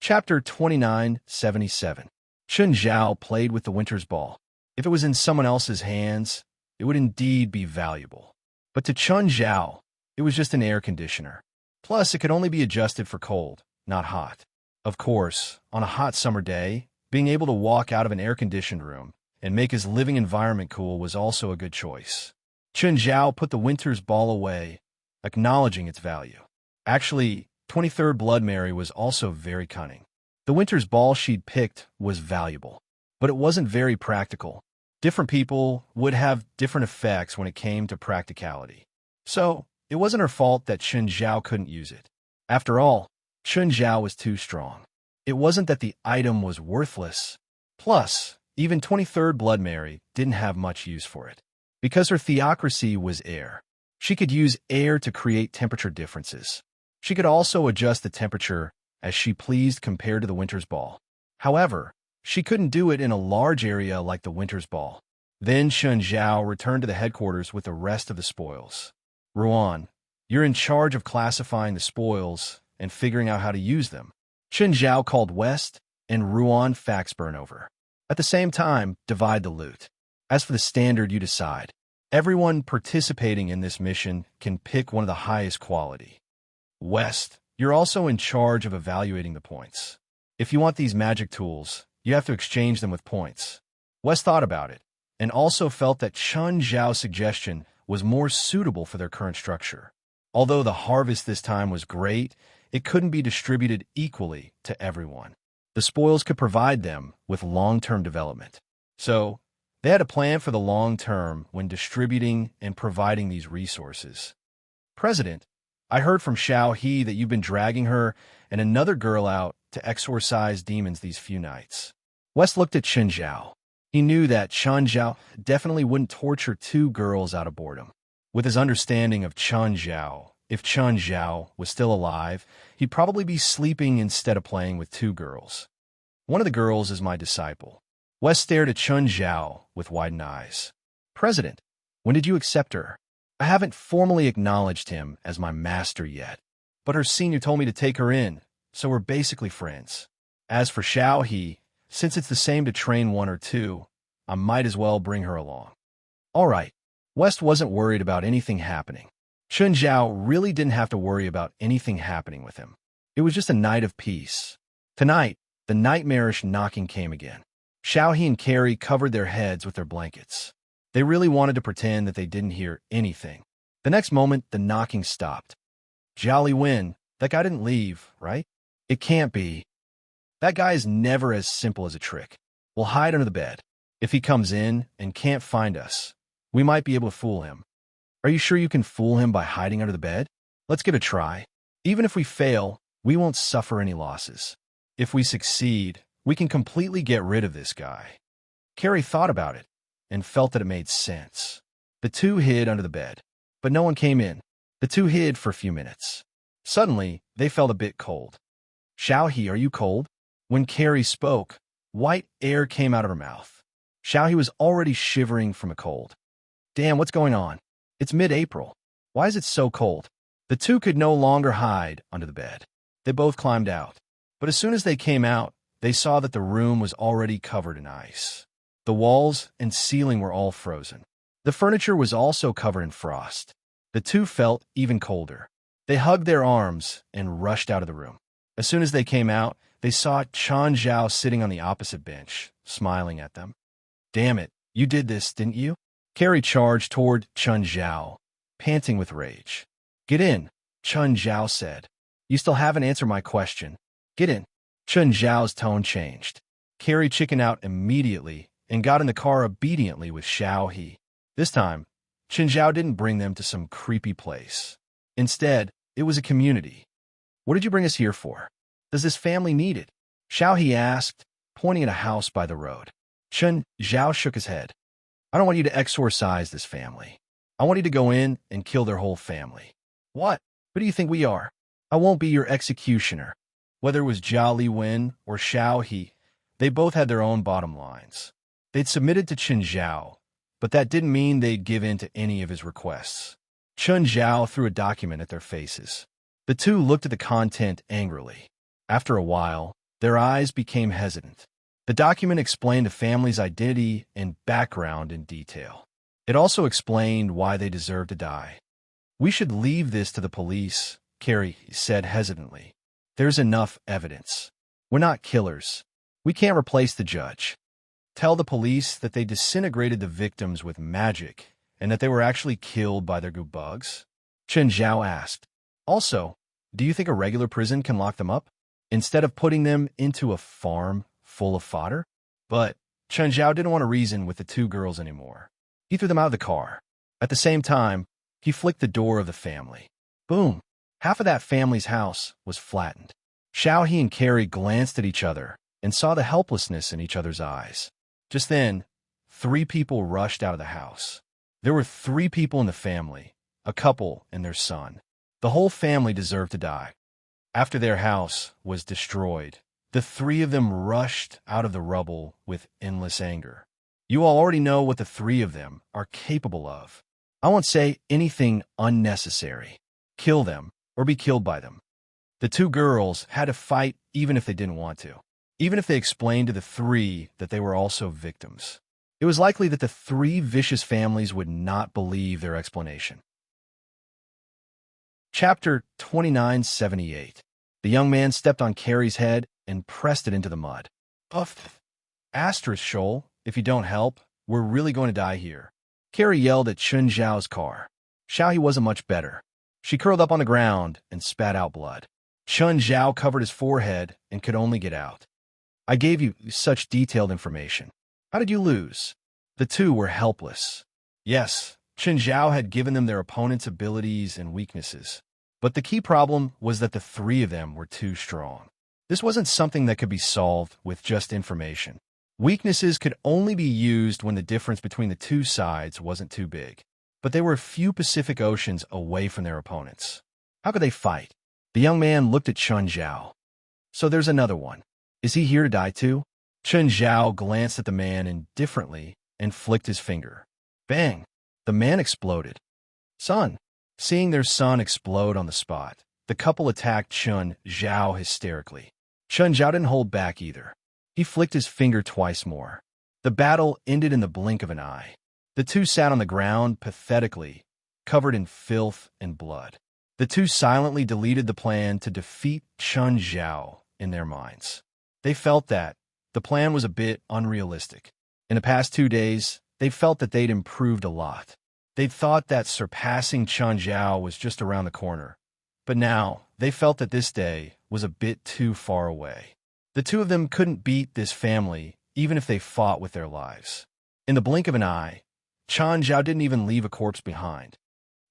Chapter 2977. Chun Zhao played with the winter's ball. If it was in someone else's hands, it would indeed be valuable. But to Chun Zhao, it was just an air conditioner. Plus, it could only be adjusted for cold, not hot. Of course, on a hot summer day, being able to walk out of an air-conditioned room and make his living environment cool was also a good choice. Chun Zhao put the winter's ball away, acknowledging its value. Actually, 23rd Blood Mary was also very cunning. The winter's ball she'd picked was valuable, but it wasn't very practical. Different people would have different effects when it came to practicality. So, it wasn't her fault that Chun Zhao couldn't use it. After all, Chun Zhao was too strong. It wasn't that the item was worthless. Plus, even 23rd Blood Mary didn't have much use for it. Because her theocracy was air. She could use air to create temperature differences. She could also adjust the temperature as she pleased compared to the winter's ball. However, she couldn't do it in a large area like the winter's ball. Then Chun Zhao returned to the headquarters with the rest of the spoils. Ruan, you're in charge of classifying the spoils and figuring out how to use them. Chun Zhao called West and Ruan fax burn over. At the same time, divide the loot. As for the standard, you decide. Everyone participating in this mission can pick one of the highest quality. West, you're also in charge of evaluating the points. If you want these magic tools, you have to exchange them with points. West thought about it, and also felt that Chun Zhao's suggestion was more suitable for their current structure. Although the harvest this time was great, it couldn't be distributed equally to everyone. The spoils could provide them with long-term development. So, they had a plan for the long term when distributing and providing these resources. President, I heard from Xiao He that you've been dragging her and another girl out to exorcise demons these few nights. West looked at Chun Zhao. He knew that Chun Zhao definitely wouldn't torture two girls out of boredom. With his understanding of Chun Zhao, if Chun Zhao was still alive, he'd probably be sleeping instead of playing with two girls. One of the girls is my disciple. West stared at Chun Zhao with widened eyes. President, when did you accept her? I haven't formally acknowledged him as my master yet, but her senior told me to take her in, so we're basically friends. As for Xiao He, since it's the same to train one or two, I might as well bring her along. All right. West wasn't worried about anything happening. Chun Zhao really didn't have to worry about anything happening with him. It was just a night of peace. Tonight, the nightmarish knocking came again. Xiao He and Carrie covered their heads with their blankets. They really wanted to pretend that they didn't hear anything. The next moment, the knocking stopped. Jolly Win, that guy didn't leave, right? It can't be. That guy is never as simple as a trick. We'll hide under the bed. If he comes in and can't find us, we might be able to fool him. Are you sure you can fool him by hiding under the bed? Let's give it a try. Even if we fail, we won't suffer any losses. If we succeed, we can completely get rid of this guy. Carrie thought about it and felt that it made sense. The two hid under the bed, but no one came in. The two hid for a few minutes. Suddenly, they felt a bit cold. Xiao He, are you cold? When Carrie spoke, white air came out of her mouth. Xiao He was already shivering from a cold. Damn, what's going on? It's mid-April. Why is it so cold? The two could no longer hide under the bed. They both climbed out. But as soon as they came out, they saw that the room was already covered in ice. The walls and ceiling were all frozen. The furniture was also covered in frost. The two felt even colder. They hugged their arms and rushed out of the room. As soon as they came out, they saw Chun Zhao sitting on the opposite bench, smiling at them. Damn it, you did this, didn't you? Carrie charged toward Chun Zhao, panting with rage. Get in, Chun Zhao said. You still haven't answered my question. Get in. Chun Zhao's tone changed. Carrie chickened out immediately and got in the car obediently with Xiao He. This time, Chun Zhao didn't bring them to some creepy place. Instead, it was a community. What did you bring us here for? Does this family need it? Xiao He asked, pointing at a house by the road. Chun Zhao shook his head. I don't want you to exorcise this family. I want you to go in and kill their whole family. What? Who do you think we are? I won't be your executioner. Whether it was Jolly Win or Xiao He, they both had their own bottom lines. They'd submitted to Chun Zhao, but that didn't mean they'd give in to any of his requests. Chun Zhao threw a document at their faces. The two looked at the content angrily. After a while, Their eyes became hesitant. The document explained the family's identity and background in detail. It also explained why they deserved to die. "We should leave this to the police," Carrie said hesitantly. "There's enough evidence. We're not killers. We can't replace the judge. Tell the police that they disintegrated the victims with magic and that they were actually killed by their goo bugs?" Chen Zhao asked. "Also, do you think a regular prison can lock them up, instead of putting them into a farm full of fodder?" But Chen Zhao didn't want to reason with the two girls anymore. He threw them out of the car. At the same time, he flicked the door of the family. Boom! Half of that family's house was flattened. Xiaohe and Carrie glanced at each other and saw the helplessness in each other's eyes. Just then, 3 people rushed out of the house. There were 3 people in the family, a couple and their son. The whole family deserved to die. After their house was destroyed, the 3 of them rushed out of the rubble with endless anger. You all already know what the 3 of them are capable of. I won't say anything unnecessary. Kill them or be killed by them. The 2 girls had to fight even if they didn't want to, even if they explained to the 3 that they were also victims. It was likely that the 3 vicious families would not believe their explanation. Chapter 2978. The young man stepped on Carrie's head and pressed it into the mud. "Uff! Asterisk Shoal, if you don't help, we're really going to die here." Carrie yelled at Chun Zhao's car. Xiaohe wasn't much better. She curled up on the ground and spat out blood. Chun Zhao covered his forehead and could only get out. "I gave you such detailed information. How did you lose?" The 2 were helpless. Yes, Chun Zhao had given them their opponent's abilities and weaknesses. But the key problem was that the 3 of them were too strong. This wasn't something that could be solved with just information. Weaknesses could only be used when the difference between the 2 sides wasn't too big. But they were a few Pacific Oceans away from their opponents. How could they fight? The young man looked at Chun Zhao. "So there's another one. Is he here to die too?" Chun Zhao glanced at the man indifferently and flicked his finger. Bang! The man exploded. "Son!" Seeing their son explode on the spot, the couple attacked Chun Zhao hysterically. Chun Zhao didn't hold back either. He flicked his finger twice more. The battle ended in the blink of an eye. The 2 sat on the ground pathetically, covered in filth and blood. The 2 silently deleted the plan to defeat Chun Zhao in their minds. They felt that the plan was a bit unrealistic. In the past 2 days, they felt that they'd improved a lot. They'd thought that surpassing Chun Zhao was just around the corner. But now, they felt that this day was a bit too far away. The 2 of them couldn't beat this family, even if they fought with their lives. In the blink of an eye, Chun Zhao didn't even leave a corpse behind.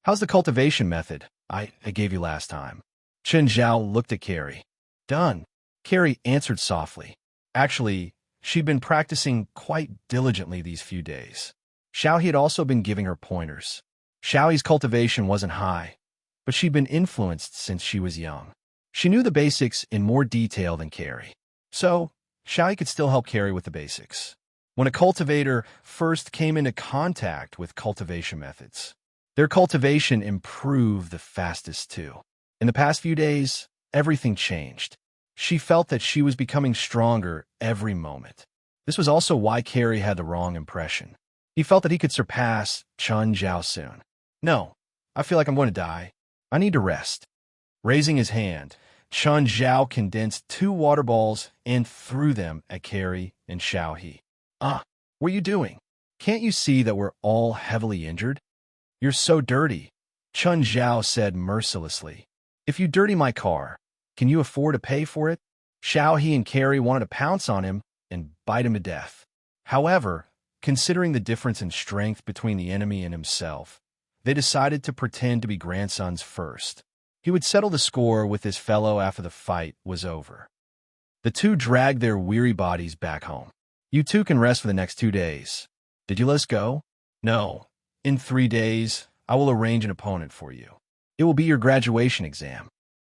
"How's the cultivation method I gave you last time?" Chun Zhao looked at Carrie. "Done," Carrie answered softly. Actually, she'd been practicing quite diligently these few days. Xiaohe had also been giving her pointers. Xiaohe's cultivation wasn't high, but she'd been influenced since she was young. She knew the basics in more detail than Carrie. So, Xiaohe could still help Carrie with the basics. When a cultivator first came into contact with cultivation methods, their cultivation improved the fastest too. In the past few days, everything changed. She felt that she was becoming stronger every moment. This was also why Carrie had the wrong impression. He felt that he could surpass Chun Zhao soon. "No, I feel like I'm going to die. I need to rest." Raising his hand, Chun Zhao condensed 2 water balls and threw them at Carrie and Xiaohe. What are you doing? Can't you see that we're all heavily injured?" "You're so dirty," Chun Zhao said mercilessly. "If you dirty my car, can you afford to pay for it?" Xiaohe and Carrie wanted to pounce on him and bite him to death. However, considering the difference in strength between the enemy and himself, they decided to pretend to be grandsons first. He would settle the score with his fellow after the fight was over. The 2 dragged their weary bodies back home. "You 2 can rest for the next 2 days. Did you let us go?" "No. In 3 days, I will arrange an opponent for you. It will be your graduation exam."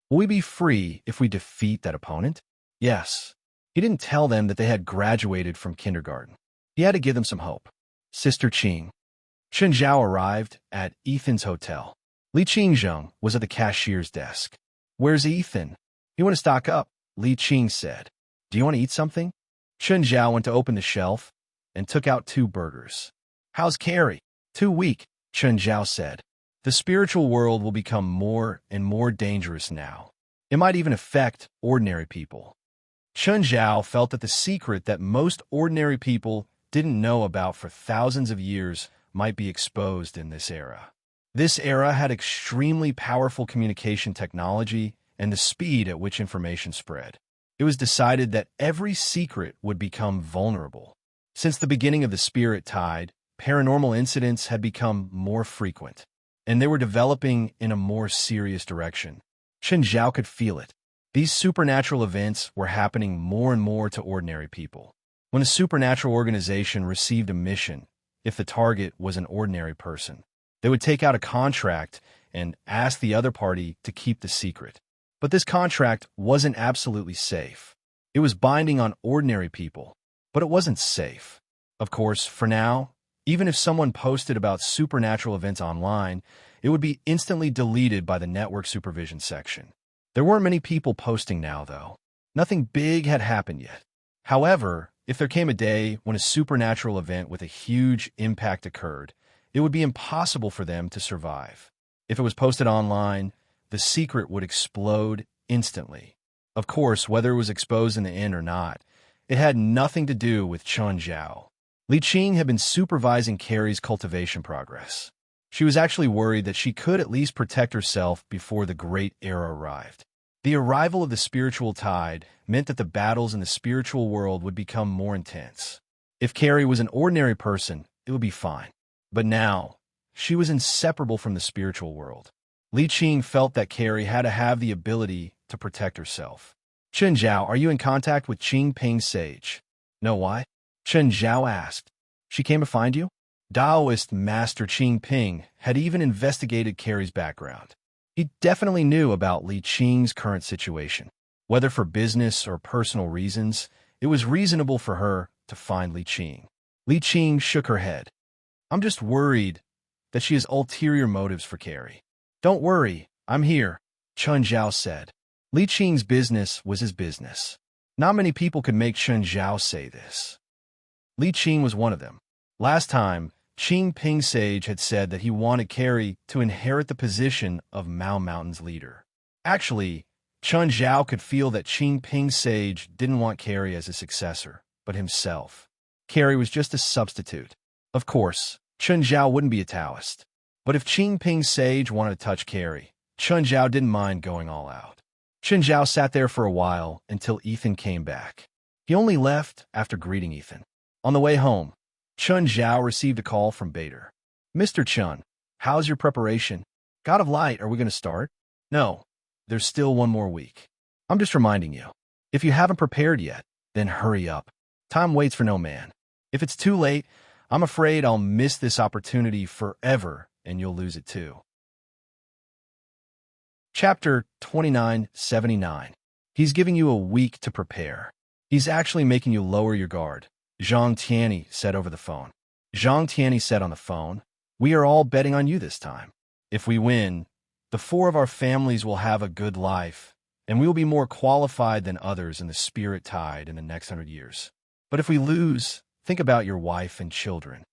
"Will we be free if we defeat that opponent?" "Yes." He didn't tell them that they had graduated from kindergarten. He had to give them some hope. Sister Qing. Chun Zhao arrived at Ethan's hotel. Li Qingzheng was at the cashier's desk. "Where's Ethan?" "He went to stock up," Li Qing said. Do you want to eat something? Chun Zhao went to open the shelf and took out 2 burgers. How's Carrie? Too weak, Chun Zhao said. The spiritual world will become more and more dangerous now. It might even affect ordinary people. Chun Zhao felt that the secret that most ordinary people didn't know about for thousands of years might be exposed in this era. This era had extremely powerful communication technology and the speed at which information spread. It was decided that every secret would become vulnerable. Since the beginning of the spirit tide, paranormal incidents had become more frequent, and they were developing in a more serious direction. Chun Zhao could feel it. These supernatural events were happening more and more to ordinary people. When a supernatural organization received a mission, if the target was an ordinary person, they would take out a contract and ask the other party to keep the secret. But this contract wasn't absolutely safe. It was binding on ordinary people, but it wasn't safe. Of course, for now, even if someone posted about supernatural events online, it would be instantly deleted by the network supervision section. There weren't many people posting now, though. Nothing big had happened yet. However, if there came a day when a supernatural event with a huge impact occurred, it would be impossible for them to survive. If it was posted online, the secret would explode instantly. Of course, whether it was exposed in the end or not, it had nothing to do with Chun Zhao. Li Qing had been supervising Carrie's cultivation progress. She was actually worried that she could at least protect herself before the Great Era arrived. The arrival of the spiritual tide meant that the battles in the spiritual world would become more intense. If Carrie was an ordinary person, it would be fine. But now, she was inseparable from the spiritual world. Li Qing felt that Carrie had to have the ability to protect herself. Chun Zhao, are you in contact with Qing Ping Sage? No, why? Chun Zhao asked. She came to find you? Taoist Master Qing Ping had even investigated Carrie's background. He definitely knew about Li Qing's current situation. Whether for business or personal reasons, it was reasonable for her to find Li Qing. Li Qing shook her head. I'm just worried that she has ulterior motives for Carrie. Don't worry, I'm here, Chun Zhao said. Li Qing's business was his business. Not many people could make Chun Zhao say this. Li Qing was one of them. Last time, Qing Ping Sage had said that he wanted Carrie to inherit the position of Mao Mountain's leader. Actually, Chun Zhao could feel that Qing Ping Sage didn't want Carrie as a successor, but himself. Carrie was just a substitute. Of course, Chun Zhao wouldn't be a Taoist. But if Qing Ping Sage wanted to touch Carrie, Chun Zhao didn't mind going all out. Chun Zhao sat there for a while until Ethan came back. He only left after greeting Ethan. On the way home, Chun Zhao received a call from Bader. Mr. Chun, how's your preparation? God of Light, are we going to start? No, there's still 1 more week. I'm just reminding you. If you haven't prepared yet, then hurry up. Time waits for no man. If it's too late, I'm afraid I'll miss this opportunity forever and you'll lose it too. Chapter 2979. He's giving you a week to prepare. He's actually making you lower your guard, Zhang Tianyi said over the phone. Zhang Tianyi said on the phone, we are all betting on you this time. If we win, the 4 of our families will have a good life, and we will be more qualified than others in the spirit tide in the next 100 years. But if we lose, think about your wife and children.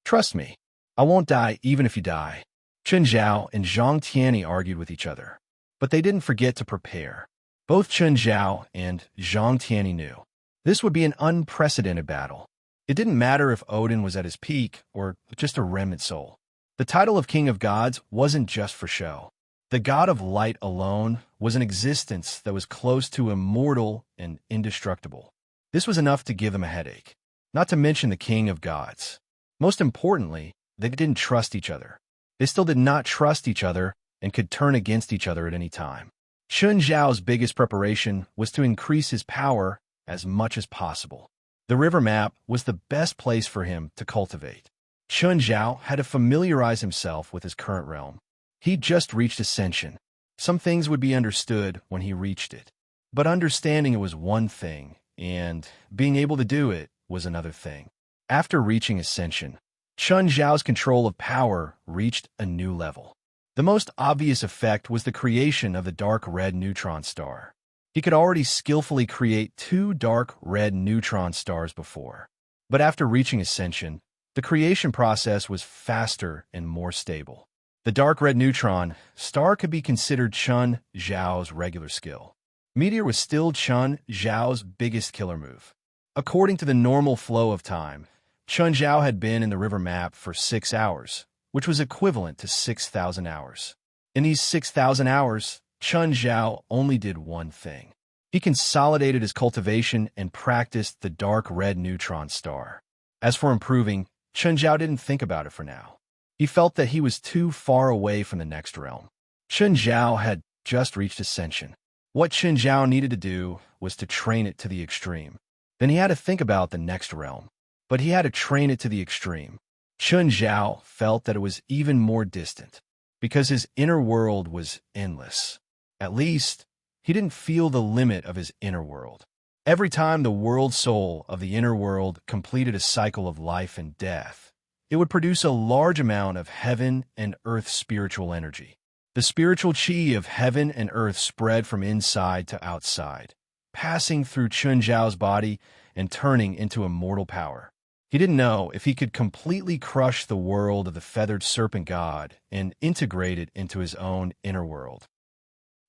Trust me, I won't die even if you die. Chun Zhao and Zhang Tianyi argued with each other, but they didn't forget to prepare. Both Chun Zhao and Zhang Tianyi knew this would be an unprecedented battle. It didn't matter if Odin was at his peak or just a remnant soul. The title of King of Gods wasn't just for show. The God of Light alone was an existence that was close to immortal and indestructible. This was enough to give them a headache, not to mention the King of Gods. Most importantly, they didn't trust each other. They still did not trust each other and could turn against each other at any time. Chun Zhao's biggest preparation was to increase his power as much as possible. The river map was the best place for him to cultivate. Chun Zhao had to familiarize himself with his current realm. He'd just reached ascension. Some things would be understood when he reached it. But understanding it was one thing, and being able to do it was another thing. After reaching ascension, Chun Zhao's control of power reached a new level. The most obvious effect was the creation of the dark red neutron star. He could already skillfully create 2 dark red neutron stars before. But after reaching ascension, the creation process was faster and more stable. The dark red neutron star could be considered Chun Zhao's regular skill. Meteor was still Chun Zhao's biggest killer move. According to the normal flow of time, Chun Zhao had been in the river map for 6 hours, which was equivalent to 6,000 hours. In these 6,000 hours, Chun Zhao only did one thing. He consolidated his cultivation and practiced the dark red neutron star. As for improving, Chun Zhao didn't think about it for now. He felt that he was too far away from the next realm. Chun Zhao had just reached ascension. What Chun Zhao needed to do was to train it to the extreme. Then he had to think about the next realm. But he had to train it to the extreme. Chun Zhao felt that it was even more distant, because his inner world was endless. At least, he didn't feel the limit of his inner world. Every time the world soul of the inner world completed a cycle of life and death, it would produce a large amount of heaven and earth spiritual energy. The spiritual chi of heaven and earth spread from inside to outside, passing through Chun Zhao's body and turning into immortal power. He didn't know if he could completely crush the world of the feathered serpent god and integrate it into his own inner world.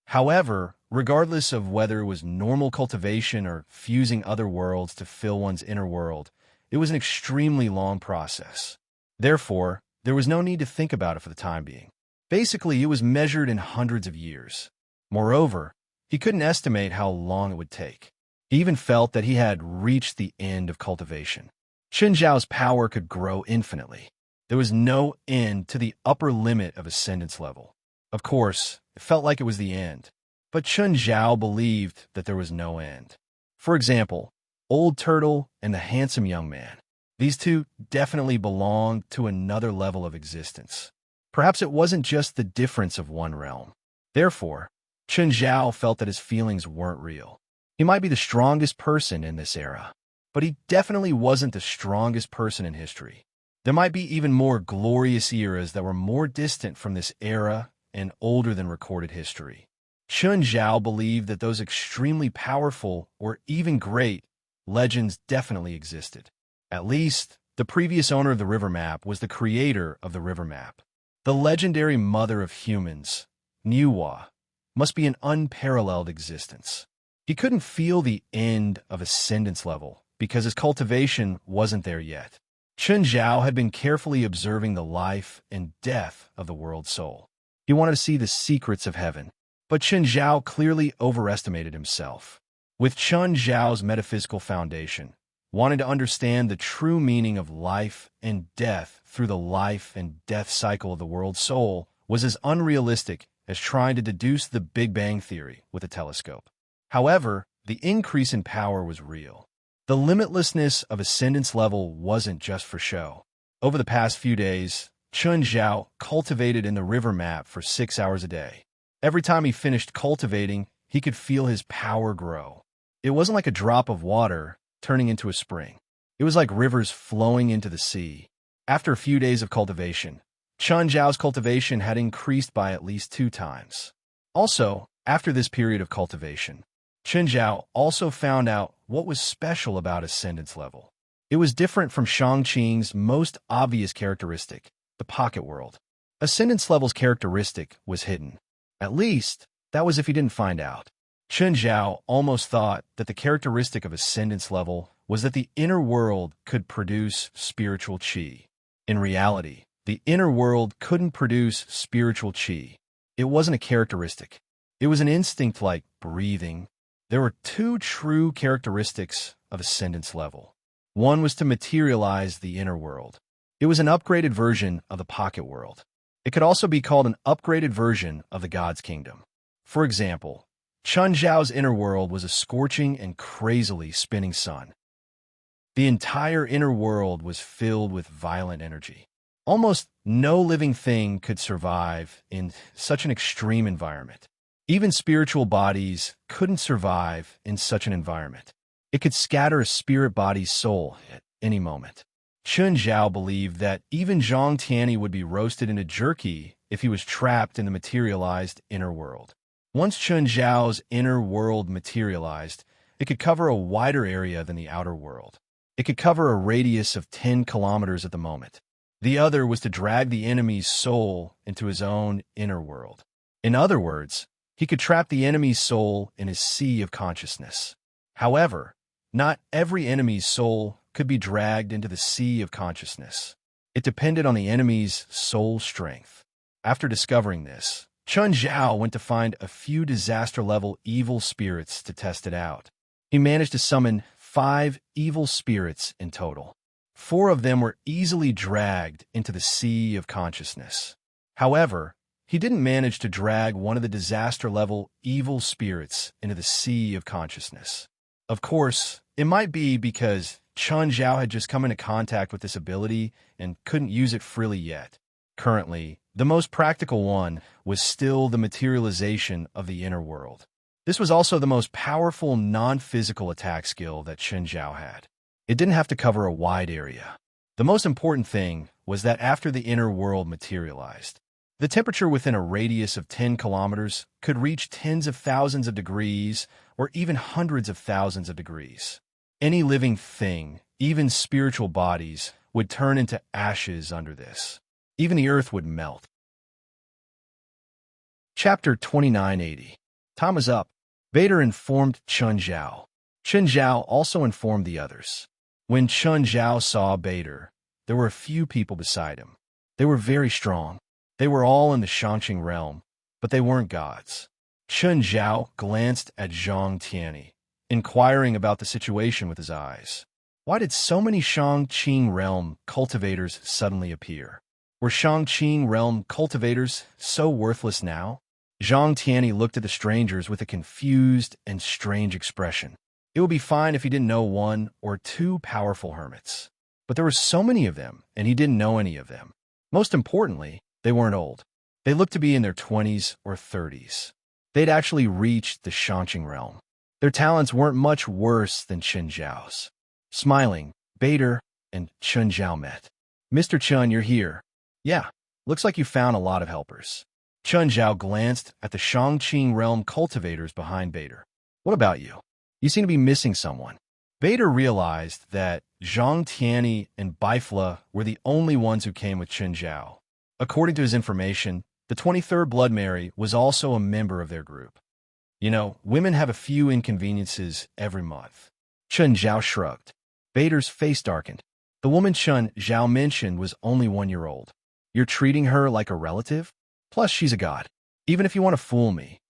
However, regardless of whether it was normal cultivation or fusing other worlds to fill one's inner world, it was an extremely long process. Therefore, there was no need to think about it for the time being. Basically, it was measured in hundreds of years. Moreover, he couldn't estimate how long it would take. He even felt that he had reached the end of cultivation. Chun Zhao's power could grow infinitely. There was no end to the upper limit of ascendance level. Of course, it felt like it was the end, but Chun Zhao believed that there was no end. For example, Old Turtle and the handsome young man. These two definitely belonged to another level of existence. Perhaps it wasn't just the difference of one realm. Therefore, Chun Zhao felt that his feelings weren't real. He might be the strongest person in this era, but he definitely wasn't the strongest person in history. There might be even more glorious eras that were more distant from this era and older than recorded history. Chun Zhao believed that those extremely powerful or even great legends definitely existed. At least, the previous owner of the river map was the creator of the river map. The legendary mother of humans, Niwa, must be an unparalleled existence. He couldn't feel the end of ascendance level because his cultivation wasn't there yet. Chun Zhao had been carefully observing the life and death of the world soul. He wanted to see the secrets of heaven, but Chun Zhao clearly overestimated himself. With Chun Zhao's metaphysical foundation, wanting to understand the true meaning of life and death through the life and death cycle of the world soul was as unrealistic as trying to deduce the Big Bang Theory with a telescope. However, the increase in power was real. The limitlessness of ascendance level wasn't just for show. Over the past few days, Chun Zhao cultivated in the river map for 6 hours a day. Every time he finished cultivating, he could feel his power grow. It wasn't like a drop of water turning into a spring. It was like rivers flowing into the sea. After a few days of cultivation, Chun Zhao's cultivation had increased by at least 2 times. Also, after this period of cultivation, Chun Zhao also found out what was special about ascendance level. It was different from Shangqing's most obvious characteristic, the pocket world. Ascendance level's characteristic was hidden. At least, that was if he didn't find out. Chun Zhao almost thought that the characteristic of ascendance level was that the inner world could produce spiritual chi. In reality, the inner world couldn't produce spiritual chi. It wasn't a characteristic. It was an instinct like breathing. There were 2 true characteristics of ascendance level. One was to materialize the inner world. It was an upgraded version of the pocket world. It could also be called an upgraded version of the God's kingdom. For example, Chun Zhao's inner world was a scorching and crazily spinning sun. The entire inner world was filled with violent energy. Almost no living thing could survive in such an extreme environment. Even spiritual bodies couldn't survive in such an environment. It could scatter a spirit body's soul at any moment. Chun Zhao believed that even Zhang Tianyi would be roasted into jerky if he was trapped in the materialized inner world. Once Chun Zhao's inner world materialized, it could cover a wider area than the outer world. It could cover a radius of 10 kilometers at the moment. The other was to drag the enemy's soul into his own inner world. In other words, he could trap the enemy's soul in his sea of consciousness. However, not every enemy's soul could be dragged into the sea of consciousness. It depended on the enemy's soul strength. After discovering this, Chun Zhao went to find a few disaster-level evil spirits to test it out. He managed to summon 5 evil spirits in total. 4 of them were easily dragged into the sea of consciousness. However, he didn't manage to drag one of the disaster-level evil spirits into the sea of consciousness. Of course, it might be because Chun Zhao had just come into contact with this ability and couldn't use it freely yet. Currently, the most practical one was still the materialization of the inner world. This was also the most powerful non-physical attack skill that Chun Zhao had. It didn't have to cover a wide area. The most important thing was that after the inner world materialized, the temperature within a radius of 10 kilometers could reach tens of thousands of degrees or even hundreds of thousands of degrees. Any living thing, even spiritual bodies, would turn into ashes under this. Even the earth would melt. Chapter 2980. Time is up. Vader informed Chun Zhao. Chun Zhao also informed the others. When Chun Zhao saw Vader, there were a few people beside him. They were very strong. They were all in the Shangqing realm, but they weren't gods. Chun Zhao glanced at Zhang Tianyi, inquiring about the situation with his eyes. Why did so many Shangqing realm cultivators suddenly appear? Were Shangqing realm cultivators so worthless now? Zhang Tianyi looked at the strangers with a confused and strange expression. It would be fine if he didn't know 1 or 2 powerful hermits. But there were so many of them, and he didn't know any of them. Most importantly, they weren't old. They looked to be in their 20s or 30s. They'd actually reached the Shangqing realm. Their talents weren't much worse than Chun Zhao's. Smiling, Vader and Chun Zhao met. Mr. Chun, you're here. Yeah, looks like you found a lot of helpers. Chun Zhao glanced at the Shangqing realm cultivators behind Vader. What about you? You seem to be missing someone. Vader realized that Zhang Tianyi and Bifla were the only ones who came with Chun Zhao. According to his information, the 23rd Blood Mary was also a member of their group. You know, women have a few inconveniences every month. Chun Zhao shrugged. Vader's face darkened. The woman Chun Zhao mentioned was only 1 year old. You're treating her like a relative? Plus, she's a god. Even if you want to fool me,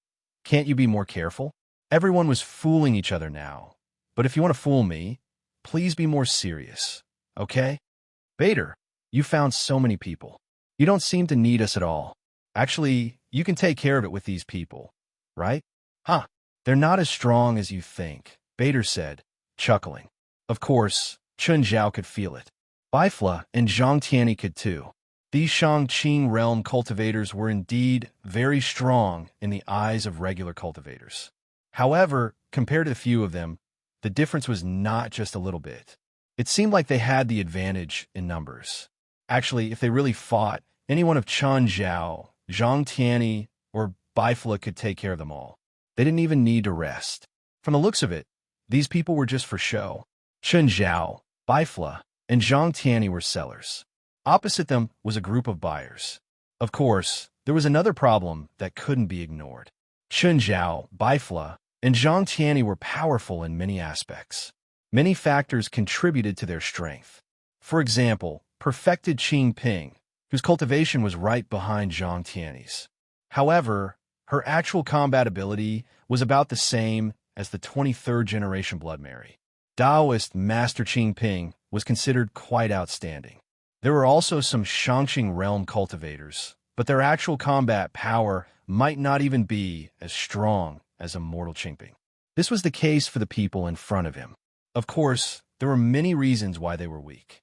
can't you be more careful? Everyone was fooling each other now. But if you want to fool me, please be more serious, okay? Vader, you found so many people. You don't seem to need us at all. Actually, you can take care of it with these people, right? Huh, they're not as strong as you think, Vader said, chuckling. Of course, Chun Zhao could feel it. Bifla and Zhang Tianyi could too. These Shangqing realm cultivators were indeed very strong in the eyes of regular cultivators. However, compared to the few of them, the difference was not just a little bit. It seemed like they had the advantage in numbers. Actually, if they really fought, any one of Chun Zhao, Zhang Tianyi, or Bifla could take care of them all. They didn't even need to rest. From the looks of it, these people were just for show. Chun Zhao, Bifla, and Zhang Tianyi were sellers. Opposite them was a group of buyers. Of course, there was another problem that couldn't be ignored. Chun Zhao, Bifla, and Zhang Tianyi were powerful in many aspects. Many factors contributed to their strength. For example, perfected Qing Ping, whose cultivation was right behind Zhang Tianyi's. However, her actual combat ability was about the same as the 23rd generation Blood Mary. Taoist Master Qing Ping was considered quite outstanding. There were also some Shangqing realm cultivators, but their actual combat power might not even be as strong as a mortal Qingping. This was the case for the people in front of him. Of course, there were many reasons why they were weak.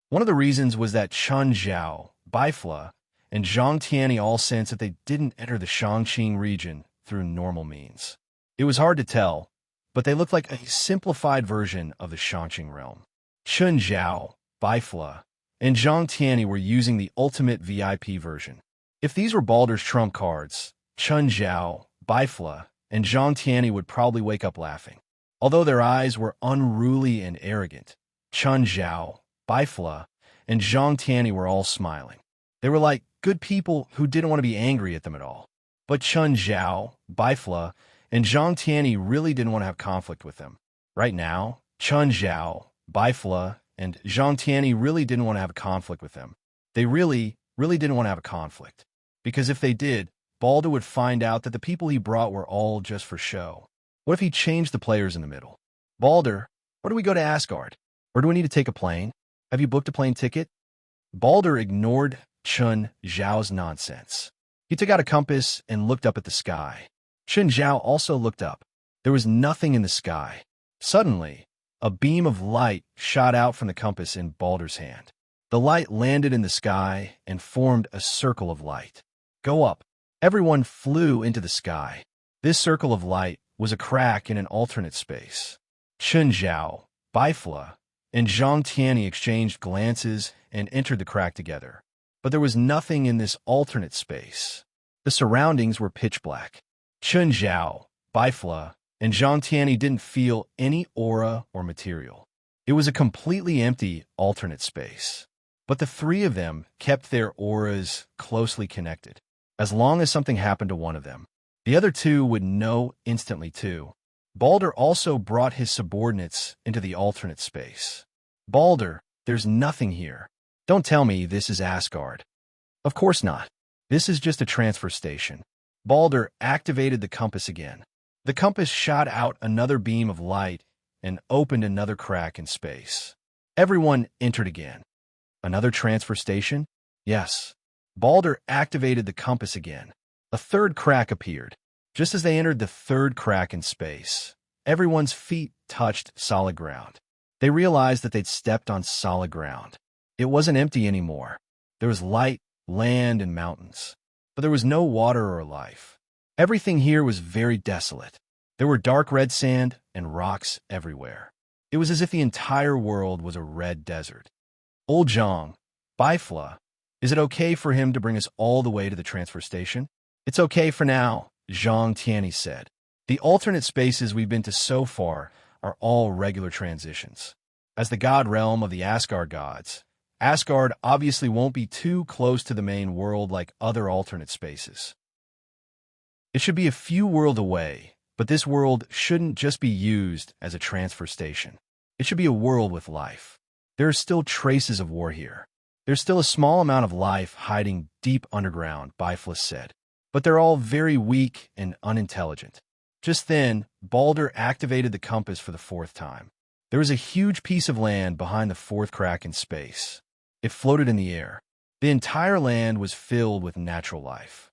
One of the reasons was that Chun Zhao, Bifla, and Zhang Tianyi all sensed that they didn't enter the Shangqing region through normal means. It was hard to tell, but they looked like a simplified version of the Shangqing realm. Chun Zhao, Bifla, and Zhang Tianyi were using the ultimate VIP version. If these were Baldur's trump cards, Chun Zhao, Bifla, and Zhang Tianyi would probably wake up laughing. Although their eyes were unruly and arrogant, Chun Zhao, Bifla, and Zhang Tianyi were all smiling. They were like good people who didn't want to be angry at them at all. But Chun Zhao, Bifla, and Zhang Tianyi really didn't want to have conflict with them. Right now, Chun Zhao, Bifla, and Zhang Tianyi really didn't want to have a conflict with them. They really didn't want to have a conflict. Because if they did, Balder would find out that the people he brought were all just for show. What if he changed the players in the middle? Balder, where do we go to Asgard? Or do we need to take a plane? Have you booked a plane ticket? Balder ignored Chun Zhao's nonsense. He took out a compass and looked up at the sky. Chun Zhao also looked up. There was nothing in the sky. Suddenly, a beam of light shot out from the compass in Balder's hand. The light landed in the sky and formed a circle of light. Go up. Everyone flew into the sky. This circle of light was a crack in an alternate space. Chun Zhao, Bifla, and Zhang Tianyi exchanged glances and entered the crack together. But there was nothing in this alternate space. The surroundings were pitch black. Chun Zhao, Bifla, and Zhang Tianyi didn't feel any aura or material. It was a completely empty alternate space. But the three of them kept their auras closely connected. As long as something happened to one of them, the other two would know instantly too. Balder also brought his subordinates into the alternate space. Balder, there's nothing here. Don't tell me this is Asgard. Of course not. This is just a transfer station. Balder activated the compass again. The compass shot out another beam of light and opened another crack in space. Everyone entered again. Another transfer station? Yes. Balder activated the compass again. A third crack appeared. Just as they entered the third crack in space, everyone's feet touched solid ground. They realized that they'd stepped on solid ground. It wasn't empty anymore. There was light, land, and mountains. But there was no water or life. Everything here was very desolate. There were dark red sand and rocks everywhere. It was as if the entire world was a red desert. Old Zhang, Bifla, is it okay for him to bring us all the way to the transfer station? It's okay for now, Zhang Tianyi said. The alternate spaces we've been to so far are all regular transitions. As the god realm of the Asgard gods, Asgard obviously won't be too close to the main world like other alternate spaces. It should be a few worlds away, but this world shouldn't just be used as a transfer station. It should be a world with life. There are still traces of war here. There's still a small amount of life hiding deep underground, Bifla said. But they're all very weak and unintelligent. Just then, Balder activated the compass for the fourth time. There was a huge piece of land behind the fourth crack in space. It floated in the air. The entire land was filled with natural life.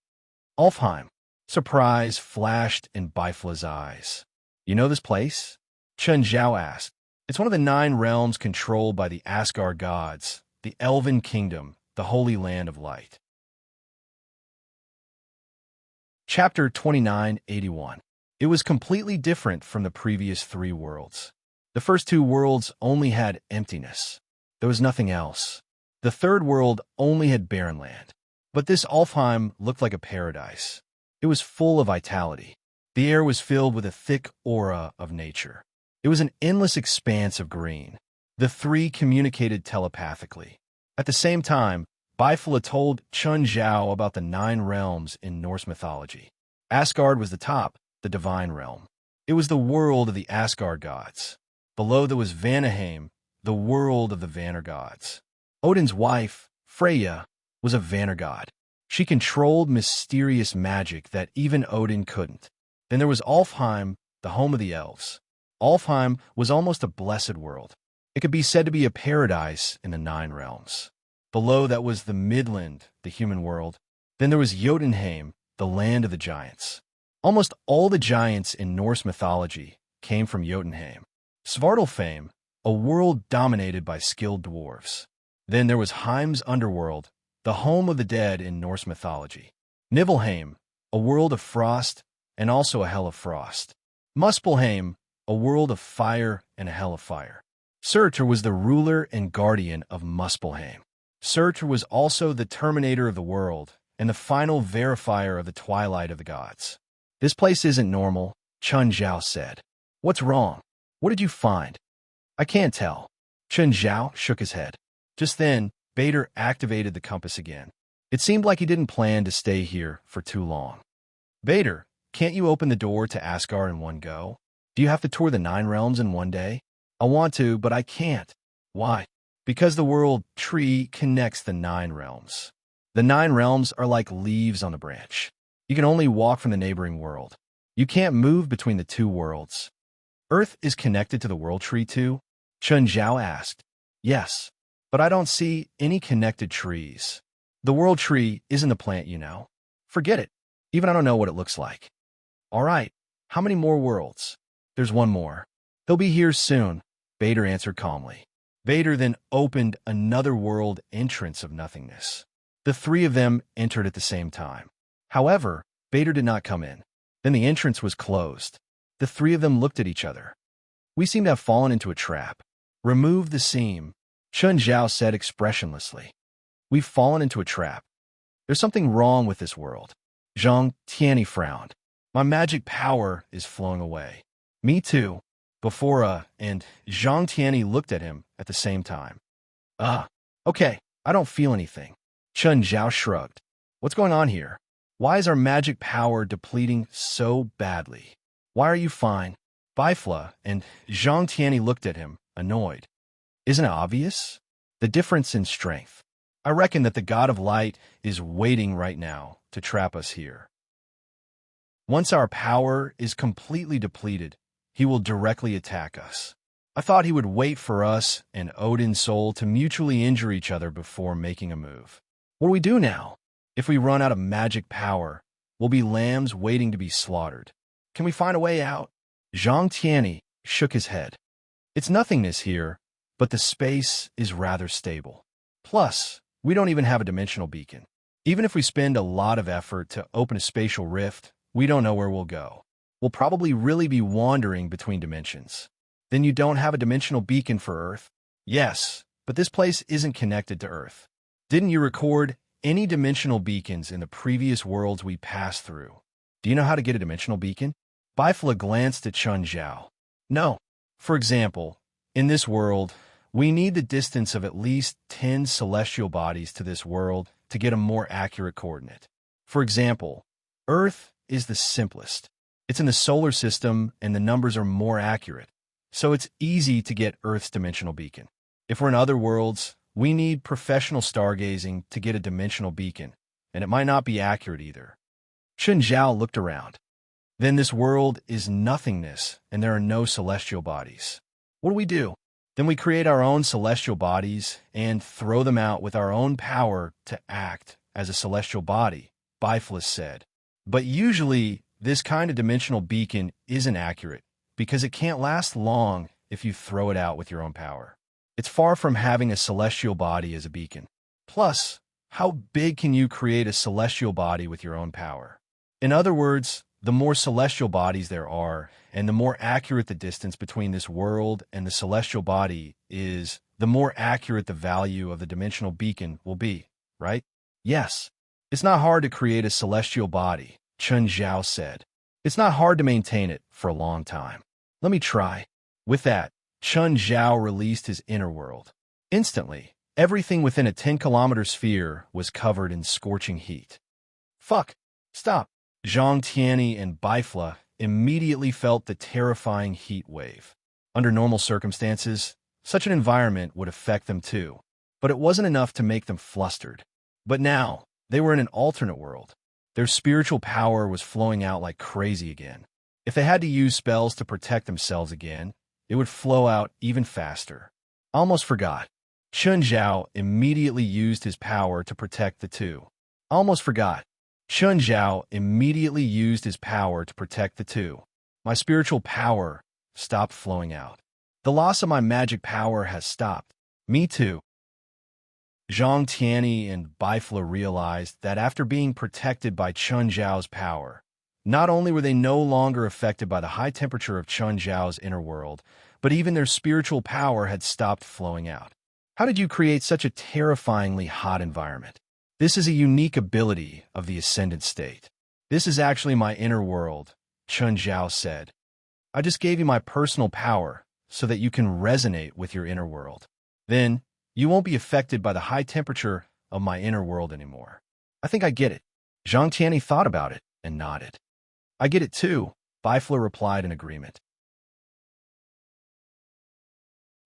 Alfheim. Surprise flashed in Bifla's eyes. You know this place? Chun Zhao asked. It's one of the 9 realms controlled by the Asgard gods, the Elven Kingdom, the Holy Land of Light. Chapter 2981. It was completely different from the previous 3 worlds. The first 2 worlds only had emptiness. There was nothing else. The third world only had barren land. But this Alfheim looked like a paradise. It was full of vitality. The air was filled with a thick aura of nature. It was an endless expanse of green. The 3 communicated telepathically. At the same time, Bifla told Chun Zhao about the 9 realms in Norse mythology. Asgard was the top, the divine realm. It was the world of the Asgard gods. Below there was Vanaheim, the world of the Vanir gods. Odin's wife, Freya, was a Vanir god. She controlled mysterious magic that even Odin couldn't. Then there was Alfheim, the home of the elves. Alfheim was almost a blessed world. It could be said to be a paradise in the 9 realms. Below that was the Midland, the human world. Then there was Jotunheim, the land of the giants. Almost all the giants in Norse mythology came from Jotunheim. Svartalfheim, a world dominated by skilled dwarves. Then there was Heim's underworld, the home of the dead in Norse mythology. Nibelheim, a world of frost and also a hell of frost. Muspelheim, a world of fire and a hell of fire. Surtur was the ruler and guardian of Muspelheim. Surtur was also the terminator of the world and the final verifier of the twilight of the gods. This place isn't normal, Chun Zhao said. What's wrong? What did you find? I can't tell. Chun Zhao shook his head. Just then, Bader activated the compass again. It seemed like he didn't plan to stay here for too long. Bader, can't you open the door to Asgard in one go? Do you have to tour the 9 realms in one day? I want to, but I can't. Why? Because the world tree connects the 9 realms. The 9 realms are like leaves on a branch. You can only walk from the neighboring world. You can't move between the 2 worlds. Earth is connected to the world tree too? Chun Zhao asked. Yes, but I don't see any connected trees. The world tree isn't a plant, you know. Forget it. Even I don't know what it looks like. All right, how many more worlds? There's one more. He'll be here soon, Bader answered calmly. Bader then opened another world entrance of nothingness. The 3 of them entered at the same time. However, Bader did not come in. Then the entrance was closed. The 3 of them looked at each other. We seem to have fallen into a trap. Remove the seam, Chun Zhao said expressionlessly. We've fallen into a trap. There's something wrong with this world. Zhang Tianyi frowned. My magic power is flowing away. Me too. Before and Zhang Tianyi looked at him at the same time. Okay, I don't feel anything. Chun Zhao shrugged. What's going on here? Why is our magic power depleting so badly? Why are you fine? Bifla and Zhang Tianyi looked at him, annoyed. Isn't it obvious? The difference in strength. I reckon that the god of light is waiting right now to trap us here. Once our power is completely depleted, he will directly attack us. I thought he would wait for us and Odin's soul to mutually injure each other before making a move. What do we do now? If we run out of magic power, we'll be lambs waiting to be slaughtered. Can we find a way out? Zhang Tianyi shook his head. It's nothingness here, but the space is rather stable. Plus, we don't even have a dimensional beacon. Even if we spend a lot of effort to open a spatial rift, we don't know where we'll go. We'll probably really be wandering between dimensions. Then you don't have a dimensional beacon for Earth? Yes, but this place isn't connected to Earth. Didn't you record any dimensional beacons in the previous worlds we passed through? Do you know how to get a dimensional beacon? Bifla glanced at Chun Zhao. No. For example, in this world, we need the distance of at least 10 celestial bodies to this world to get a more accurate coordinate. For example, Earth is the simplest. It's in the solar system and the numbers are more accurate, so it's easy to get Earth's dimensional beacon. If we're in other worlds, we need professional stargazing to get a dimensional beacon, and it might not be accurate either. Chun Zhao looked around. Then this world is nothingness and there are no celestial bodies. What do we do? Then we create our own celestial bodies and throw them out with our own power to act as a celestial body, Bifla said. But usually, this kind of dimensional beacon isn't accurate because it can't last long if you throw it out with your own power. It's far from having a celestial body as a beacon. Plus, how big can you create a celestial body with your own power? In other words, the more celestial bodies there are, and the more accurate the distance between this world and the celestial body is, the more accurate the value of the dimensional beacon will be, right? Yes. It's not hard to create a celestial body, Chun Zhao said. It's not hard to maintain it for a long time. Let me try. With that, Chun Zhao released his inner world. Instantly, everything within a 10-kilometer sphere was covered in scorching heat. Fuck! Stop! Zhang Tianyi and Bifla immediately felt the terrifying heat wave. Under normal circumstances, such an environment would affect them too, but it wasn't enough to make them flustered. But now, they were in an alternate world. Their spiritual power was flowing out like crazy again. If they had to use spells to protect themselves again, it would flow out even faster. Almost forgot. Chun Zhao immediately used his power to protect the two. Almost forgot. Chun Zhao immediately used his power to protect the two. My spiritual power stopped flowing out. The loss of my magic power has stopped. Me too. Zhang Tianyi and Bifla realized that after being protected by Chun Zhao's power, not only were they no longer affected by the high temperature of Chun Zhao's inner world, but even their spiritual power had stopped flowing out. How did you create such a terrifyingly hot environment? This is a unique ability of the ascendant state. This is actually my inner world, Chun Zhao said. I just gave you my personal power so that you can resonate with your inner world. Then, you won't be affected by the high temperature of my inner world anymore. I think I get it. Zhang Tianyi thought about it and nodded. I get it too, Bifla replied in agreement.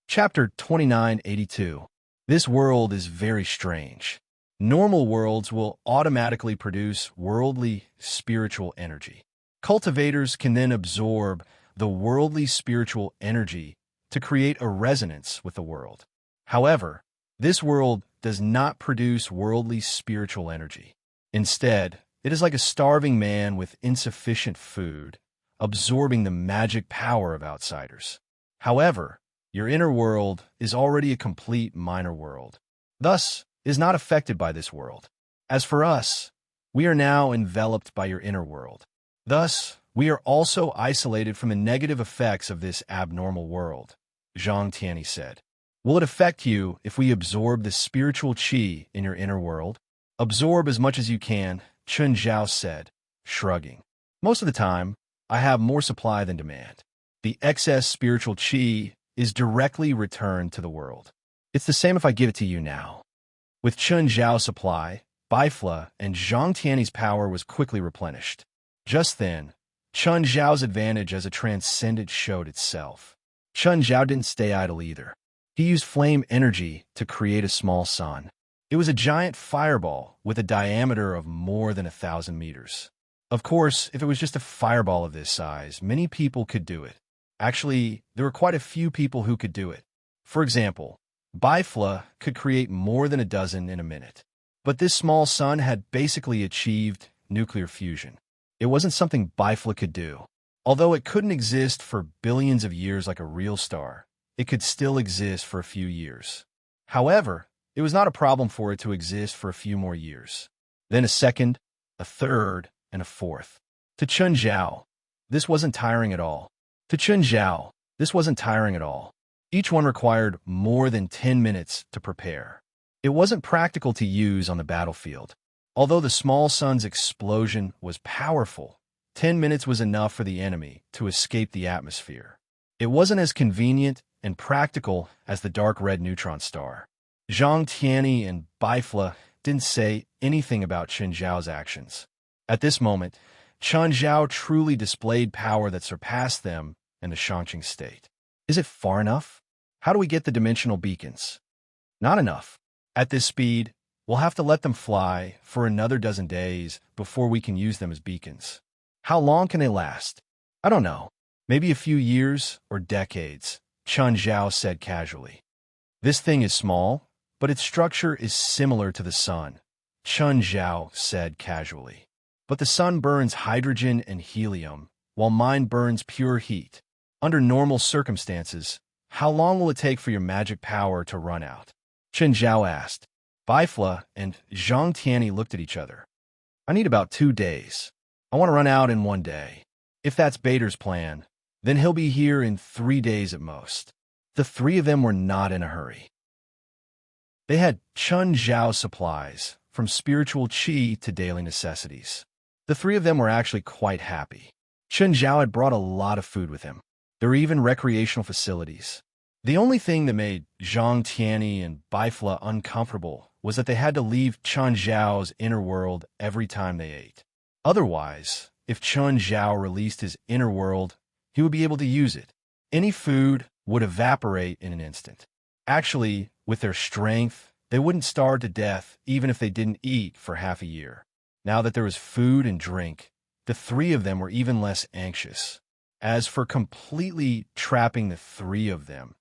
Chapter 2982. This world is very strange. Normal worlds will automatically produce worldly spiritual energy. Cultivators can then absorb the worldly spiritual energy to create a resonance with the world. However, this world does not produce worldly spiritual energy. Instead, it is like a starving man with insufficient food, absorbing the magic power of outsiders. However, your inner world is already a complete minor world, thus is not affected by this world. As for us, we are now enveloped by your inner world. Thus, we are also isolated from the negative effects of this abnormal world, Zhang Tianyi said. Will it affect you if we absorb the spiritual qi in your inner world? Absorb as much as you can, Chun Zhao said, shrugging. Most of the time, I have more supply than demand. The excess spiritual qi is directly returned to the world. It's the same if I give it to you now. With Chun Zhao's supply, Bifla and Zhang Tianyi's power was quickly replenished. Just then, Chun Zhao's advantage as a transcendent showed itself. Chun Zhao didn't stay idle either. He used flame energy to create a small sun. It was a giant fireball with a diameter of more than 1,000 meters. Of course, if it was just a fireball of this size, many people could do it. Actually, there were quite a few people who could do it. For example, Bifla could create more than a dozen in a minute. But this small sun had basically achieved nuclear fusion. It wasn't something Bifla could do. Although it couldn't exist for billions of years like a real star, it could still exist for a few years. However, it was not a problem for it to exist for a few more years. Then a second, a third, and a fourth. To Chun Zhao, this wasn't tiring at all. Each one required more than 10 minutes to prepare. It wasn't practical to use on the battlefield. Although the small sun's explosion was powerful, 10 minutes was enough for the enemy to escape the atmosphere. It wasn't as convenient and practical as the dark red neutron star. Zhang Tianyi and Bifla didn't say anything about Chun Zhao's actions. At this moment, Chun Zhao truly displayed power that surpassed them in the Shangqing state. Is it far enough? How do we get the dimensional beacons? Not enough. At this speed, we'll have to let them fly for another dozen days before we can use them as beacons. How long can they last? I don't know. Maybe a few years or decades, Chun Zhao said casually. This thing is small, but its structure is similar to the sun, Chun Zhao said casually. But the sun burns hydrogen and helium, while mine burns pure heat. Under normal circumstances, how long will it take for your magic power to run out? Chun Zhao asked. Bifla and Zhang Tianyi looked at each other. I need about 2 days. I want to run out in 1 day. If that's Bader's plan, then he'll be here in 3 days at most. The three of them were not in a hurry. They had Chun Zhao's supplies, from spiritual qi to daily necessities. The three of them were actually quite happy. Chun Zhao had brought a lot of food with him. There were even recreational facilities. The only thing that made Zhang Tianyi and Bifla uncomfortable was that they had to leave Chun Zhao's inner world every time they ate. Otherwise, if Chun Zhao released his inner world, he would be able to use it. Any food would evaporate in an instant. Actually, with their strength, they wouldn't starve to death even if they didn't eat for half a year. Now that there was food and drink, the three of them were even less anxious. As for completely trapping the three of them,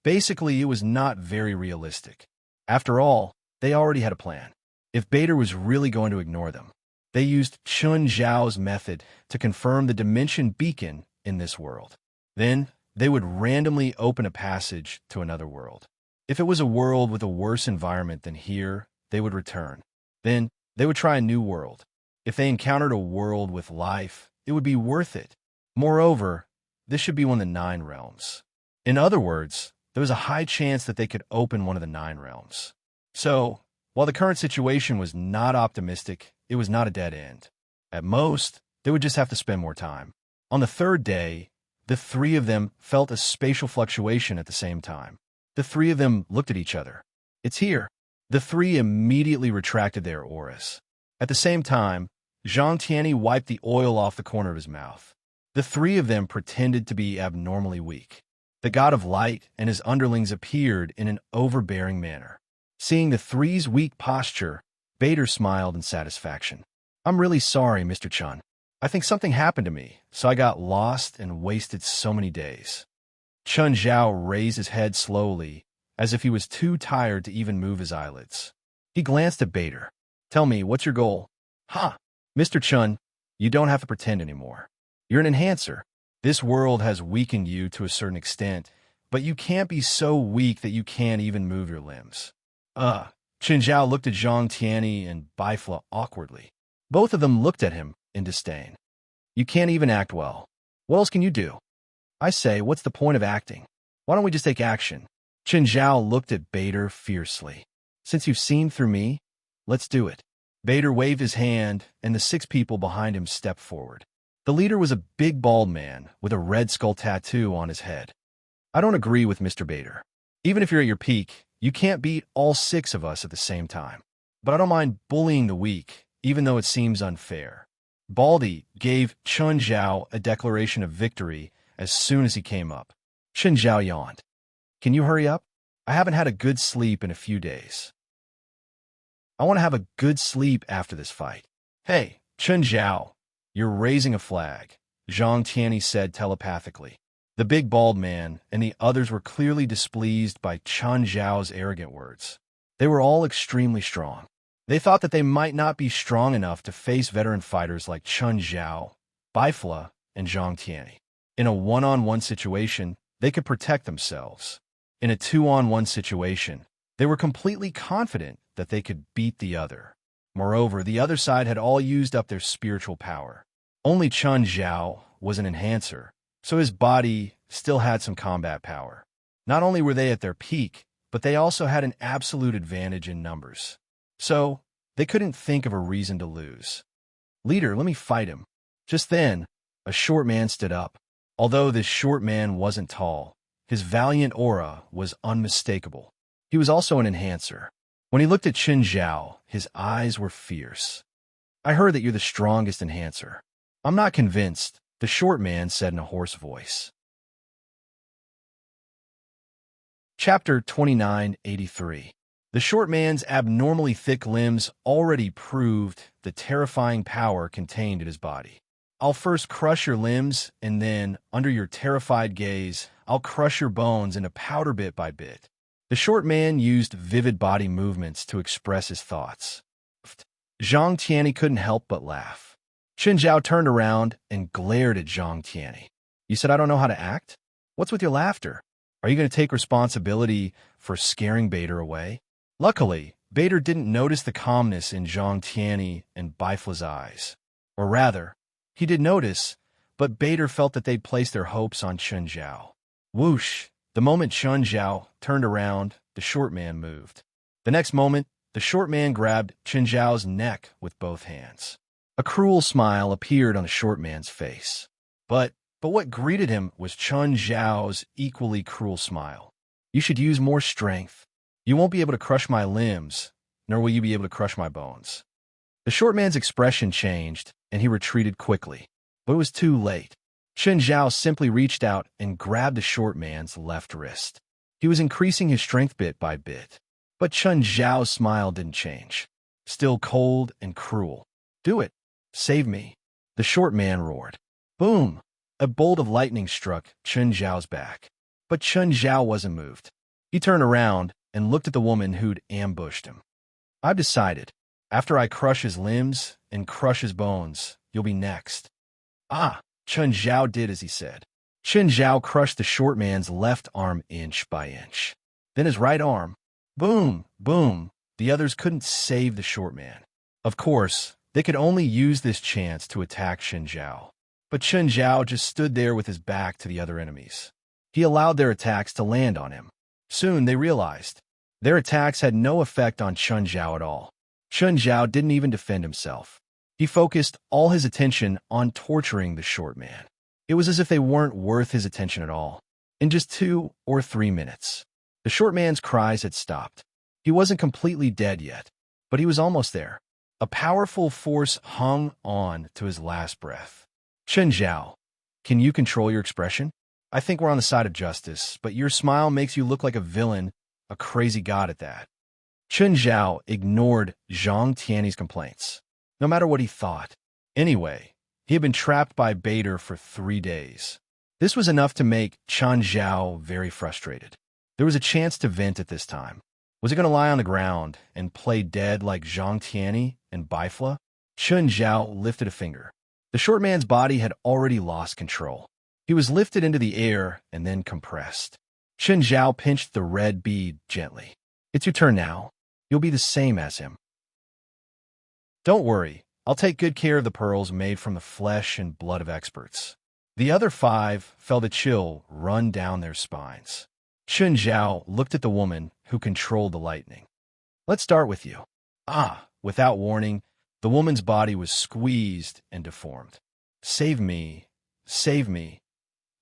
basically it was not very realistic. After all, they already had a plan. If Bader was really going to ignore them, they used Chun Zhao's method to confirm the dimension beacon in this world. Then, they would randomly open a passage to another world. If it was a world with a worse environment than here, they would return. Then, they would try a new world. If they encountered a world with life, it would be worth it. Moreover, this should be one of the 9 realms. In other words, there was a high chance that they could open one of the 9 realms. So, While the current situation was not optimistic, it was not a dead end. At most, they would just have to spend more time. On the third day, the three of them felt a spatial fluctuation at the same time. The three of them looked at each other. It's here. The three immediately retracted their auras. At the same time, Zhang Tianyi wiped the oil off the corner of his mouth. The three of them pretended to be abnormally weak. The god of light and his underlings appeared in an overbearing manner. Seeing the three's weak posture, Bader smiled in satisfaction. I'm really sorry, Mr. Chun. I think something happened to me, so I got lost and wasted so many days. Chun Zhao raised his head slowly, as if he was too tired to even move his eyelids. He glanced at Bader. Tell me, what's your goal? Ha! Mr. Chun, you don't have to pretend anymore. You're an enhancer. This world has weakened you to a certain extent, but you can't be so weak that you can't even move your limbs. Qin Zhao looked at Zhang Tianyi and Bifla awkwardly. Both of them looked at him in disdain. You can't even act well. What else can you do? I say, what's the point of acting? Why don't we just take action? Qin Zhao looked at Bader fiercely. Since you've seen through me, let's do it. Bader waved his hand, and the 6 people behind him stepped forward. The leader was a big bald man with a red skull tattoo on his head. I don't agree with Mr. Bader. Even if you're at your peak, you can't beat all 6 of us at the same time. But I don't mind bullying the weak, even though it seems unfair. Baldy gave Chun Zhao a declaration of victory as soon as he came up. Chun Zhao yawned. Can you hurry up? I haven't had a good sleep in a few days. I want to have a good sleep after this fight. Hey, Chun Zhao, you're raising a flag, Zhang Tianyi said telepathically. The big bald man and the others were clearly displeased by Chun Zhao's arrogant words. They were all extremely strong. They thought that they might not be strong enough to face veteran fighters like Chun Zhao, Bifla, and Zhang Tianyi. In a one-on-one situation, they could protect themselves. In a two-on-one situation, they were completely confident that they could beat the other. Moreover, the other side had all used up their spiritual power. Only Chun Zhao was an enhancer, so his body still had some combat power. Not only were they at their peak, but they also had an absolute advantage in numbers. So, they couldn't think of a reason to lose. Leader, let me fight him. Just then, a short man stood up. Although this short man wasn't tall, his valiant aura was unmistakable. He was also an enhancer. When he looked at Qin Zhao, his eyes were fierce. I heard that you're the strongest enhancer. I'm not convinced, the short man said in a hoarse voice. Chapter 2983. The short man's abnormally thick limbs already proved the terrifying power contained in his body. I'll first crush your limbs, and then, under your terrified gaze, I'll crush your bones into powder bit by bit. The short man used vivid body movements to express his thoughts. Zhang Tianyi couldn't help but laugh. Qin Zhao turned around and glared at Zhang Tianyi. You said I don't know how to act? What's with your laughter? Are you going to take responsibility for scaring Bader away? Luckily, Bader didn't notice the calmness in Zhang Tianyi and Bifla's eyes. Or rather, he did notice, but Bader felt that they'd placed their hopes on Qin Zhao. Whoosh! The moment Qin Zhao turned around, the short man moved. The next moment, the short man grabbed Qin Zhao's neck with both hands. A cruel smile appeared on the short man's face. But what greeted him was Qin Zhao's equally cruel smile. You should use more strength. You won't be able to crush my limbs, nor will you be able to crush my bones. The short man's expression changed, and he retreated quickly. But it was too late. Qin Zhao simply reached out and grabbed the short man's left wrist. He was increasing his strength bit by bit. But Qin Zhao's smile didn't change. Still cold and cruel. Do it. Save me. The short man roared. Boom! A bolt of lightning struck Qin Zhao's back. But Qin Zhao wasn't moved. He turned around and looked at the woman who'd ambushed him. I've decided. After I crush his limbs and crush his bones, you'll be next. Ah! Qin Zhao did as he said. Qin Zhao crushed the short man's left arm inch by inch. Then his right arm. Boom! Boom! The others couldn't save the short man. Of course, they could only use this chance to attack Qin Zhao. But Qin Zhao just stood there with his back to the other enemies. He allowed their attacks to land on him. Soon they realized. Their attacks had no effect on Chun Zhao at all. Chun Zhao didn't even defend himself. He focused all his attention on torturing the short man. It was as if they weren't worth his attention at all. In just 2 or 3 minutes, the short man's cries had stopped. He wasn't completely dead yet, but he was almost there. A powerful force hung on to his last breath. Chun Zhao, can you control your expression? I think we're on the side of justice, but your smile makes you look like a villain, a crazy god at that. Chun Zhao ignored Zhang Tiany's complaints, no matter what he thought. Anyway, he had been trapped by Bader for 3 days. This was enough to make Chun Zhao very frustrated. There was a chance to vent at this time. Was he going to lie on the ground and play dead like Zhang Tiany and Bifla? Chun Zhao lifted a finger. The short man's body had already lost control. He was lifted into the air and then compressed. Chun Zhao pinched the red bead gently. It's your turn now. You'll be the same as him. Don't worry, I'll take good care of the pearls made from the flesh and blood of experts. The other 5 felt a chill run down their spines. Chun Zhao looked at the woman who controlled the lightning. Let's start with you. Without warning, the woman's body was squeezed and deformed. Save me, save me.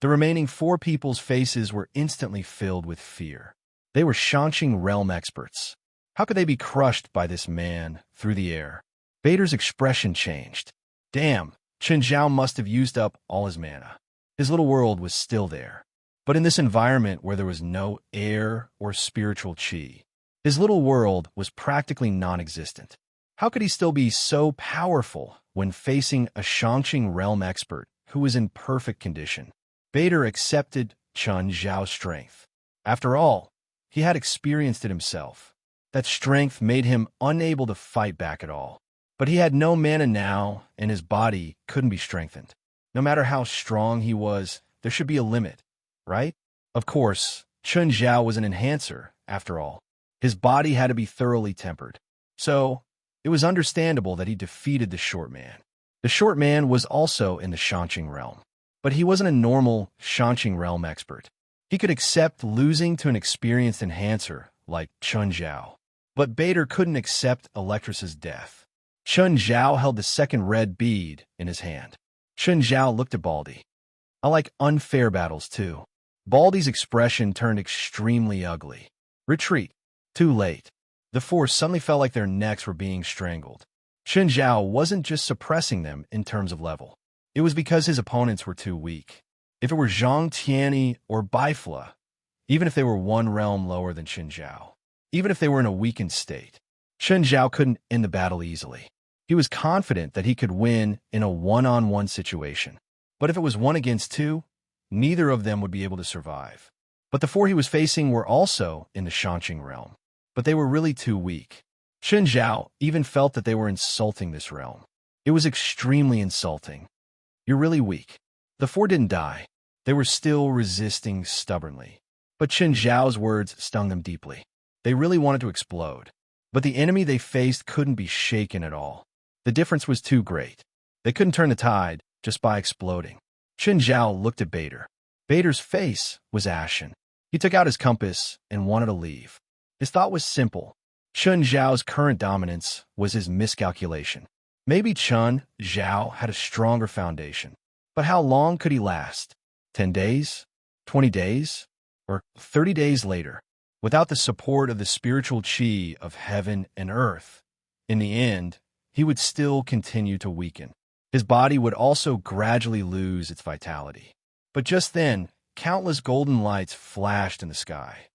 The remaining 4 people's faces were instantly filled with fear. They were Shanxing realm experts. How could they be crushed by this man through the air? Bader's expression changed. Damn, Chun Zhao must have used up all his mana. His little world was still there. But in this environment where there was no air or spiritual chi, his little world was practically non-existent. How could he still be so powerful when facing a Shanxing realm expert who was in perfect condition? Bader accepted Chun Zhao's strength. After all, he had experienced it himself. That strength made him unable to fight back at all. But he had no mana now, and his body couldn't be strengthened. No matter how strong he was, there should be a limit, right? Of course, Chun Zhao was an enhancer, after all. His body had to be thoroughly tempered. So, it was understandable that he defeated the short man. The short man was also in the Shanxing realm. But he wasn't a normal Shanxing realm expert. He could accept losing to an experienced enhancer like Chun Zhao. But Bader couldn't accept Electrus's death. Chun Zhao held the second red bead in his hand. Chun Zhao looked at Baldy. I like unfair battles too. Baldy's expression turned extremely ugly. Retreat. Too late. The 4 suddenly felt like their necks were being strangled. Chun Zhao wasn't just suppressing them in terms of level. It was because his opponents were too weak. If it were Zhang Tiany or Bifla, even if they were 1 realm lower than Chun Zhao, even if they were in a weakened state, Chun Zhao couldn't end the battle easily. He was confident that he could win in a one-on-one situation. But if it was 1 against 2, neither of them would be able to survive. But the 4 he was facing were also in the Shanxing realm. But they were really too weak. Chun Zhao even felt that they were insulting this realm. It was extremely insulting. You're really weak. The 4 didn't die. They were still resisting stubbornly. But Chun Zhao's words stung them deeply. They really wanted to explode. But the enemy they faced couldn't be shaken at all. The difference was too great. They couldn't turn the tide just by exploding. Chun Zhao looked at Bader. Bader's face was ashen. He took out his compass and wanted to leave. His thought was simple. Chun Zhao's current dominance was his miscalculation. Maybe Chun Zhao had a stronger foundation. But how long could he last? 10 days? 20 days? Or 30 days later? Without the support of the spiritual chi of heaven and earth, in the end, he would still continue to weaken. His body would also gradually lose its vitality. But just then, countless golden lights flashed in the sky.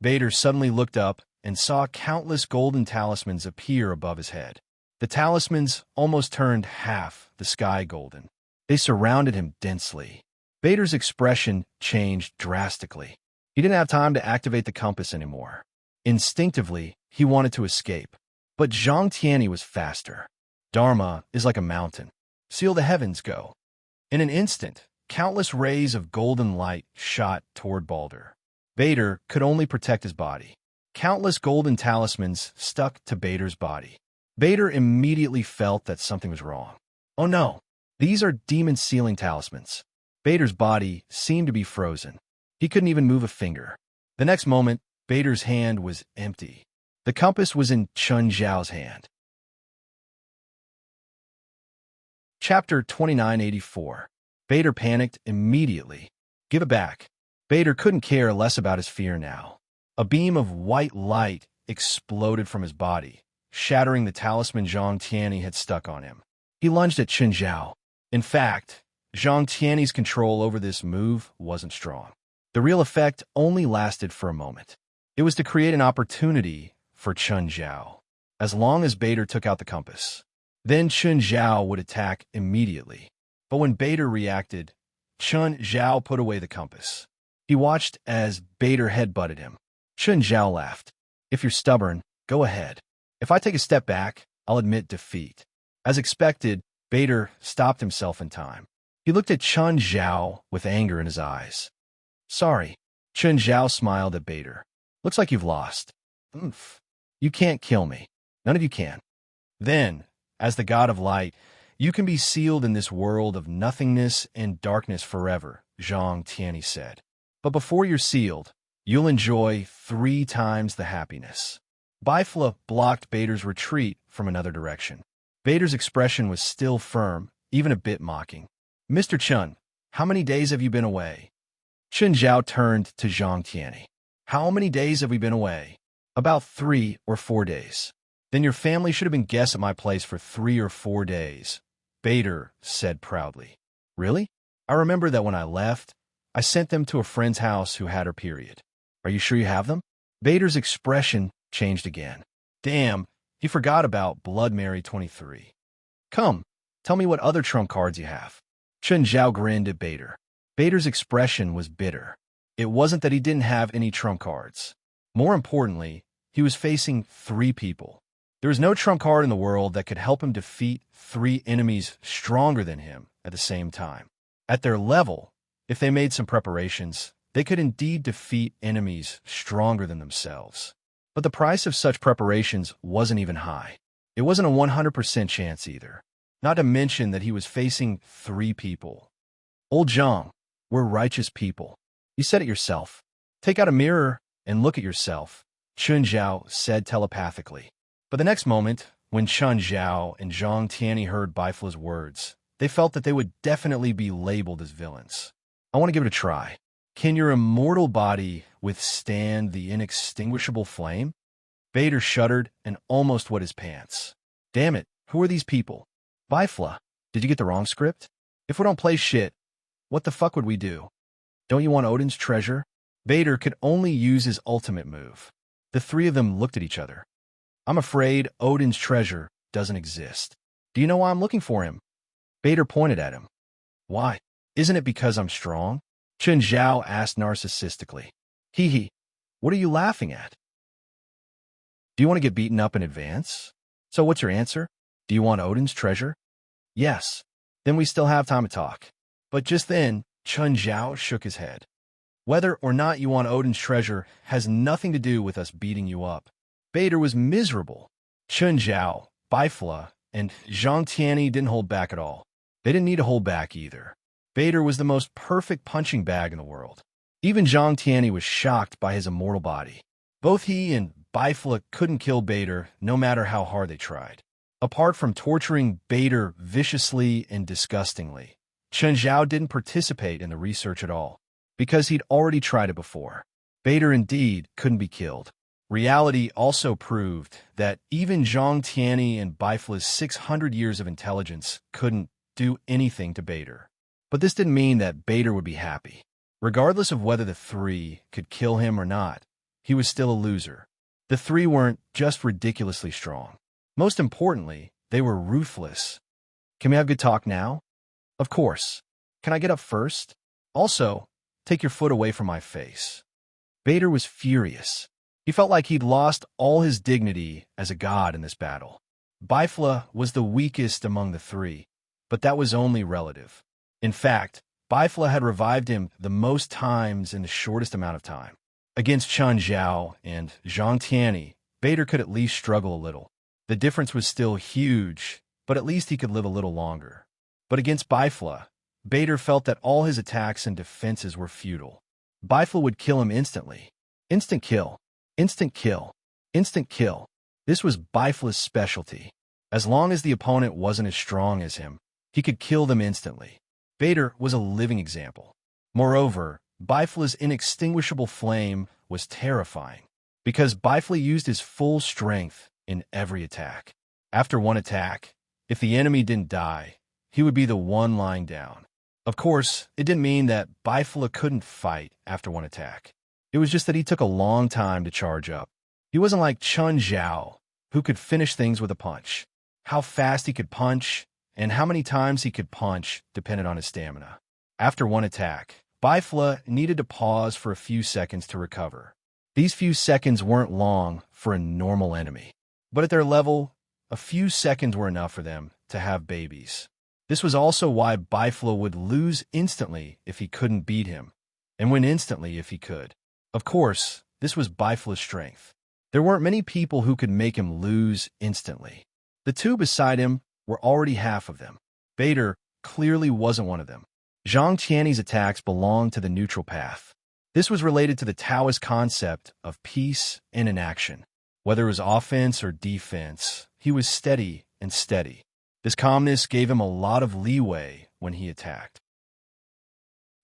Bader suddenly looked up and saw countless golden talismans appear above his head. The talismans almost turned half the sky golden. They surrounded him densely. Bader's expression changed drastically. He didn't have time to activate the compass anymore. Instinctively, he wanted to escape. But Zhang Tiany was faster. Dharma is like a mountain. Seal the heavens go. In an instant, countless rays of golden light shot toward Balder. Bader could only protect his body. Countless golden talismans stuck to Bader's body. Bader immediately felt that something was wrong. Oh no, these are demon sealing talismans. Bader's body seemed to be frozen. He couldn't even move a finger. The next moment, Bader's hand was empty. The compass was in Chun Zhao's hand. Chapter 2984. Bader panicked immediately. Give it back. Bader couldn't care less about his fear now. A beam of white light exploded from his body, shattering the talisman Zhang Tianyi had stuck on him. He lunged at Chun Zhao. In fact, Zhang Tianyi's control over this move wasn't strong. The real effect only lasted for a moment. It was to create an opportunity for Chun Zhao, as long as Bader took out the compass. Then Chun Zhao would attack immediately. But when Bader reacted, Chun Zhao put away the compass. He watched as Bader headbutted him. Chun Zhao laughed. If you're stubborn, go ahead. If I take a step back, I'll admit defeat. As expected, Bader stopped himself in time. He looked at Chun Zhao with anger in his eyes. Sorry. Chun Zhao smiled at Bader. Looks like you've lost. Oomph. You can't kill me. None of you can. Then, as the god of light, you can be sealed in this world of nothingness and darkness forever, Zhang Tianyi said. But before you're sealed, you'll enjoy 3 times the happiness. Bifla blocked Bader's retreat from another direction. Bader's expression was still firm, even a bit mocking. Mr. Chun, how many days have you been away? Chun Zhao turned to Zhang Tianyi. How many days have we been away? About 3 or 4 days. Then your family should have been guests at my place for 3 or 4 days, Bader said proudly. Really? I remember that when I left, I sent them to a friend's house who had her period. Are you sure you have them? Bader's expression changed again. Damn, he forgot about Blood Mary 23. Come, tell me what other trump cards you have. Chun Zhao grinned at Bader. Bader's expression was bitter. It wasn't that he didn't have any trump cards. More importantly, he was facing 3 people. There was no trump card in the world that could help him defeat 3 enemies stronger than him at the same time. At their level, if they made some preparations, they could indeed defeat enemies stronger than themselves. But the price of such preparations wasn't even high. It wasn't a 100% chance either. Not to mention that he was facing 3 people. Old Zhang, we're righteous people. You said it yourself. Take out a mirror and look at yourself, Chun Zhao said telepathically. But the next moment, when Chun Zhao and Zhang Tianyi heard Bifla's words, they felt that they would definitely be labeled as villains. I want to give it a try. Can your immortal body withstand the inextinguishable flame? Bader shuddered and almost wet his pants. Damn it, who are these people? Bifla, did you get the wrong script? If we don't play shit, what the fuck would we do? Don't you want Odin's treasure? Bader could only use his ultimate move. The 3 of them looked at each other. I'm afraid Odin's treasure doesn't exist. Do you know why I'm looking for him? Bader pointed at him. Why? Isn't it because I'm strong? Chun Zhao asked narcissistically. Hee hee. What are you laughing at? Do you want to get beaten up in advance? So what's your answer? Do you want Odin's treasure? Yes. Then we still have time to talk. But just then, Chun Zhao shook his head. Whether or not you want Odin's treasure has nothing to do with us beating you up. Bader was miserable. Chun Zhao, Bifla, and Zhang Tianyi didn't hold back at all. They didn't need to hold back either. Bader was the most perfect punching bag in the world. Even Zhang Tianyi was shocked by his immortal body. Both he and Bifla couldn't kill Bader no matter how hard they tried. Apart from torturing Bader viciously and disgustingly, Chun Zhao didn't participate in the research at all, because he'd already tried it before. Bader indeed couldn't be killed. Reality also proved that even Zhang Tianyi and Bifla's 600 years of intelligence couldn't do anything to Bader. But this didn't mean that Bader would be happy. Regardless of whether the 3 could kill him or not, he was still a loser. The 3 weren't just ridiculously strong. Most importantly, they were ruthless. Can we have good talk now? Of course. Can I get up first? Also, take your foot away from my face. Bader was furious. He felt like he'd lost all his dignity as a god in this battle. Bifla was the weakest among the 3, but that was only relative. In fact, Bifla had revived him the most times in the shortest amount of time. Against Chun Zhao and Zhang Tianyi, Bader could at least struggle a little. The difference was still huge, but at least he could live a little longer. But against Bifla, Bader felt that all his attacks and defenses were futile. Bifla would kill him instantly. Instant kill. Instant kill. Instant kill. This was Bifla's specialty. As long as the opponent wasn't as strong as him, he could kill them instantly. Vader was a living example. Moreover, Bifla's inextinguishable flame was terrifying, because Bifla used his full strength in every attack. After one attack, if the enemy didn't die, he would be the one lying down. Of course, it didn't mean that Bifla couldn't fight after one attack. It was just that he took a long time to charge up. He wasn't like Chun Zhao, who could finish things with a punch. How fast he could punch and how many times he could punch depended on his stamina. After one attack, Bifla needed to pause for a few seconds to recover. These few seconds weren't long for a normal enemy, but at their level, a few seconds were enough for them to have babies. This was also why Bifla would lose instantly if he couldn't beat him, and win instantly if he could. Of course, this was Bifla's strength. There weren't many people who could make him lose instantly. The two beside him were already half of them. Vader clearly wasn't one of them. Zhang Tiany's attacks belonged to the neutral path. This was related to the Taoist concept of peace and inaction. Whether it was offense or defense, he was steady and steady. This calmness gave him a lot of leeway when he attacked.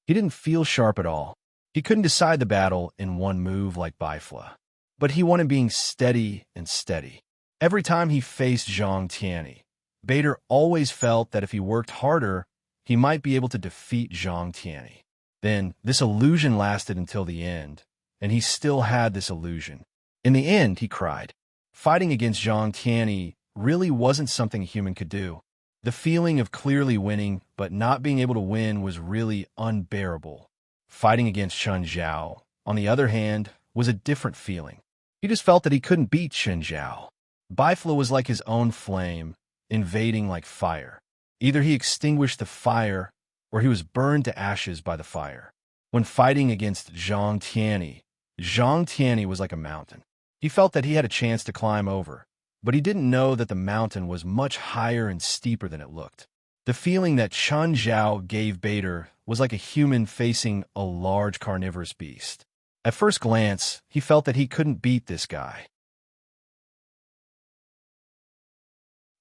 He didn't feel sharp at all. He couldn't decide the battle in one move like Bifla. But he wanted being steady and steady. Every time he faced Zhang Tiany, Vader always felt that if he worked harder, he might be able to defeat Zhang Tiany. Then, this illusion lasted until the end, and he still had this illusion. In the end, he cried. Fighting against Zhang Tiany really wasn't something a human could do. The feeling of clearly winning but not being able to win was really unbearable. Fighting against Chun Zhao, on the other hand, was a different feeling. He just felt that he couldn't beat Chun Zhao. Bifla was like his own flame, invading like fire. Either he extinguished the fire, or he was burned to ashes by the fire. When fighting against Zhang Tiany was like a mountain. He felt that he had a chance to climb over, but he didn't know that the mountain was much higher and steeper than it looked. The feeling that Chun Zhao gave Vader was like a human facing a large carnivorous beast. At first glance, he felt that he couldn't beat this guy.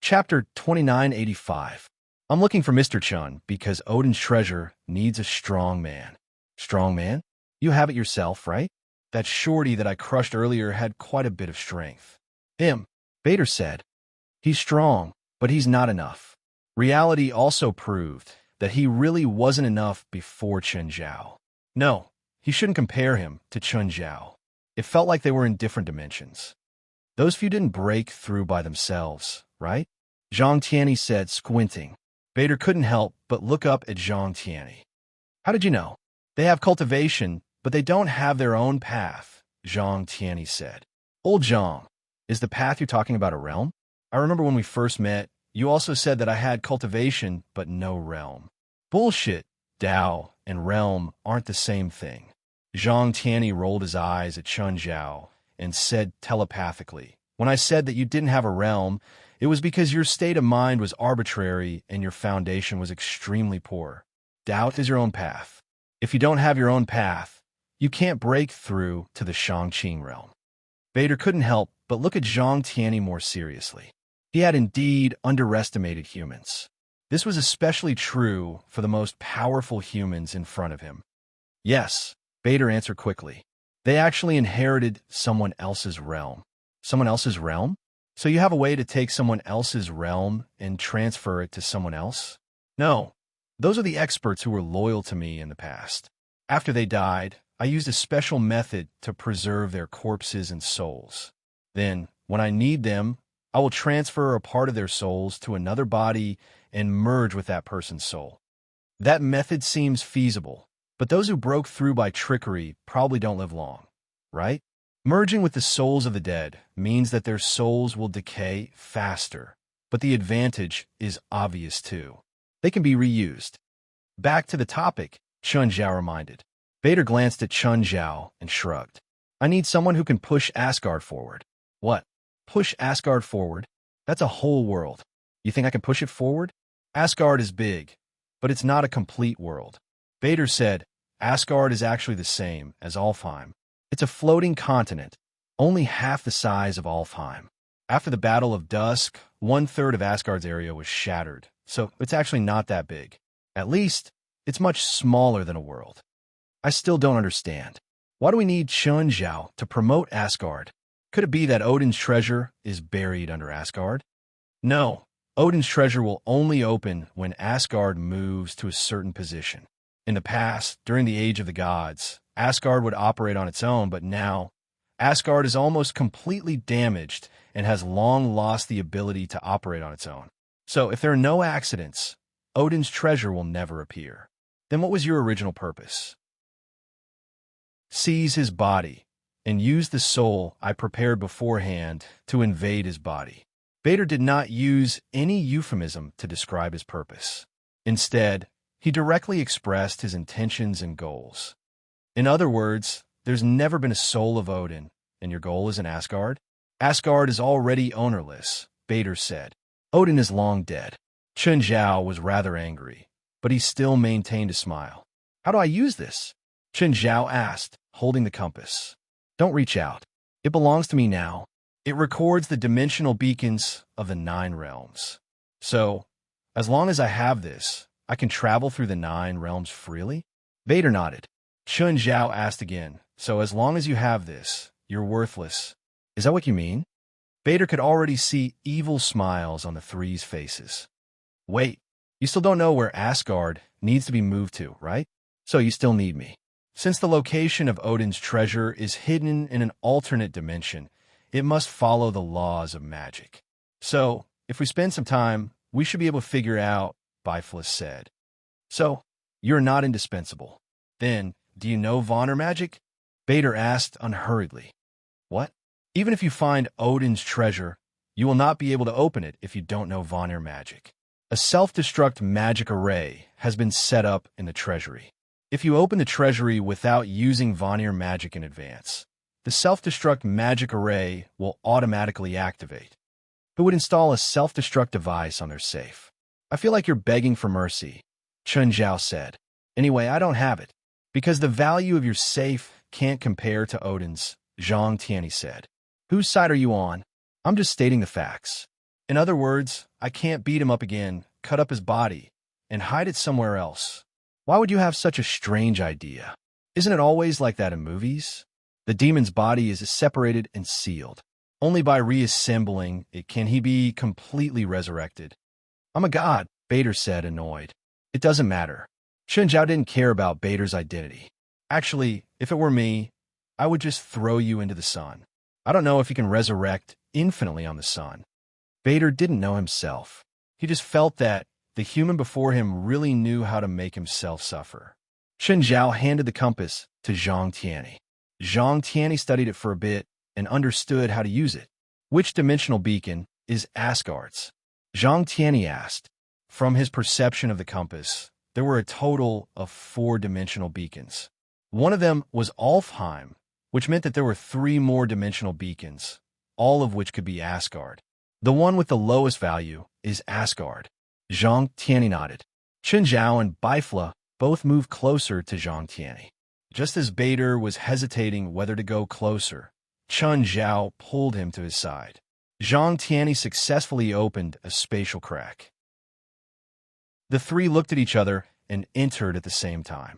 Chapter 2985. I'm looking for Mr. Chun because Odin's treasure needs a strong man. Strong man? You have it yourself, right? That shorty that I crushed earlier had quite a bit of strength. Him, Vader said. He's strong, but he's not enough. Reality also proved that he really wasn't enough before Chun Zhao. No, he shouldn't compare him to Chun Zhao. It felt like they were in different dimensions. Those few didn't break through by themselves, right? Zhang Tiany said, squinting. Vader couldn't help but look up at Zhang Tiany. How did you know? They have cultivation, but they don't have their own path, Zhang Tiany said. Old Zhang, is the path you're talking about a realm? I remember when we first met, you also said that I had cultivation, but no realm. Bullshit. Dao and realm aren't the same thing. Zhang Tiany rolled his eyes at Chun Zhao and said telepathically, when I said that you didn't have a realm, it was because your state of mind was arbitrary and your foundation was extremely poor. Doubt is your own path. If you don't have your own path, you can't break through to the Shangqing realm. Vader couldn't help but look at Zhang Tiany more seriously. He had indeed underestimated humans. This was especially true for the most powerful humans in front of him. Yes, Vader answered quickly. They actually inherited someone else's realm. Someone else's realm? So you have a way to take someone else's realm and transfer it to someone else? No, those are the experts who were loyal to me in the past. After they died, I used a special method to preserve their corpses and souls. Then, when I need them, I will transfer a part of their souls to another body and merge with that person's soul. That method seems feasible, but those who broke through by trickery probably don't live long, right? Merging with the souls of the dead means that their souls will decay faster, but the advantage is obvious too. They can be reused. Back to the topic, Chun Zhao reminded. Vader glanced at Chun Zhao and shrugged. I need someone who can push Asgard forward. What? Push Asgard forward? That's a whole world. You think I can push it forward? Asgard is big, but it's not a complete world. Vader said, Asgard is actually the same as Alfheim. It's a floating continent, only half the size of Alfheim. After the Battle of Dusk, 1/3 of Asgard's area was shattered, so it's actually not that big. At least, it's much smaller than a world. I still don't understand. Why do we need Chunjiao to promote Asgard? Could it be that Odin's treasure is buried under Asgard? No, Odin's treasure will only open when Asgard moves to a certain position. In the past, during the Age of the Gods, Asgard would operate on its own, but now, Asgard is almost completely damaged and has long lost the ability to operate on its own. So if there are no accidents, Odin's treasure will never appear. Then what was your original purpose? Seize his body and use the soul I prepared beforehand to invade his body. Vader did not use any euphemism to describe his purpose. Instead, he directly expressed his intentions and goals. In other words, there's never been a soul of Odin, and your goal is in Asgard? Asgard is already ownerless, Vader said. Odin is long dead. Chunjiao was rather angry, but he still maintained a smile. How do I use this? Chunjiao asked, holding the compass. Don't reach out. It belongs to me now. It records the dimensional beacons of the 9 realms. So, as long as I have this, I can travel through the 9 realms freely? Vader nodded. Chunjiao asked again, so as long as you have this, you're worthless. Is that what you mean? Vader could already see evil smiles on the three's faces. Wait, you still don't know where Asgard needs to be moved to, right? So you still need me. Since the location of Odin's treasure is hidden in an alternate dimension, it must follow the laws of magic. So, if we spend some time, we should be able to figure out, Biflis said. So, you're not indispensable. Then, do you know Vonner magic? Vader asked unhurriedly. What? Even if you find Odin's treasure, you will not be able to open it if you don't know Vonner magic. A self-destruct magic array has been set up in the treasury. If you open the treasury without using Vonner magic in advance, the self-destruct magic array will automatically activate. Who would install a self-destruct device on their safe? I feel like you're begging for mercy, Chunjiao said. Anyway, I don't have it. Because the value of your safe can't compare to Odin's, Zhang Tianyi said. Whose side are you on? I'm just stating the facts. In other words, I can't beat him up again, cut up his body, and hide it somewhere else. Why would you have such a strange idea? Isn't it always like that in movies? The demon's body is separated and sealed. Only by reassembling it can he be completely resurrected. I'm a god, Vader said, annoyed. It doesn't matter. Chunjiao didn't care about Vader's identity. Actually, if it were me, I would just throw you into the sun. I don't know if he can resurrect infinitely on the sun. Vader didn't know himself. He just felt that the human before him really knew how to make himself suffer. Chunjiao handed the compass to Zhang Tianyi. Zhang Tianyi studied it for a bit and understood how to use it. Which dimensional beacon is Asgard's? Zhang Tianyi asked. From his perception of the compass, there were a total of 4 dimensional beacons. One of them was Alfheim, which meant that there were 3 more dimensional beacons, all of which could be Asgard. The one with the lowest value is Asgard. Zhang Tianyi nodded. Chunjiao and Bifla both moved closer to Zhang Tianyi. Just as Vader was hesitating whether to go closer, Chunjiao pulled him to his side. Zhang Tianyi successfully opened a spatial crack. The 3 looked at each other and entered at the same time.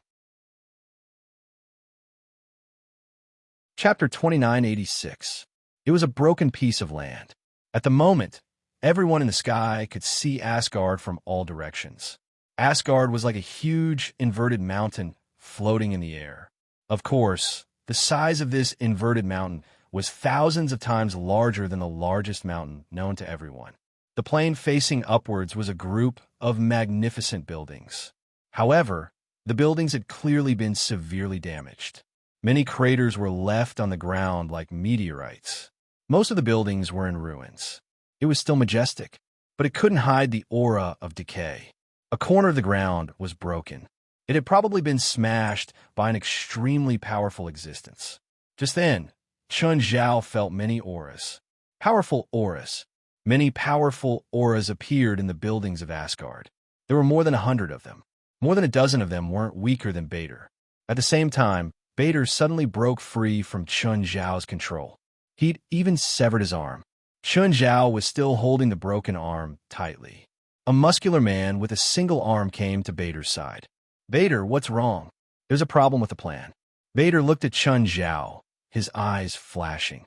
Chapter 2986. It was a broken piece of land. At the moment, everyone in the sky could see Asgard from all directions. Asgard was like a huge inverted mountain floating in the air. Of course, the size of this inverted mountain was thousands of times larger than the largest mountain known to everyone. The plain facing upwards was a group of magnificent buildings. However, the buildings had clearly been severely damaged. Many craters were left on the ground like meteorites. Most of the buildings were in ruins. It was still majestic, but it couldn't hide the aura of decay. A corner of the ground was broken. It had probably been smashed by an extremely powerful existence. Just then, Chunjiao felt many auras. Powerful auras. Many powerful auras appeared in the buildings of Asgard. There were more than 100 of them. More than a dozen of them weren't weaker than Vader. At the same time, Vader suddenly broke free from Chunjiao's control. He'd even severed his arm. Chun Zhao was still holding the broken arm tightly. A muscular man with a single arm came to Bader's side. "Bader, what's wrong?" "There's a problem with the plan." Bader looked at Chun Zhao, his eyes flashing.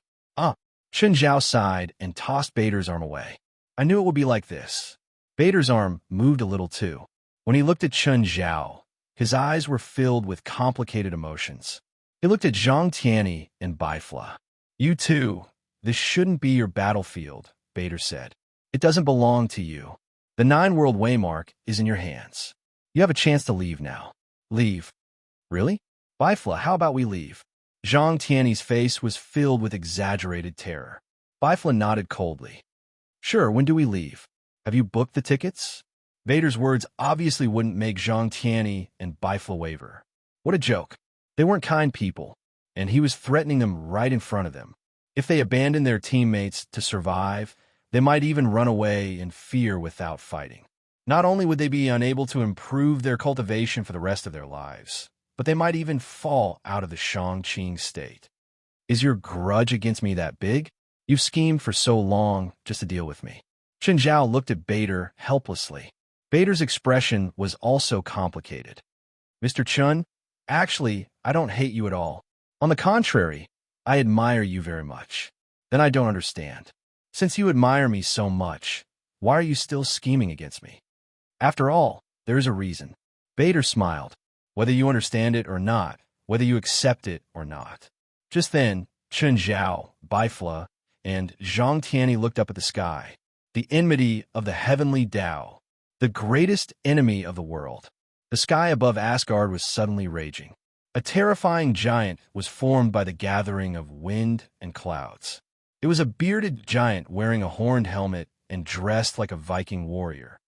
Chun Zhao sighed and tossed Bader's arm away. "I knew it would be like this." Bader's arm moved a little too. When he looked at Chun Zhao, his eyes were filled with complicated emotions. He looked at Zhang Tianyi and Baifla. "You two, this shouldn't be your battlefield," Bader said. "It doesn't belong to you. The 9-world waymark is in your hands. You have a chance to leave now." "Leave? Really? Baifla, how about we leave?" Zhang Tianyi's face was filled with exaggerated terror. Baifla nodded coldly. "Sure, when do we leave? Have you booked the tickets?" Vader's words obviously wouldn't make Zhang Tianyi and Baifla waver. What a joke. They weren't kind people, and he was threatening them right in front of them. If they abandoned their teammates to survive, they might even run away in fear without fighting. Not only would they be unable to improve their cultivation for the rest of their lives, but they might even fall out of the Shangqing state. "Is your grudge against me that big? You've schemed for so long just to deal with me." Chun Zhao looked at Bader helplessly. Bader's expression was also complicated. "Mr. Chun, actually, I don't hate you at all. On the contrary, I admire you very much." "Then I don't understand. Since you admire me so much, why are you still scheming against me?" "After all, there is a reason." Bader smiled. "Whether you understand it or not, whether you accept it or not." Just then, Chun Zhao, Baifla, and Zhang Tianyi looked up at the sky. The enmity of the heavenly Tao, the greatest enemy of the world. The sky above Asgard was suddenly raging. A terrifying giant was formed by the gathering of wind and clouds. It was a bearded giant wearing a horned helmet and dressed like a Viking warrior.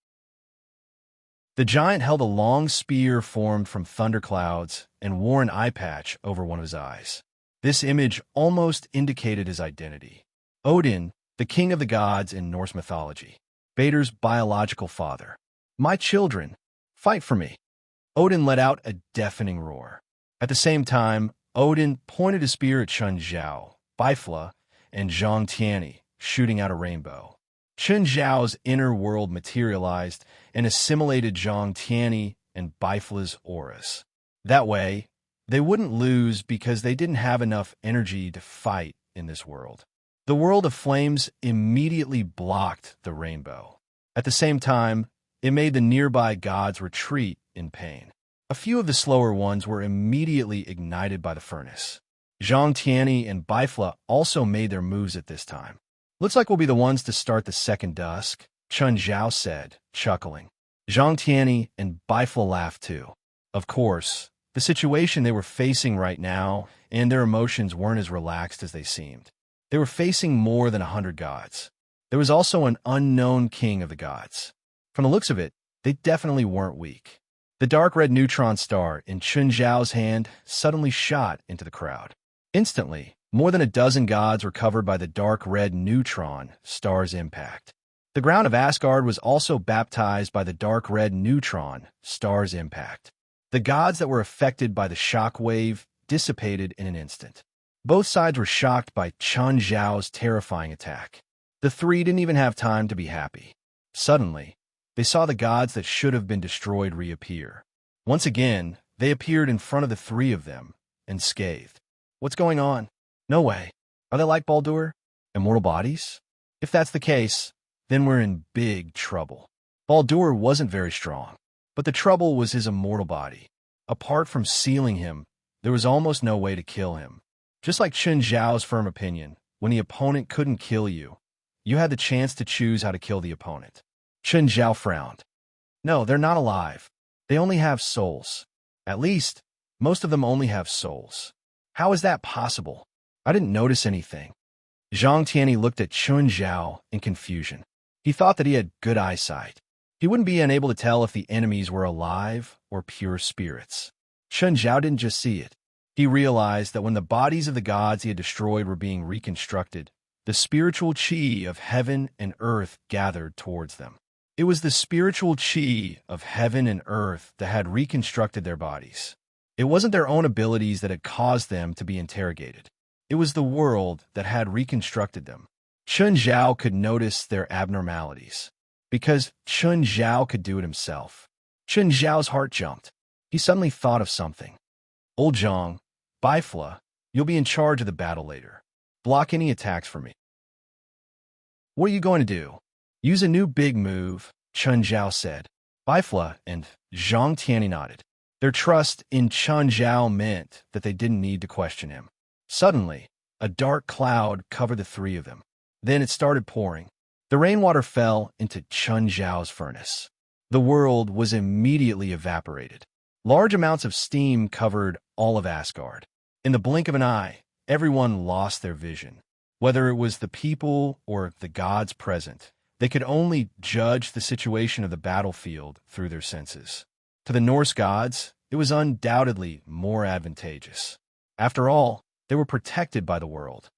The giant held a long spear formed from thunderclouds and wore an eye patch over one of his eyes. This image almost indicated his identity. Odin, the king of the gods in Norse mythology. Bader's biological father. "My children, fight for me." Odin let out a deafening roar. At the same time, Odin pointed his spear at Chun Zhao, Baifla, and Zhang Tianyi, shooting out a rainbow. Chun Zhao's inner world materialized and assimilated Zhang Tianyi and Baifla's auras. That way, they wouldn't lose because they didn't have enough energy to fight in this world. The world of flames immediately blocked the rainbow. At the same time, it made the nearby gods retreat in pain. A few of the slower ones were immediately ignited by the furnace. Zhang Tianyi and Baifla also made their moves at this time. "Looks like we'll be the ones to start the second dusk," Chun Zhao said, chuckling. Zhang Tianyi and Baifla laughed too. Of course, the situation they were facing right now and their emotions weren't as relaxed as they seemed. They were facing more than 100 gods. There was also an unknown king of the gods. From the looks of it, they definitely weren't weak. The dark red neutron star in Chun Zhao's hand suddenly shot into the crowd. Instantly, more than a dozen gods were covered by the dark red neutron star's impact. The ground of Asgard was also baptized by the dark red neutron star's impact. The gods that were affected by the shock wave dissipated in an instant. Both sides were shocked by Chun Zhao's terrifying attack. The three didn't even have time to be happy. Suddenly, they saw the gods that should have been destroyed reappear. Once again, they appeared in front of the three of them and scathed. "What's going on? No way. Are they like Baldur? Immortal bodies? If that's the case, then we're in big trouble." Baldur wasn't very strong, but the trouble was his immortal body. Apart from sealing him, there was almost no way to kill him. Just like Chun Zhao's firm opinion, when the opponent couldn't kill you, you had the chance to choose how to kill the opponent. Chun Zhao frowned. "No, they're not alive. They only have souls. At least, most of them only have souls. How is that possible? I didn't notice anything." Zhang Tianyi looked at Chun Zhao in confusion. He thought that he had good eyesight. He wouldn't be unable to tell if the enemies were alive or pure spirits. Chun Zhao didn't just see it. He realized that when the bodies of the gods he had destroyed were being reconstructed, the spiritual qi of heaven and earth gathered towards them. It was the spiritual qi of heaven and earth that had reconstructed their bodies. It wasn't their own abilities that had caused them to be interrogated. It was the world that had reconstructed them. Chun Zhao could notice their abnormalities. Because Chun Zhao could do it himself. Chun Zhao's heart jumped. He suddenly thought of something. Old Zhang, Bifla, you'll be in charge of the battle later. Block any attacks for me. What are you going to do? Use a new big move, Chun Zhao said. Bifla and Zhang Tianyi nodded. Their trust in Chun Zhao meant that they didn't need to question him. Suddenly, a dark cloud covered the three of them. Then it started pouring. The rainwater fell into Chun Zhao's furnace. The world was immediately evaporated. Large amounts of steam covered all of Asgard. In the blink of an eye, everyone lost their vision. Whether it was the people or the gods present, they could only judge the situation of the battlefield through their senses. To the Norse gods, it was undoubtedly more advantageous. After all, they were protected by the world.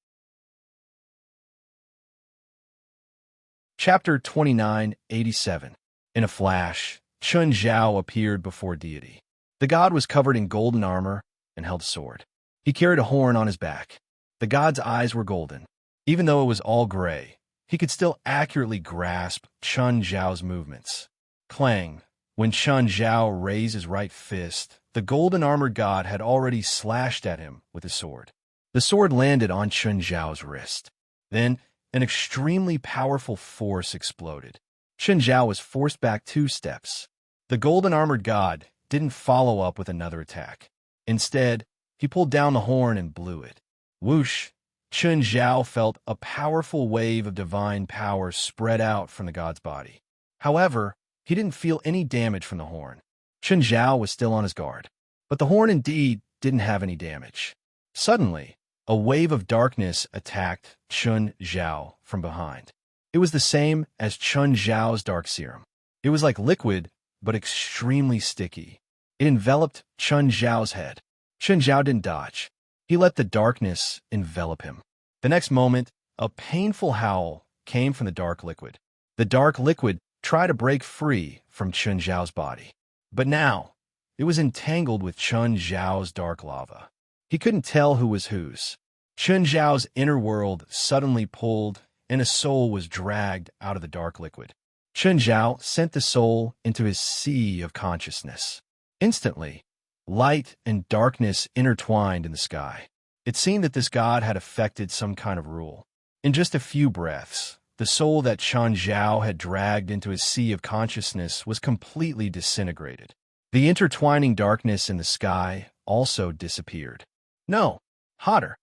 Chapter 2987. In a flash, Chun Zhao appeared before deity. The god was covered in golden armor and held a sword. He carried a horn on his back. The god's eyes were golden. Even though it was all gray, he could still accurately grasp Chun Zhao's movements. Clang! When Chun Zhao raised his right fist, the golden-armored god had already slashed at him with his sword. The sword landed on Chun Zhao's wrist. Then, an extremely powerful force exploded. Chun Zhao was forced back 2 steps. The golden-armored god didn't follow up with another attack. Instead, he pulled down the horn and blew it. Whoosh! Chun Zhao felt a powerful wave of divine power spread out from the god's body. However, he didn't feel any damage from the horn. Chun Zhao was still on his guard. But the horn indeed didn't have any damage. Suddenly, a wave of darkness attacked Chun Zhao from behind. It was the same as Chun Zhao's dark serum. It was like liquid, but extremely sticky. It enveloped Chun Zhao's head. Chun Zhao didn't dodge. He let the darkness envelop him. The next moment, a painful howl came from the dark liquid. The dark liquid tried to break free from Chun Zhao's body. But now, it was entangled with Chun Zhao's dark lava. He couldn't tell who was whose. Chun Zhao's inner world suddenly pulled, and a soul was dragged out of the dark liquid. Chun Zhao sent the soul into his sea of consciousness. Instantly, light and darkness intertwined in the sky. It seemed that this god had effected some kind of rule. In just a few breaths, the soul that Chun Zhao had dragged into his sea of consciousness was completely disintegrated. The intertwining darkness in the sky also disappeared. No, hotter!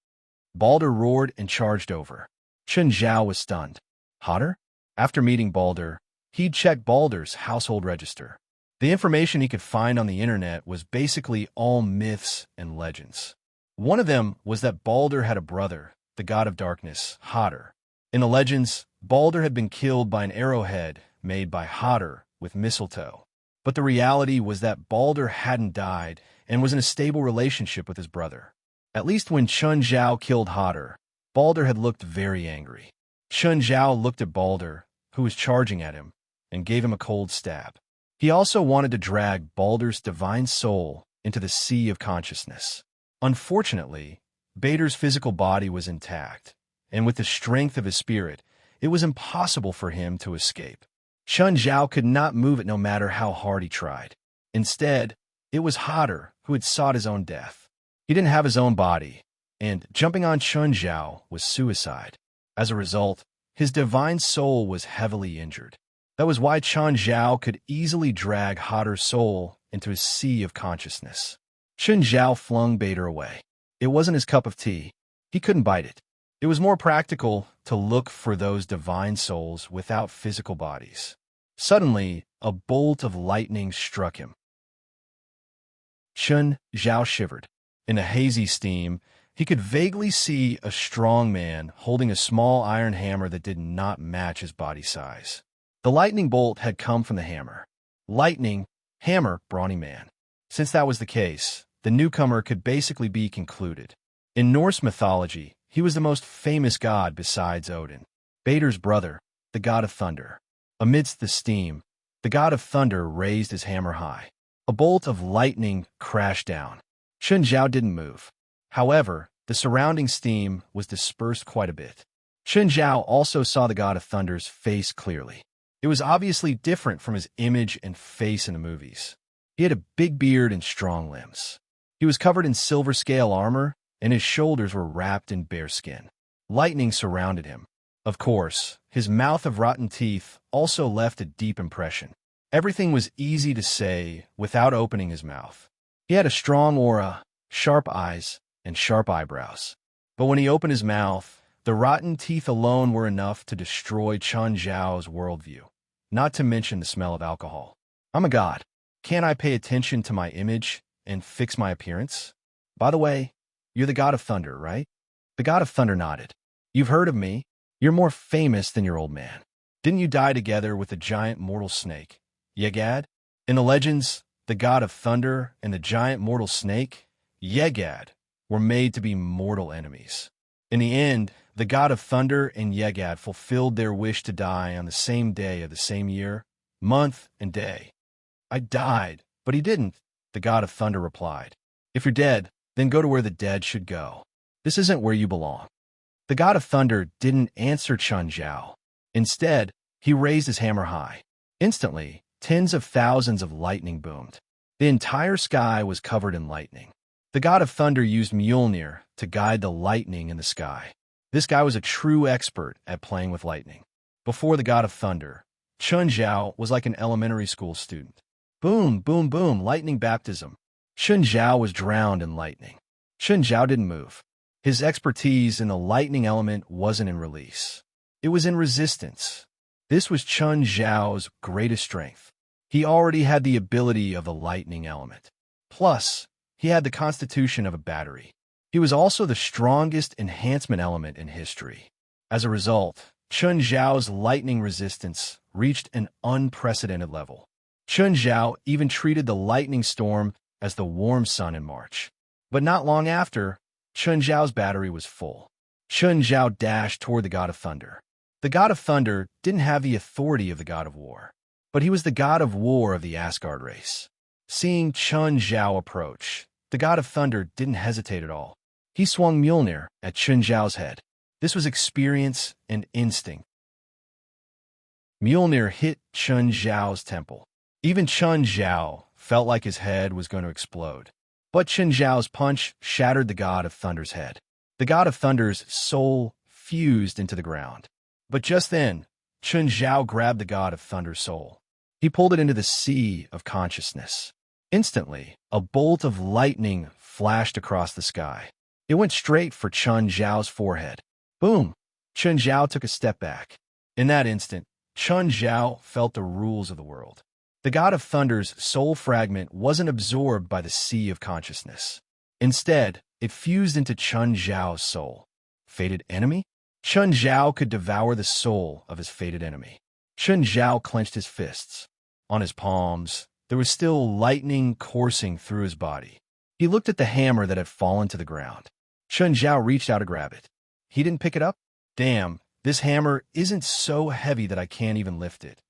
Balder roared and charged over. Chun Zhao was stunned. Hotter? After meeting Balder, he'd checked Balder's household register. The information he could find on the internet was basically all myths and legends. One of them was that Balder had a brother, the god of darkness, Hotter. In the legends, Balder had been killed by an arrowhead made by Hotter with mistletoe. But the reality was that Balder hadn't died and was in a stable relationship with his brother. At least when Chun Zhao killed Hotter, Balder had looked very angry. Chun Zhao looked at Balder, who was charging at him, and gave him a cold stab. He also wanted to drag Balder's divine soul into the sea of consciousness. Unfortunately, Balder's physical body was intact, and with the strength of his spirit, it was impossible for him to escape. Chun Zhao could not move it no matter how hard he tried. Instead, it was Hotter who had sought his own death. He didn't have his own body, and jumping on Chun Zhao was suicide. As a result, his divine soul was heavily injured. That was why Chun Zhao could easily drag Hotter's soul into his sea of consciousness. Chun Zhao flung Balder away. It wasn't his cup of tea. He couldn't bite it. It was more practical to look for those divine souls without physical bodies. Suddenly, a bolt of lightning struck him. Chun Zhao shivered. In a hazy steam, he could vaguely see a strong man holding a small iron hammer that did not match his body size. The lightning bolt had come from the hammer. Lightning, hammer, brawny man. Since that was the case, the newcomer could basically be concluded. In Norse mythology, he was the most famous god besides Odin. Balder's brother, the god of thunder. Amidst the steam, the god of thunder raised his hammer high. A bolt of lightning crashed down. Chun Zhao didn't move. However, the surrounding steam was dispersed quite a bit. Chen Zhao also saw the god of thunder's face clearly. It was obviously different from his image and face in the movies. He had a big beard and strong limbs. He was covered in silver scale armor, and his shoulders were wrapped in bearskin. Lightning surrounded him. Of course, his mouth of rotten teeth also left a deep impression. Everything was easy to say without opening his mouth. He had a strong aura, sharp eyes, and sharp eyebrows. But when he opened his mouth, the rotten teeth alone were enough to destroy Chen Zhao's worldview, not to mention the smell of alcohol. I'm a god. Can't I pay attention to my image and fix my appearance? By the way, you're the god of thunder, right? The god of thunder nodded. You've heard of me. You're more famous than your old man. Didn't you die together with the giant mortal snake, Yegad? In the legends, the god of thunder and the giant mortal snake, Yegad, were made to be mortal enemies. In the end, the god of thunder and Yegad fulfilled their wish to die on the same day of the same year, month, and day. I died, but he didn't, the god of thunder replied. If you're dead, then go to where the dead should go. This isn't where you belong. The god of thunder didn't answer Chen Zhao. Instead, he raised his hammer high. Instantly, tens of thousands of lightning boomed. The entire sky was covered in lightning. The god of thunder used Mjolnir to guide the lightning in the sky. This guy was a true expert at playing with lightning. Before the god of thunder, Chen Zhao was like an elementary school student. Boom, boom, boom, lightning baptism. Chen Zhao was drowned in lightning. Chen Zhao didn't move. His expertise in the lightning element wasn't in release. It was in resistance. This was Chen Zhao's greatest strength. He already had the ability of the lightning element. Plus, he had the constitution of a battery. He was also the strongest enhancement element in history. As a result, Chen Zhao's lightning resistance reached an unprecedented level. Chen Zhao even treated the lightning storm as the warm sun in March. But not long after, Chen Zhao's battery was full. Chen Zhao dashed toward the god of thunder. The god of thunder didn't have the authority of the god of war, but he was the god of war of the Asgard race. Seeing Chen Zhao approach, the god of thunder didn't hesitate at all. He swung Mjolnir at Chen Zhao's head. This was experience and instinct. Mjolnir hit Chen Zhao's temple. Even Chen Zhao felt like his head was going to explode. But Chen Zhao's punch shattered the god of thunder's head. The god of thunder's soul fused into the ground. But just then, Chen Zhao grabbed the god of thunder's soul. He pulled it into the sea of consciousness. Instantly, a bolt of lightning flashed across the sky. It went straight for Chen Zhao's forehead. Boom! Chen Zhao took a step back. In that instant, Chen Zhao felt the rules of the world. The god of thunder's soul fragment wasn't absorbed by the sea of consciousness. Instead, it fused into Chen Zhao's soul. Fated enemy? Chen Zhao could devour the soul of his fated enemy. Chen Zhao clenched his fists. On his palms, there was still lightning coursing through his body. He looked at the hammer that had fallen to the ground. Chen Zhao reached out to grab it. He didn't pick it up? Damn, this hammer isn't so heavy that I can't even lift it.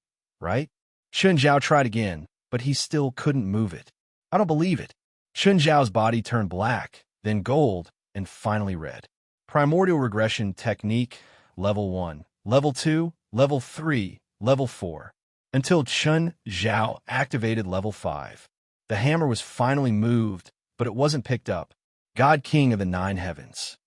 Right? Chen Zhao tried again, but he still couldn't move it. I don't believe it. Chen Zhao's body turned black, then gold, and finally red. Primordial regression technique, level 1, level 2, level 3, level 4, until Chen Zhao activated level 5. The hammer was finally moved, but it wasn't picked up. God King of the Nine Heavens.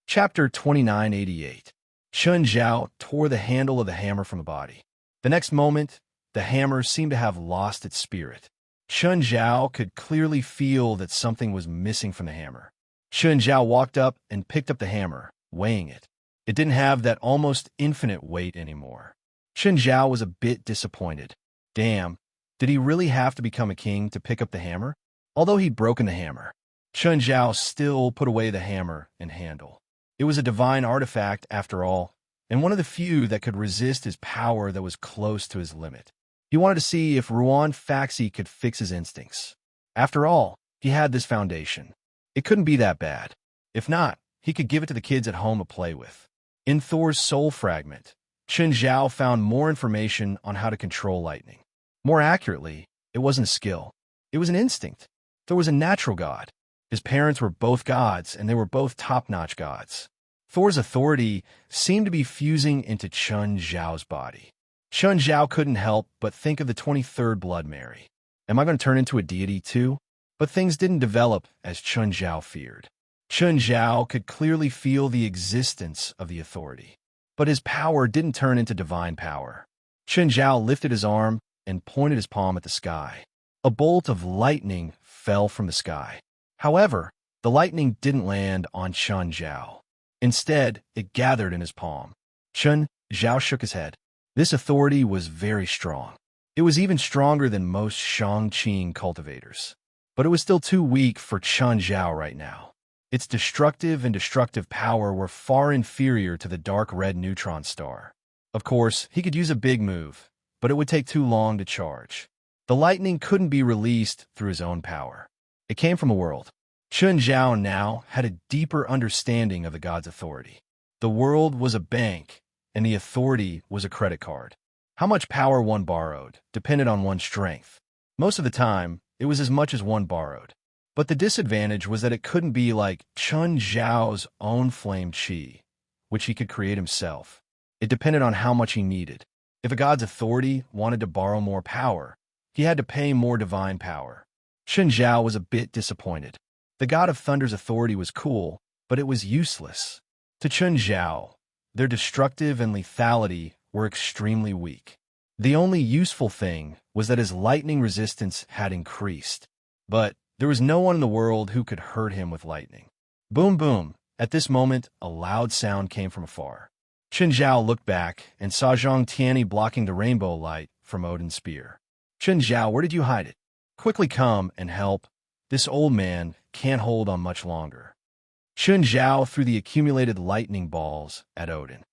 Chapter 2988. Chen Zhao tore the handle of the hammer from the body. The next moment, the hammer seemed to have lost its spirit. Chen Zhao could clearly feel that something was missing from the hammer. Chen Zhao walked up and picked up the hammer, weighing it. It didn't have that almost infinite weight anymore. Chen Zhao was a bit disappointed. Damn, did he really have to become a king to pick up the hammer? Although he'd broken the hammer, Chen Zhao still put away the hammer and handle. It was a divine artifact, after all, and one of the few that could resist his power that was close to his limit. He wanted to see if Ruan Faxi could fix his instincts. After all, he had this foundation. It couldn't be that bad. If not, he could give it to the kids at home to play with. In Thor's soul fragment, Chen Zhao found more information on how to control lightning. More accurately, it wasn't a skill. It was an instinct. Thor was a natural god. His parents were both gods, and they were both top-notch gods. Thor's authority seemed to be fusing into Chun Zhao's body. Chun Zhao couldn't help but think of the 23rd Blood Mary. Am I going to turn into a deity too? But things didn't develop as Chun Zhao feared. Chun Zhao could clearly feel the existence of the authority, but his power didn't turn into divine power. Chun Zhao lifted his arm and pointed his palm at the sky. A bolt of lightning fell from the sky. However, the lightning didn't land on Chun Zhao. Instead, it gathered in his palm. Chun Zhao shook his head. This authority was very strong. It was even stronger than most Shang-Qing cultivators. But it was still too weak for Chun Zhao right now. Its destructive and destructive power were far inferior to the dark red neutron star. Of course, he could use a big move, but it would take too long to charge. The lightning couldn't be released through his own power. It came from a world. Chun Zhao now had a deeper understanding of the god's authority. The world was a bank, and the authority was a credit card. How much power one borrowed depended on one's strength. Most of the time, it was as much as one borrowed. But the disadvantage was that it couldn't be like Chun Zhao's own flame chi, which he could create himself. It depended on how much he needed. If a god's authority wanted to borrow more power, he had to pay more divine power. Chun Zhao was a bit disappointed. The god of thunder's authority was cool, but it was useless. To Chun Zhao, their destructive and lethality were extremely weak. The only useful thing was that his lightning resistance had increased. But there was no one in the world who could hurt him with lightning. Boom, boom. At this moment, a loud sound came from afar. Chun Zhao looked back and saw Zhang Tianyi blocking the rainbow light from Odin's spear. Chun Zhao, where did you hide it? Quickly come and help. This old man can't hold on much longer. Chun Zhao threw the accumulated lightning balls at Odin,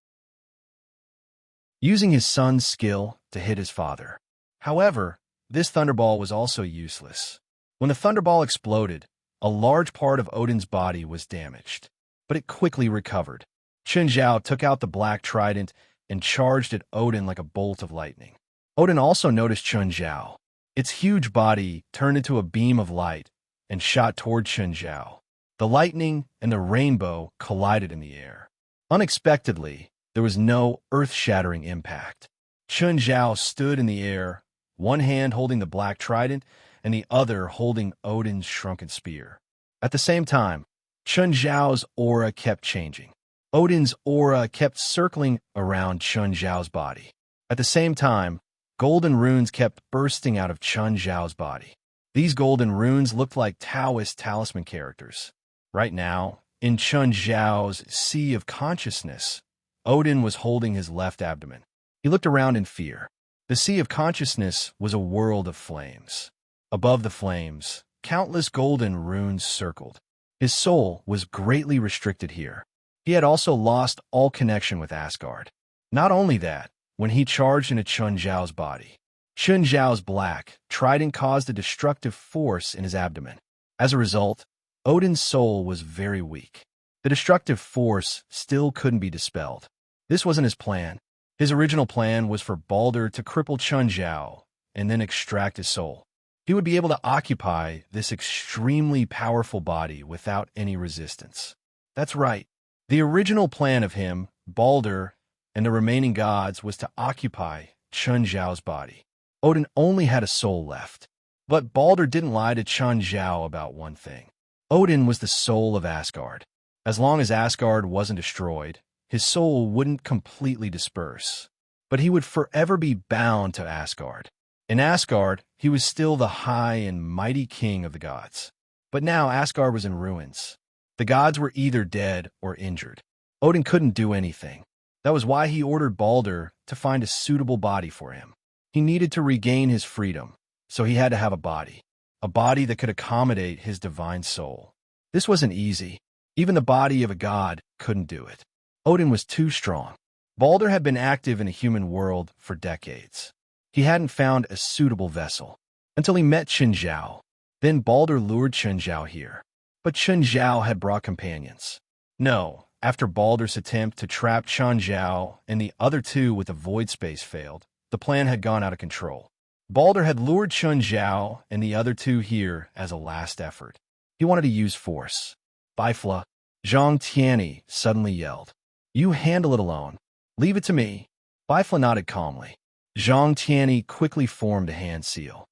using his son's skill to hit his father. However, this thunderball was also useless. When the thunderball exploded, a large part of Odin's body was damaged, but it quickly recovered. Chun Zhao took out the black trident and charged at Odin like a bolt of lightning. Odin also noticed Chun Zhao. Its huge body turned into a beam of light and shot toward Chun Zhao. The lightning and the rainbow collided in the air. Unexpectedly, there was no earth-shattering impact. Chun Zhao stood in the air, one hand holding the black trident and the other holding Odin's shrunken spear. At the same time, Chun Zhao's aura kept changing. Odin's aura kept circling around Chun Zhao's body. At the same time, golden runes kept bursting out of Chun Zhao's body. These golden runes looked like Taoist talisman characters. Right now, in Chun Zhao's sea of consciousness, Odin was holding his left abdomen. He looked around in fear. The sea of consciousness was a world of flames. Above the flames, countless golden runes circled. His soul was greatly restricted here. He had also lost all connection with Asgard. Not only that, when he charged into Chun Zhao's body, Chun Zhao's black trident caused a destructive force in his abdomen. As a result, Odin's soul was very weak. The destructive force still couldn't be dispelled. This wasn't his plan. His original plan was for Balder to cripple Chun Zhao and then extract his soul. He would be able to occupy this extremely powerful body without any resistance. That's right. The original plan of him, Balder, and the remaining gods was to occupy Chun Zhao's body. Odin only had a soul left. But Balder didn't lie to Chun Zhao about one thing. Odin was the soul of Asgard. As long as Asgard wasn't destroyed, his soul wouldn't completely disperse. But he would forever be bound to Asgard. In Asgard, he was still the high and mighty king of the gods. But now Asgard was in ruins. The gods were either dead or injured. Odin couldn't do anything. That was why he ordered Balder to find a suitable body for him. He needed to regain his freedom, so he had to have a body that could accommodate his divine soul. This wasn't easy. Even the body of a god couldn't do it. Odin was too strong. Balder had been active in the human world for decades. He hadn't found a suitable vessel until he met Chun Zhao. Then Balder lured Chun Zhao here. But Chun Zhao had brought companions. No, after Balder's attempt to trap Chun Zhao and the other two with the void space failed, the plan had gone out of control. Balder had lured Chun Zhao and the other two here as a last effort. He wanted to use force. Bifla, Zhang Tianyi suddenly yelled. You handle it alone. Leave it to me. Bifla nodded calmly. Zhang Tianyi quickly formed a hand seal.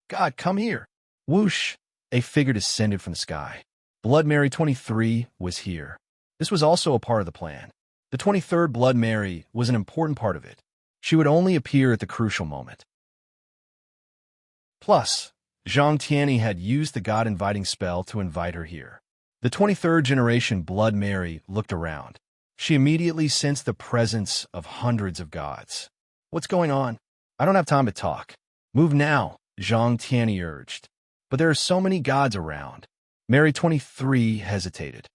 God, come here. Whoosh! A figure descended from the sky. Blood Mary 23 was here. This was also a part of the plan. The 23rd Blood Mary was an important part of it. She would only appear at the crucial moment. Plus, Zhang Tianyi had used the God-inviting spell to invite her here. The 23rd generation Blood Mary looked around. She immediately sensed the presence of hundreds of gods. What's going on? I don't have time to talk. Move now, Zhang Tianyi urged. But there are so many gods around. Mary 23 hesitated.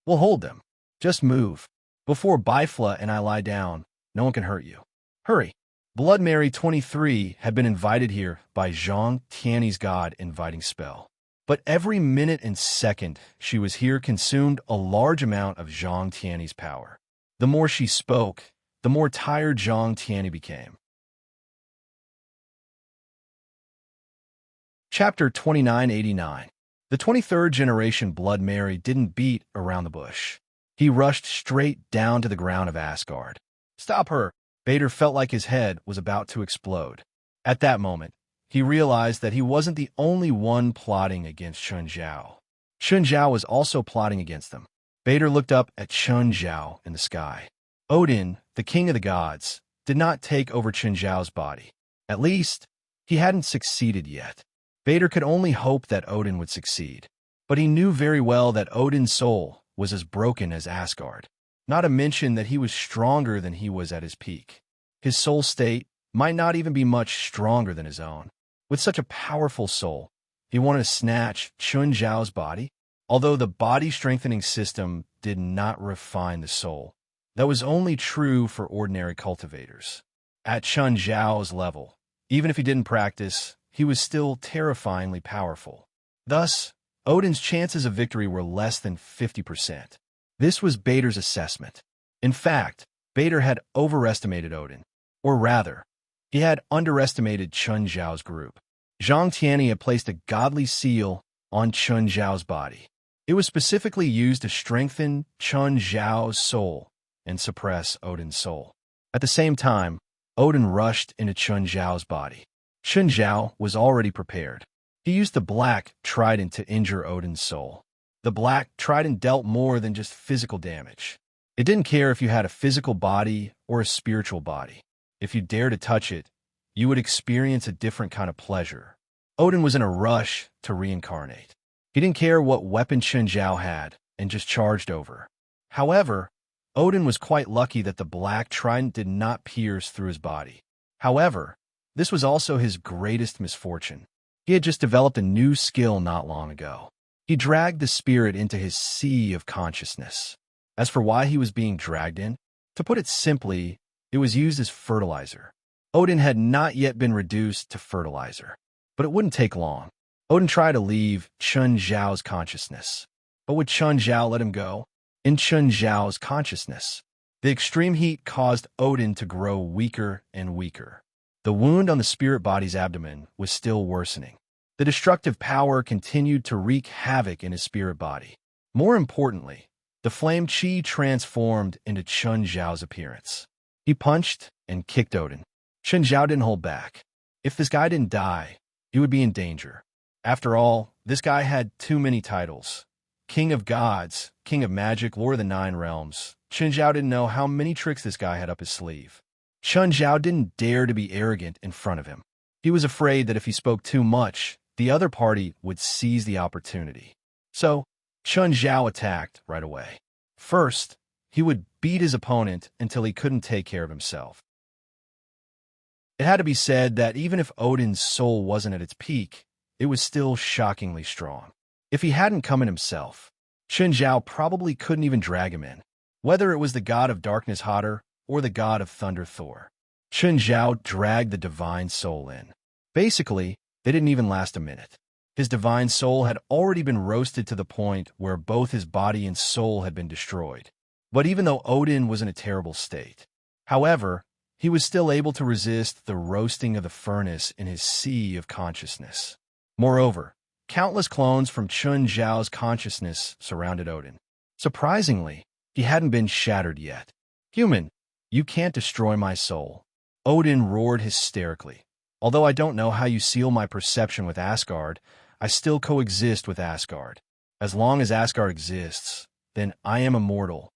We'll hold them. Just move. Before Bifla and I lie down, no one can hurt you. Hurry. Blood Mary 23 had been invited here by Zhang Tianyi's God-inviting spell. But every minute and second she was here consumed a large amount of Zhang Tianyi's power. The more she spoke, the more tired Zhang Tianyi became. Chapter 2989. The 23rd generation Blood Mary didn't beat around the bush. He rushed straight down to the ground of Asgard. Stop her! Bader felt like his head was about to explode. At that moment, he realized that he wasn't the only one plotting against Chun Zhao. Chun Zhao was also plotting against them. Bader looked up at Chun Zhao in the sky. Odin, the king of the gods, did not take over Chun Zhao's body. At least, he hadn't succeeded yet. Bader could only hope that Odin would succeed. But he knew very well that Odin's soul was as broken as Asgard. Not to mention that he was stronger than he was at his peak. His soul state might not even be much stronger than his own. With such a powerful soul, he wanted to snatch Chun Zhao's body. Although the body-strengthening system did not refine the soul, that was only true for ordinary cultivators. At Chun Zhao's level, even if he didn't practice, he was still terrifyingly powerful. Thus, Odin's chances of victory were less than 50%. This was Bader's assessment. In fact, Bader had overestimated Odin. Or rather, he had underestimated Chun Zhao's group. Zhang Tianyi had placed a godly seal on Chun Zhao's body. It was specifically used to strengthen Chun Zhao's soul and suppress Odin's soul. At the same time, Odin rushed into Chun Zhao's body. Chun Zhao was already prepared. He used the black trident to injure Odin's soul. The black trident dealt more than just physical damage. It didn't care if you had a physical body or a spiritual body. If you dared to touch it, you would experience a different kind of pleasure. Odin was in a rush to reincarnate. He didn't care what weapon Chun Zhao had and just charged over. However, Odin was quite lucky that the black trident did not pierce through his body. However, this was also his greatest misfortune. He had just developed a new skill not long ago. He dragged the spirit into his sea of consciousness. As for why he was being dragged in, to put it simply, it was used as fertilizer. Odin had not yet been reduced to fertilizer, but it wouldn't take long. Odin tried to leave Chun Zhao's consciousness. But would Chun Zhao let him go? In Chun Zhao's consciousness, the extreme heat caused Odin to grow weaker and weaker. The wound on the spirit body's abdomen was still worsening. The destructive power continued to wreak havoc in his spirit body. More importantly, the flame chi transformed into Chun Zhao's appearance. He punched and kicked Odin. Chun Zhao didn't hold back. If this guy didn't die, he would be in danger. After all, this guy had too many titles. King of Gods, King of Magic, Lord of the Nine Realms. Chun Zhao didn't know how many tricks this guy had up his sleeve. Chun Zhao didn't dare to be arrogant in front of him. He was afraid that if he spoke too much, the other party would seize the opportunity. So, Chun Zhao attacked right away. First, he would beat his opponent until he couldn't take care of himself. It had to be said that even if Odin's soul wasn't at its peak, it was still shockingly strong. If he hadn't come in himself, Chun Zhao probably couldn't even drag him in. Whether it was the god of darkness Hotter or the god of thunder Thor, Chun Zhao dragged the divine soul in. Basically, they didn't even last a minute. His divine soul had already been roasted to the point where both his body and soul had been destroyed. But even though Odin was in a terrible state, however, he was still able to resist the roasting of the furnace in his sea of consciousness. Moreover, countless clones from Chun Zhao's consciousness surrounded Odin. Surprisingly, he hadn't been shattered yet. "Human, you can't destroy my soul," Odin roared hysterically. "Although I don't know how you seal my perception with Asgard, I still coexist with Asgard. As long as Asgard exists, then I am immortal.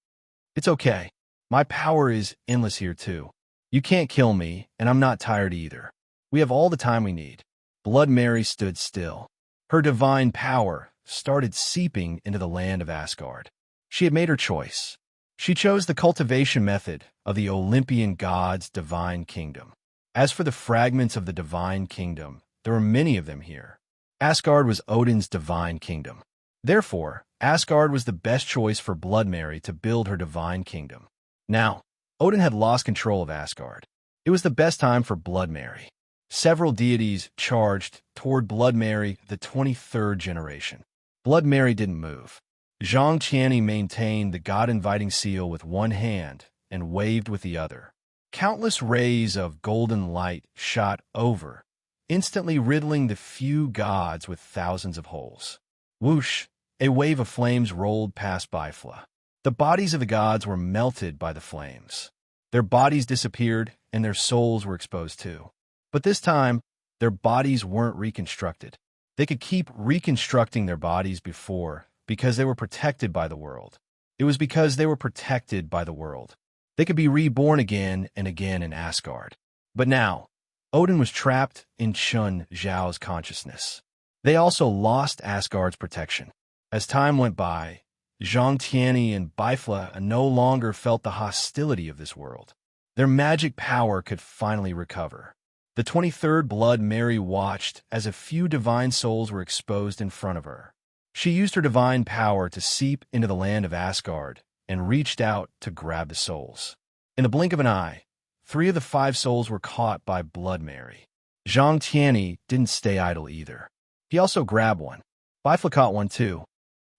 It's okay. My power is endless here too. You can't kill me, and I'm not tired either. We have all the time we need." Blood Mary stood still. Her divine power started seeping into the land of Asgard. She had made her choice. She chose the cultivation method of the Olympian god's divine kingdom. As for the fragments of the divine kingdom, there were many of them here. Asgard was Odin's divine kingdom. Therefore, Asgard was the best choice for Blood Mary to build her divine kingdom. Now, Odin had lost control of Asgard. It was the best time for Blood Mary. Several deities charged toward Blood Mary, the 23rd generation. Blood Mary didn't move. Zhang Qianni maintained the god-inviting seal with one hand and waved with the other. Countless rays of golden light shot over, instantly riddling the few gods with thousands of holes. Whoosh! A wave of flames rolled past Bifla. The bodies of the gods were melted by the flames. Their bodies disappeared, and their souls were exposed too. But this time, their bodies weren't reconstructed. They could keep reconstructing their bodies before, because they were protected by the world. It was because they were protected by the world. They could be reborn again and again in Asgard. But now, Odin was trapped in Chun Zhao's consciousness. They also lost Asgard's protection. As time went by, Zhang Qianni and Bifla no longer felt the hostility of this world. Their magic power could finally recover. The 23rd Blood Mary watched as a few divine souls were exposed in front of her. She used her divine power to seep into the land of Asgard and reached out to grab the souls. In the blink of an eye, 3 of the 5 souls were caught by Blood Mary. Zhang Qianni didn't stay idle either. He also grabbed one. Bifla caught one too.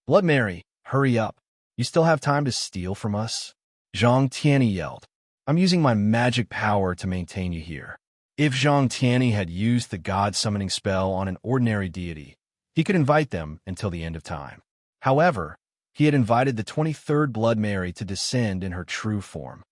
"Blood Mary, hurry up. You still have time to steal from us?" Zhang Qianni yelled. "I'm using my magic power to maintain you here." If Zhang Qianni had used the god-summoning spell on an ordinary deity, he could invite them until the end of time. However, he had invited the 23rd Blood Mary to descend in her true form.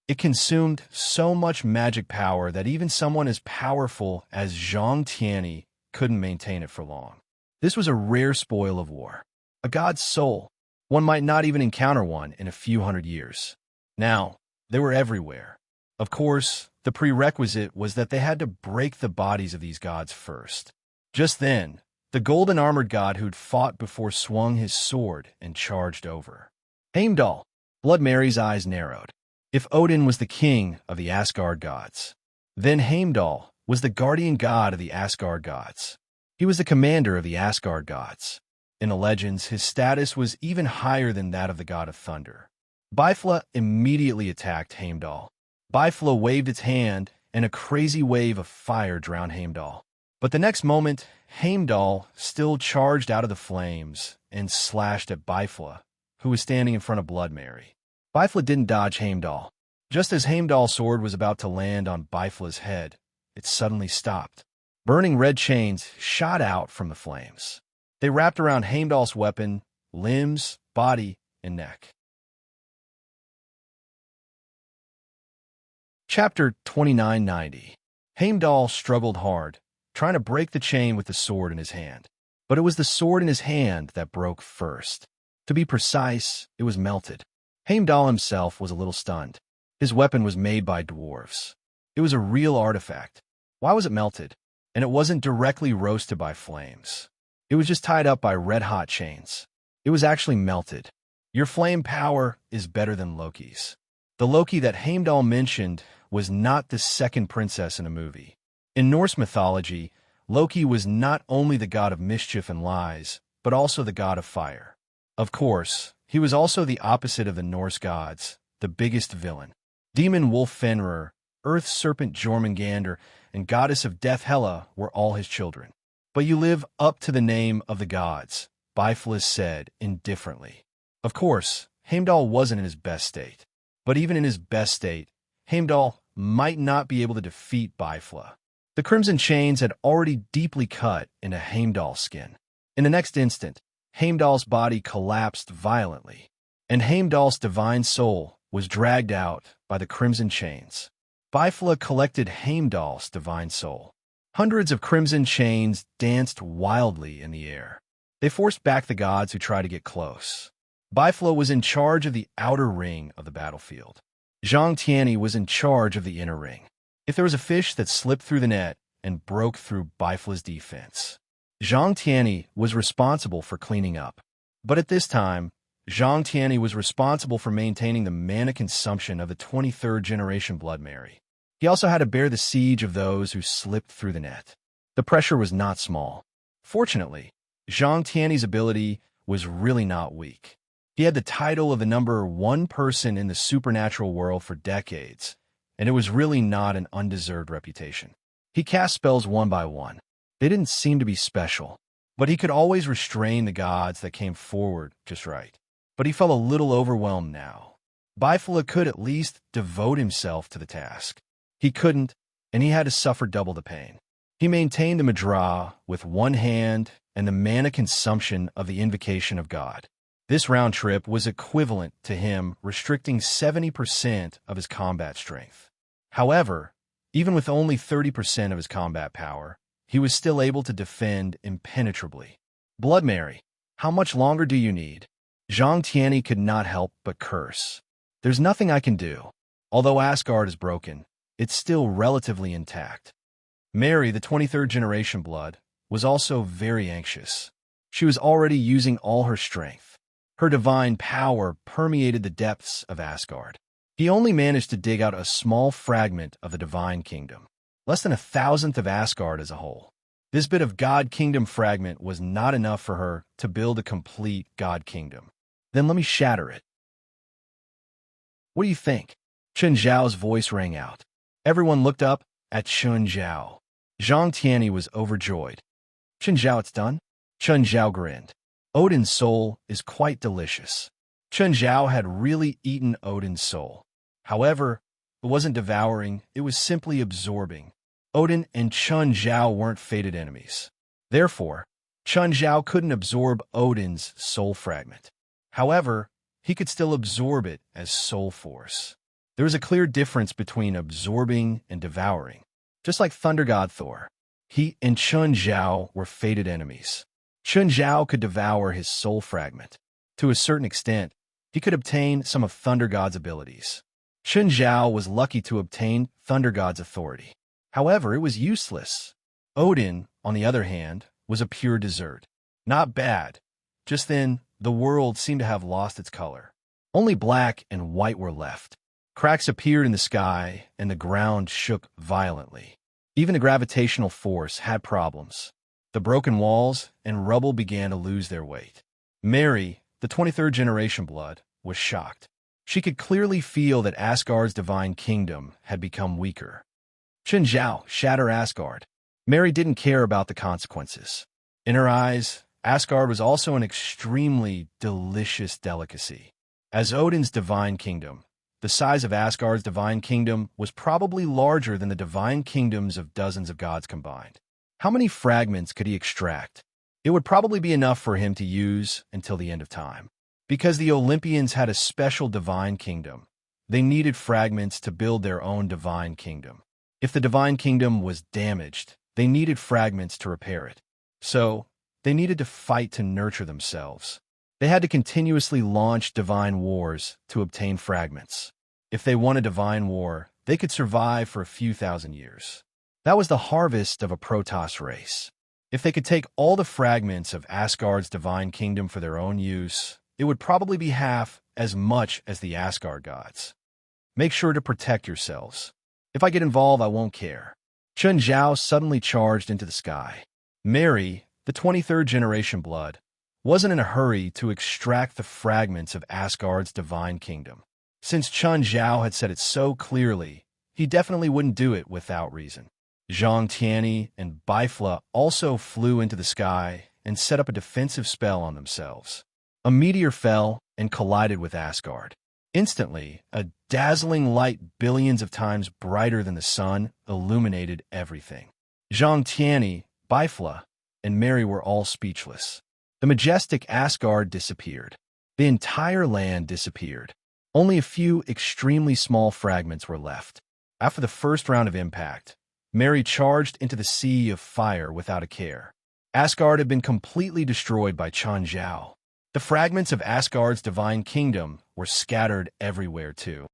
It consumed so much magic power that even someone as powerful as Zhang Qianni couldn't maintain it for long. This was a rare spoil of war. A god's soul. One might not even encounter one in a few hundred years. Now, they were everywhere. Of course, the prerequisite was that they had to break the bodies of these gods first. Just then, the golden-armored god who'd fought before swung his sword and charged over. Heimdall! Blood Mary's eyes narrowed. If Odin was the king of the Asgard gods, then Heimdall was the guardian god of the Asgard gods. He was the commander of the Asgard gods. In the legends, his status was even higher than that of the god of thunder. Bifla immediately attacked Heimdall. Bifla waved its hand, and a crazy wave of fire drowned Heimdall. But the next moment, Heimdall still charged out of the flames and slashed at Bifla, who was standing in front of Blood Mary. Bifla didn't dodge Heimdall. Just as Heimdall's sword was about to land on Bifla's head, it suddenly stopped. Burning red chains shot out from the flames. They wrapped around Heimdall's weapon, limbs, body, and neck. Chapter 2990. Heimdall struggled hard, trying to break the chain with the sword in his hand. But it was the sword in his hand that broke first. To be precise, it was melted. Heimdall himself was a little stunned. His weapon was made by dwarves. It was a real artifact. Why was it melted? And it wasn't directly roasted by flames. It was just tied up by red-hot chains. It was actually melted. Your flame power is better than Loki's. The Loki that Heimdall mentioned was not the second princess in a movie. In Norse mythology, Loki was not only the god of mischief and lies, but also the god of fire. Of course, he was also the opposite of the Norse gods, the biggest villain. Demon wolf Fenrir, earth serpent Jormungandr, and goddess of death Hela were all his children. "But you live up to the name of the gods," Bifla said indifferently. Of course, Heimdall wasn't in his best state. But even in his best state, Heimdall might not be able to defeat Bifla. The crimson chains had already deeply cut into Heimdall's skin. In the next instant, Heimdall's body collapsed violently, and Heimdall's divine soul was dragged out by the crimson chains. Bifla collected Heimdall's divine soul. Hundreds of crimson chains danced wildly in the air. They forced back the gods who tried to get close. Bifla was in charge of the outer ring of the battlefield. Zhang Tianyi was in charge of the inner ring. If there was a fish that slipped through the net and broke through Bifla's defense, Zhang Tianyi was responsible for cleaning up. But at this time, Zhang Tianyi was responsible for maintaining the mana consumption of the 23rd generation Blood Mary. He also had to bear the siege of those who slipped through the net. The pressure was not small. Fortunately, Zhang Tianyi's ability was really not weak. He had the title of the #1 person in the supernatural world for decades, and it was really not an undeserved reputation. He cast spells one by one. They didn't seem to be special, but he could always restrain the gods that came forward just right. But he felt a little overwhelmed now. Bifla could at least devote himself to the task. He couldn't, and he had to suffer double the pain. He maintained the Madrah with one hand and the mana consumption of the Invocation of God. This round trip was equivalent to him restricting 70% of his combat strength. However, even with only 30% of his combat power, he was still able to defend impenetrably. Blood Mary, how much longer do you need? Zhang Tianyi could not help but curse. There's nothing I can do. Although Asgard is broken, it's still relatively intact. Mary, the 23rd generation Blood, was also very anxious. She was already using all her strength. Her divine power permeated the depths of Asgard. He only managed to dig out a small fragment of the divine kingdom, less than 1,000th of Asgard as a whole. This bit of God Kingdom fragment was not enough for her to build a complete God Kingdom. Then let me shatter it. What do you think? Chen Zhao's voice rang out. Everyone looked up at Chen Zhao. Zhang Tianyi was overjoyed. Chen Zhao, it's done? Chen Zhao grinned. Odin's soul is quite delicious. Chen Zhao had really eaten Odin's soul. However, it wasn't devouring, it was simply absorbing. Odin and Chen Zhao weren't fated enemies. Therefore, Chen Zhao couldn't absorb Odin's soul fragment. However, he could still absorb it as soul force. There was a clear difference between absorbing and devouring. Just like Thunder God Thor, he and Chen Zhao were fated enemies. Chen Zhao could devour his soul fragment. To a certain extent, he could obtain some of Thunder God's abilities. Chen Zhao was lucky to obtain Thunder God's authority. However, it was useless. Odin, on the other hand, was a pure dessert. Not bad. Just then, the world seemed to have lost its color. Only black and white were left. Cracks appeared in the sky, and the ground shook violently. Even the gravitational force had problems. The broken walls and rubble began to lose their weight. Mary, the 23rd generation Blood, was shocked. She could clearly feel that Asgard's divine kingdom had become weaker. Chen Zhao, shatter Asgard. Mary didn't care about the consequences. In her eyes, Asgard was also an extremely delicious delicacy. As Odin's divine kingdom, the size of Asgard's divine kingdom was probably larger than the divine kingdoms of dozens of gods combined. How many fragments could he extract? It would probably be enough for him to use until the end of time. Because the Olympians had a special divine kingdom, they needed fragments to build their own divine kingdom. If the divine kingdom was damaged, they needed fragments to repair it. So, they needed to fight to nurture themselves. They had to continuously launch divine wars to obtain fragments. If they won a divine war, they could survive for a few thousand years. That was the harvest of a Protoss race. If they could take all the fragments of Asgard's divine kingdom for their own use, it would probably be half as much as the Asgard gods. Make sure to protect yourselves. If I get involved, I won't care. Chen Zhao suddenly charged into the sky. Mary, the 23rd generation Blood, wasn't in a hurry to extract the fragments of Asgard's divine kingdom. Since Chen Zhao had said it so clearly, he definitely wouldn't do it without reason. Zhang Tianyi and Bifla also flew into the sky and set up a defensive spell on themselves. A meteor fell and collided with Asgard. Instantly, a dazzling light billions of times brighter than the sun illuminated everything. Zhang Tianyi, Bifla, and Mary were all speechless. The majestic Asgard disappeared. The entire land disappeared. Only a few extremely small fragments were left. After the first round of impact, Mary charged into the sea of fire without a care. Asgard had been completely destroyed by Chun Zhao. The fragments of Asgard's divine kingdom were scattered everywhere too.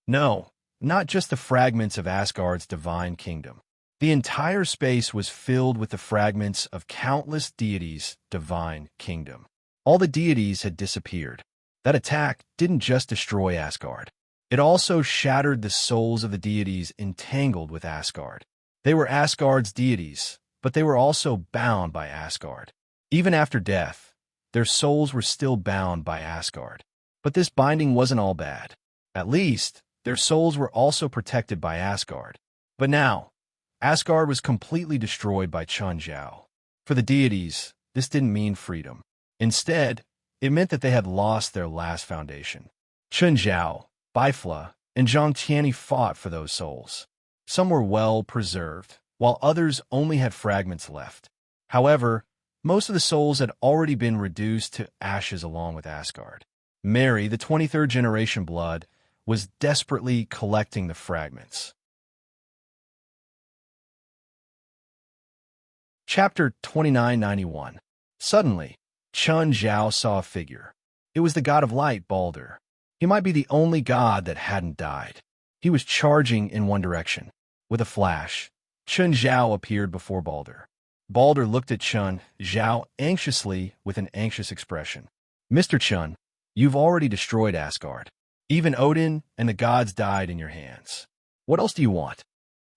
No, not just the fragments of Asgard's divine kingdom. The entire space was filled with the fragments of countless deities' divine kingdom. All the deities had disappeared. That attack didn't just destroy Asgard. It also shattered the souls of the deities entangled with Asgard. They were Asgard's deities, but they were also bound by Asgard. Even after death, their souls were still bound by Asgard. But this binding wasn't all bad. At least, their souls were also protected by Asgard. But now, Asgard was completely destroyed by Chun Zhao. For the deities, this didn't mean freedom. Instead, it meant that they had lost their last foundation. Chun Zhao, Bifla, and Zhang Tianyi fought for those souls. Some were well preserved, while others only had fragments left. However, most of the souls had already been reduced to ashes along with Asgard. Mary, the 23rd generation blood, was desperately collecting the fragments. Chapter 2991. Suddenly, Chun Zhao saw a figure. It was the god of light, Balder. He might be the only god that hadn't died. He was charging in one direction. With a flash, Chun Zhao appeared before Balder. Balder looked at Chun Zhao anxiously with an anxious expression. Mr. Chun, you've already destroyed Asgard. Even Odin and the gods died in your hands. What else do you want?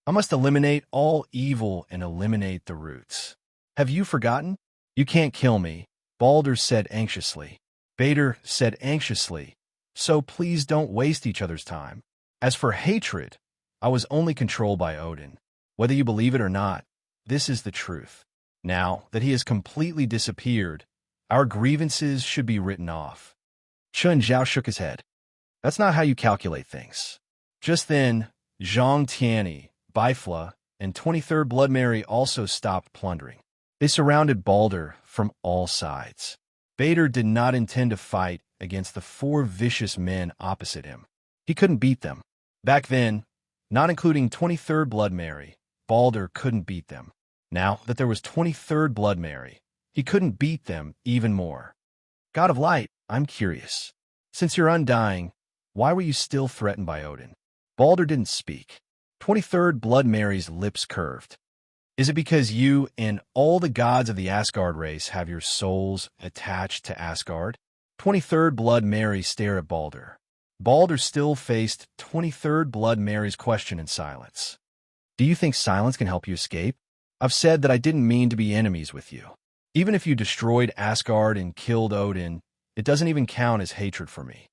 I must eliminate all evil and eliminate the roots. Have you forgotten? You can't kill me, Balder said anxiously. Balder said anxiously, so please don't waste each other's time. As for hatred, I was only controlled by Odin. Whether you believe it or not, this is the truth. Now that he has completely disappeared, our grievances should be written off. Chun Zhao shook his head. That's not how you calculate things. Just then, Zhang Tianyi, Bifla, and 23rd Blood Mary also stopped plundering. They surrounded Balder from all sides. Balder did not intend to fight against the 4 vicious men opposite him. He couldn't beat them. Back then, not including 23rd Blood Mary, Balder couldn't beat them. Now that there was 23rd Blood Mary, he couldn't beat them even more. God of Light, I'm curious. Since you're undying, why were you still threatened by Odin? Balder didn't speak. 23rd Blood Mary's lips curved. Is it because you and all the gods of the Asgard race have your souls attached to Asgard? 23rd Blood Mary stared at Balder. Balder still faced 23rd Blood Mary's question in silence. Do you think silence can help you escape? I've said that I didn't mean to be enemies with you. Even if you destroyed Asgard and killed Odin, it doesn't even count as hatred for me.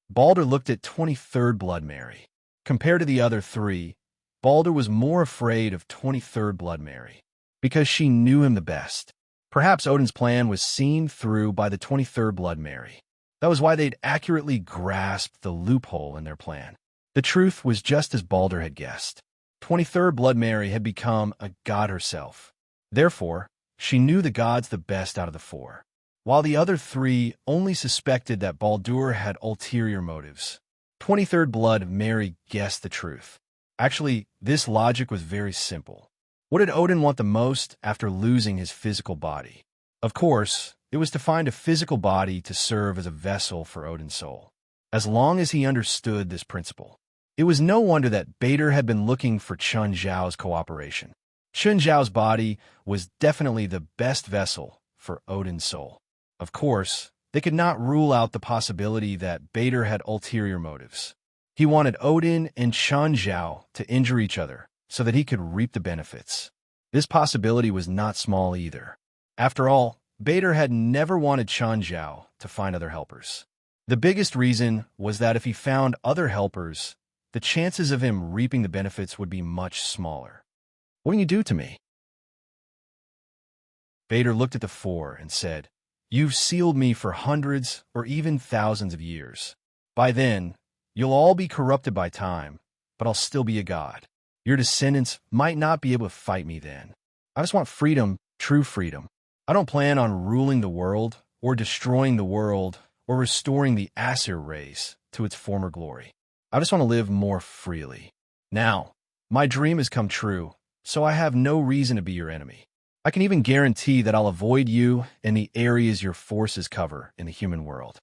Balder looked at 23rd Blood Mary. Compared to the other 3, Balder was more afraid of 23rd Blood Mary, because she knew him the best. Perhaps Odin's plan was seen through by the 23rd Blood Mary. That was why they'd accurately grasped the loophole in their plan. The truth was just as Balder had guessed. 23rd Blood Mary had become a god herself. Therefore, she knew the gods the best out of the 4, while the other 3 only suspected that Baldur had ulterior motives. 23rd Blood Mary guessed the truth. Actually, this logic was very simple. What did Odin want the most after losing his physical body? Of course, it was to find a physical body to serve as a vessel for Odin's soul. As long as he understood this principle, it was no wonder that Balder had been looking for Chun Zhao's cooperation. Chun Zhao's body was definitely the best vessel for Odin's soul. Of course, they could not rule out the possibility that Balder had ulterior motives. He wanted Odin and Chun Zhao to injure each other so that he could reap the benefits. This possibility was not small either. After all, Balder had never wanted Chun Zhao to find other helpers. The biggest reason was that if he found other helpers, the chances of him reaping the benefits would be much smaller. What can you do to me? Balder looked at the 4 and said, You've sealed me for hundreds or even thousands of years. By then, you'll all be corrupted by time, but I'll still be a god. Your descendants might not be able to fight me then. I just want freedom, true freedom. I don't plan on ruling the world, or destroying the world, or restoring the Aesir race to its former glory. I just want to live more freely. Now, my dream has come true, so I have no reason to be your enemy. I can even guarantee that I'll avoid you in the areas your forces cover in the human world.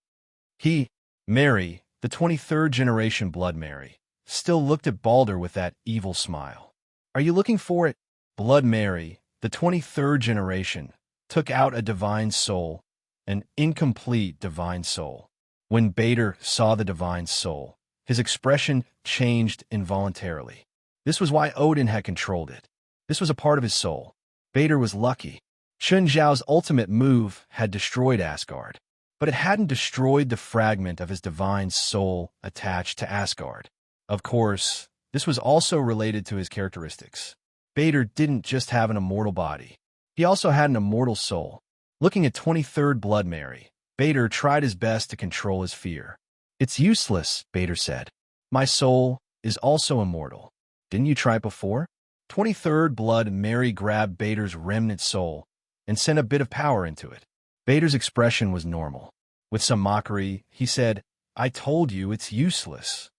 Mary, the 23rd generation Blood Mary, still looked at Balder with that evil smile. Are you looking for it? Blood Mary, the 23rd generation, took out a divine soul, an incomplete divine soul. When Balder saw the divine soul, his expression changed involuntarily. This was why Odin had controlled it. This was a part of his soul. Balder was lucky. Chun Zhao's ultimate move had destroyed Asgard, but it hadn't destroyed the fragment of his divine soul attached to Asgard. Of course, this was also related to his characteristics. Balder didn't just have an immortal body. He also had an immortal soul. Looking at 23rd Blood Mary, Balder tried his best to control his fear. It's useless, Balder said. My soul is also immortal. Didn't you try it before? 23rd Blood Mary grabbed Balder's remnant soul and sent a bit of power into it. Balder's expression was normal. With some mockery, he said, I told you it's useless.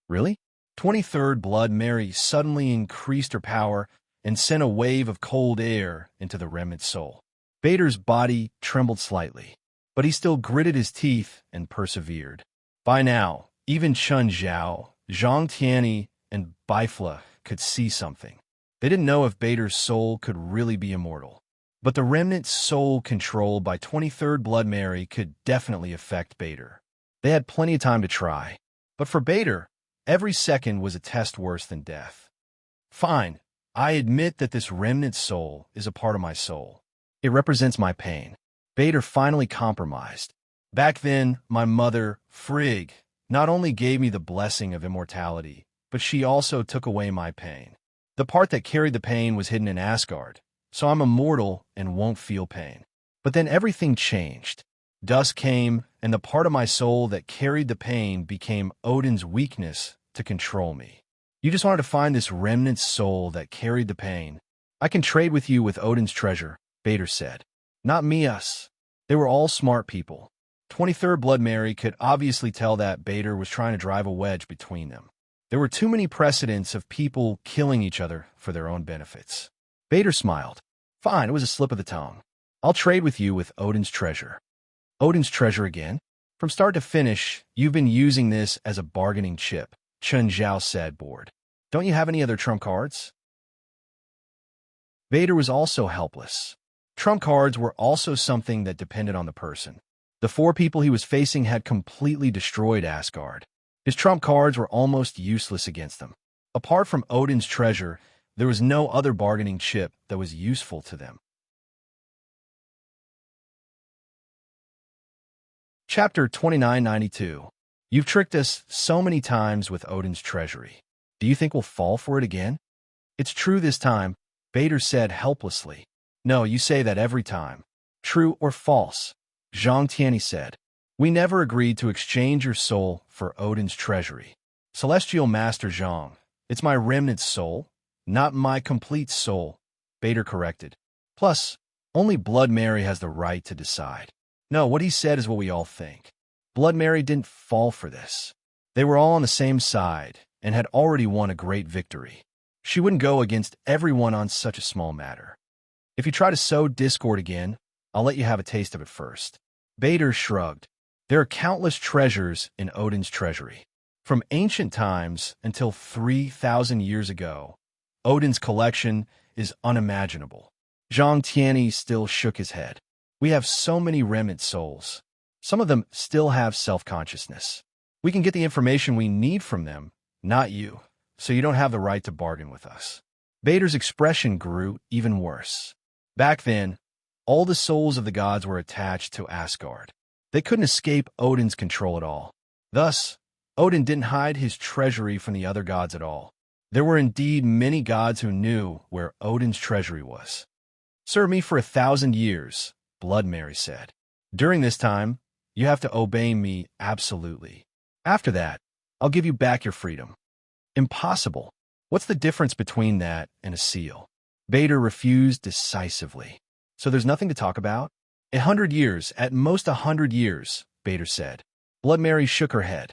Really? 23rd Blood Mary suddenly increased her power and sent a wave of cold air into the remnant soul. Balder's body trembled slightly, but he still gritted his teeth and persevered. By now, even Chun Zhao, Zhang Tianyi, and Bifla could see something. They didn't know if Balder's soul could really be immortal. But the remnant soul controlled by 23rd Blood Mary could definitely affect Balder. They had plenty of time to try. But for Balder, every second was a test worse than death. Fine, I admit that this remnant soul is a part of my soul. It represents my pain. Balder finally compromised. Back then, my mother, Frigg, not only gave me the blessing of immortality, but she also took away my pain. The part that carried the pain was hidden in Asgard, so I'm immortal and won't feel pain. But then everything changed. Dusk came, and the part of my soul that carried the pain became Odin's weakness to control me. You just wanted to find this remnant soul that carried the pain. I can trade with you with Odin's treasure, Balder said. Not me, us. They were all smart people. 23rd Blood Mary could obviously tell that Balder was trying to drive a wedge between them. There were too many precedents of people killing each other for their own benefits. Balder smiled. Fine, it was a slip of the tongue. I'll trade with you with Odin's treasure. Odin's treasure again? From start to finish, you've been using this as a bargaining chip, Chun Zhao said, bored. Don't you have any other trump cards? Balder was also helpless. Trump cards were also something that depended on the person. The four people he was facing had completely destroyed Asgard. His trump cards were almost useless against them. Apart from Odin's treasure, there was no other bargaining chip that was useful to them. Chapter 2992. You've tricked us so many times with Odin's treasury. Do you think we'll fall for it again? It's true this time, Balder said helplessly. No, you say that every time. True or false? Zhang Tianyi said. We never agreed to exchange your soul for Odin's treasury. Celestial Master Zhang, it's my remnant soul, not my complete soul, Balder corrected. Plus, only Blood Mary has the right to decide. No, what he said is what we all think. Blood Mary didn't fall for this. They were all on the same side and had already won a great victory. She wouldn't go against everyone on such a small matter. If you try to sow discord again, I'll let you have a taste of it first. Balder shrugged. There are countless treasures in Odin's treasury. From ancient times until 3,000 years ago, Odin's collection is unimaginable. Zhang Tianyi still shook his head. We have so many remnant souls. Some of them still have self-consciousness. We can get the information we need from them, not you, so you don't have the right to bargain with us. Balder's expression grew even worse. Back then, all the souls of the gods were attached to Asgard. They couldn't escape Odin's control at all. Thus, Odin didn't hide his treasury from the other gods at all. There were indeed many gods who knew where Odin's treasury was. Serve me for 1,000 years, Blood Mary said. During this time, you have to obey me absolutely. After that, I'll give you back your freedom. Impossible. What's the difference between that and a seal? Bader refused decisively. So there's nothing to talk about? 100 years, at most 100 years, Bader said. Blood Mary shook her head.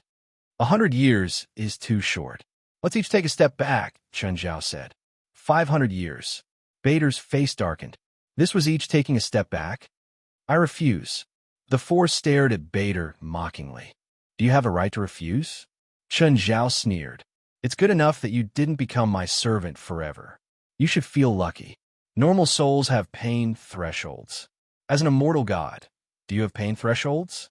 100 years is too short. Let's each take a step back, Chen Zhao said. 500 years. Bader's face darkened. This was each taking a step back? I refuse. The four stared at Bader mockingly. Do you have a right to refuse? Chen Zhao sneered. It's good enough that you didn't become my servant forever. You should feel lucky. Normal souls have pain thresholds. As an immortal god, do you have pain thresholds?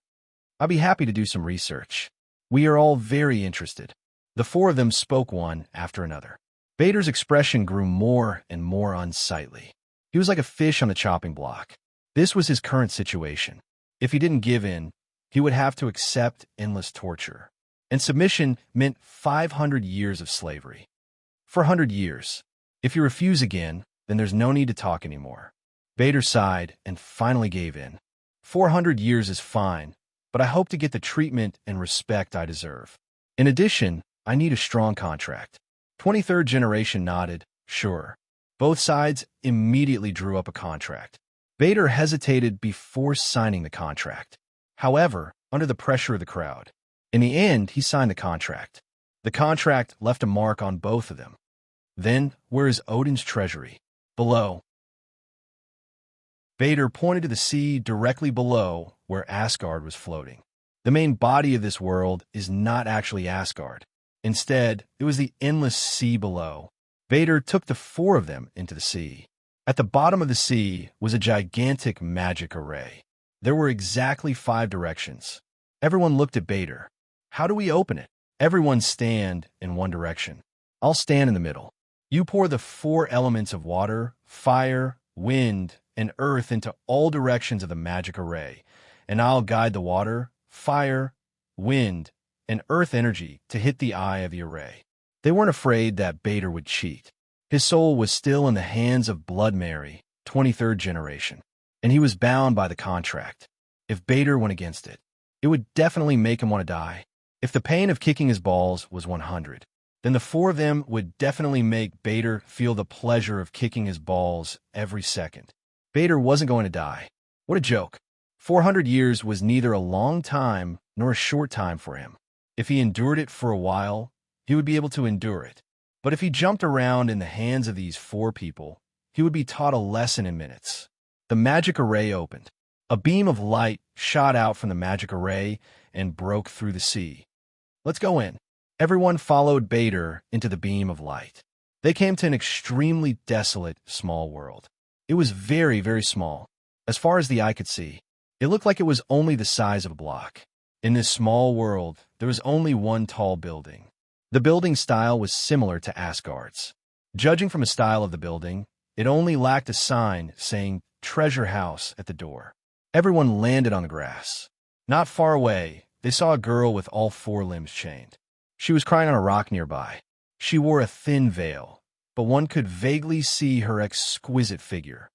I'll be happy to do some research. We are all very interested. The four of them spoke one after another. Bader's expression grew more and more unsightly. He was like a fish on a chopping block. This was his current situation. If he didn't give in, he would have to accept endless torture. And submission meant 500 years of slavery. 400 years. If you refuse again, then there's no need to talk anymore. Bader sighed and finally gave in. 400 years is fine, but I hope to get the treatment and respect I deserve. In addition, I need a strong contract. 23rd generation nodded, sure. Both sides immediately drew up a contract. Bader hesitated before signing the contract. However, under the pressure of the crowd, in the end, he signed the contract. The contract left a mark on both of them. Then, where is Odin's treasury? Below. Bader pointed to the sea directly below where Asgard was floating. The main body of this world is not actually Asgard. Instead, it was the endless sea below. Bader took the four of them into the sea. At the bottom of the sea was a gigantic magic array. There were exactly 5 directions. Everyone looked at Bader. How do we open it? Everyone stand in one direction. I'll stand in the middle. You pour the 4 elements of water, fire, wind, and earth into all directions of the magic array, and I'll guide the water, fire, wind, and earth energy to hit the eye of the array. They weren't afraid that Bader would cheat. His soul was still in the hands of Blood Mary, 23rd generation, and he was bound by the contract. If Bader went against it, it would definitely make him want to die. If the pain of kicking his balls was 100, then the 4 of them would definitely make Bader feel the pleasure of kicking his balls every second. Bader wasn't going to die. What a joke. 400 years was neither a long time nor a short time for him. If he endured it for a while, he would be able to endure it. But if he jumped around in the hands of these 4 people, he would be taught a lesson in minutes. The magic array opened. A beam of light shot out from the magic array and broke through the sea. Let's go in. Everyone followed Bader into the beam of light. They came to an extremely desolate, small world. It was very, very small. As far as the eye could see, it looked like it was only the size of a block. In this small world, there was only one tall building. The building style was similar to Asgard's. Judging from the style of the building, it only lacked a sign saying Treasure House at the door. Everyone landed on the grass. Not far away, they saw a girl with all 4 limbs chained. She was crying on a rock nearby. She wore a thin veil, but one could vaguely see her exquisite figure.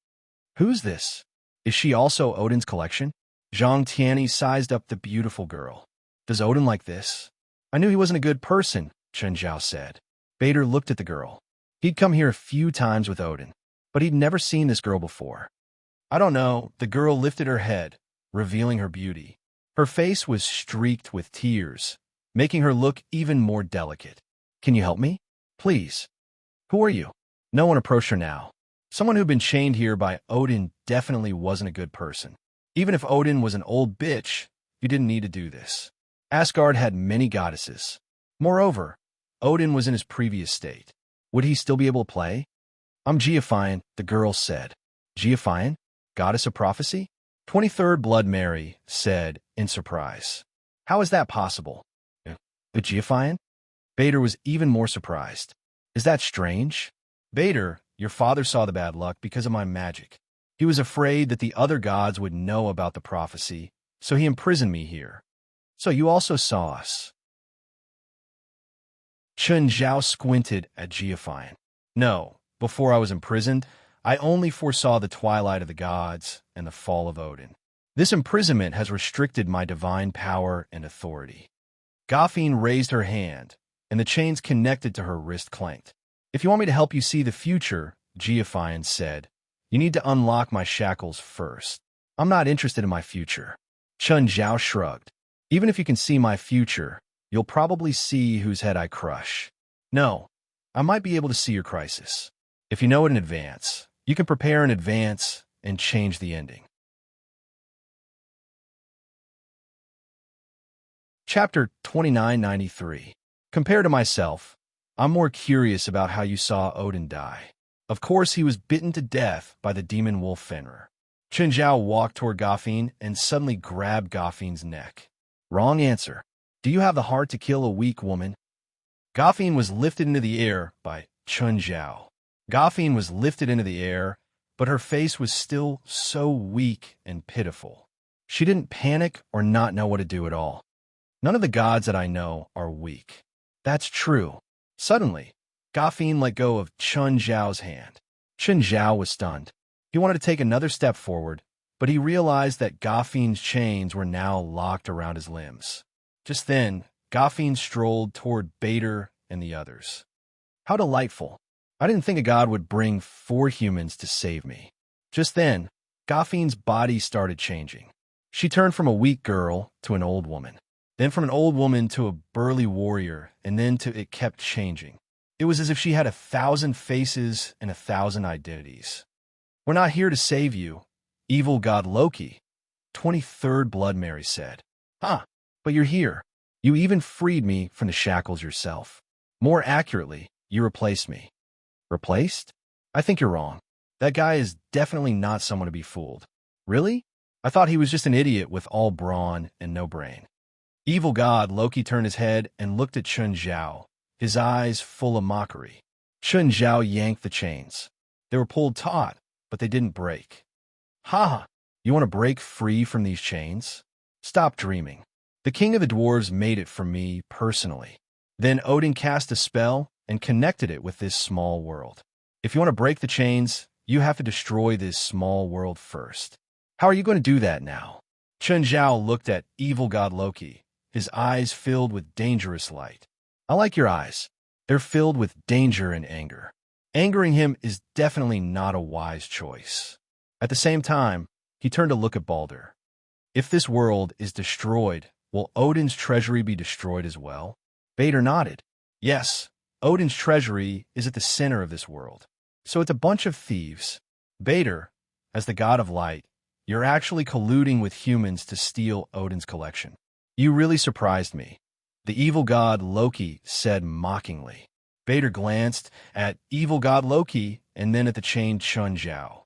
Who's this? Is she also Odin's collection? Zhang Tianyi sized up the beautiful girl. Does Odin like this? I knew he wasn't a good person, Chen Zhao said. Bader looked at the girl. He'd come here a few times with Odin, but he'd never seen this girl before. I don't know. The girl lifted her head, revealing her beauty. Her face was streaked with tears, making her look even more delicate. Can you help me? Please. Who are you? No one approached her now. Someone who'd been chained here by Odin definitely wasn't a good person. Even if Odin was an old bitch, you didn't need to do this. Asgard had many goddesses. Moreover, Odin was in his previous state. Would he still be able to play? I'm Giafian, the girl said. Giafian? Goddess of prophecy? 23rd Blood Mary said in surprise. How is that possible? The Giafian? Bader was even more surprised. Is that strange? Bader, your father saw the bad luck because of my magic. He was afraid that the other gods would know about the prophecy, so he imprisoned me here. So you also saw us. Chen Zhao squinted at Giafian. No, before I was imprisoned, I only foresaw the twilight of the gods and the fall of Odin. This imprisonment has restricted my divine power and authority. Goffine raised her hand, and the chains connected to her wrist clanked. If you want me to help you see the future, Geophion said, you need to unlock my shackles first. I'm not interested in my future. Chun Zhao shrugged. Even if you can see my future, you'll probably see whose head I crush. No, I might be able to see your crisis. If you know it in advance, you can prepare in advance and change the ending. Chapter 2993. Compared to myself, I'm more curious about how you saw Odin die. Of course, he was bitten to death by the demon wolf Fenrir. Chun Zhao walked toward Goffine and suddenly grabbed Goffine's neck. Wrong answer. Do you have the heart to kill a weak woman? Goffine was lifted into the air by Chun Zhao. Goffine was lifted into the air, but her face was still so weak and pitiful. She didn't panic or not know what to do at all. None of the gods that I know are weak. That's true. Suddenly, Goffine let go of Chun Zhao's hand. Chun Zhao was stunned. He wanted to take another step forward, but he realized that Goffine's chains were now locked around his limbs. Just then, Goffine strolled toward Bader and the others. How delightful. I didn't think a god would bring 4 humans to save me. Just then, Goffine's body started changing. She turned from a weak girl to an old woman, then from an old woman to a burly warrior, and then it kept changing. It was as if she had 1,000 faces and 1,000 identities. We're not here to save you, evil god Loki, 23rd Blood Mary said. Huh, but you're here. You even freed me from the shackles yourself. More accurately, you replaced me. Replaced? I think you're wrong. That guy is definitely not someone to be fooled. Really? I thought he was just an idiot with all brawn and no brain. Evil god Loki turned his head and looked at Chun Zhao, his eyes full of mockery. Chun Zhao yanked the chains. They were pulled taut, but they didn't break. Ha! You want to break free from these chains? Stop dreaming. The king of the dwarves made it for me personally. Then Odin cast a spell and connected it with this small world. If you want to break the chains, you have to destroy this small world first. How are you going to do that now? Chun Zhao looked at evil god Loki, his eyes filled with dangerous light. I like your eyes. They're filled with danger and anger. Angering him is definitely not a wise choice. At the same time, he turned to look at Balder. If this world is destroyed, will Odin's treasury be destroyed as well? Bader nodded. Yes, Odin's treasury is at the center of this world. So it's a bunch of thieves. Bader, as the god of light, you're actually colluding with humans to steal Odin's collection. You really surprised me, the evil god Loki said mockingly. Bader glanced at evil god Loki and then at the chained Chun Zhao.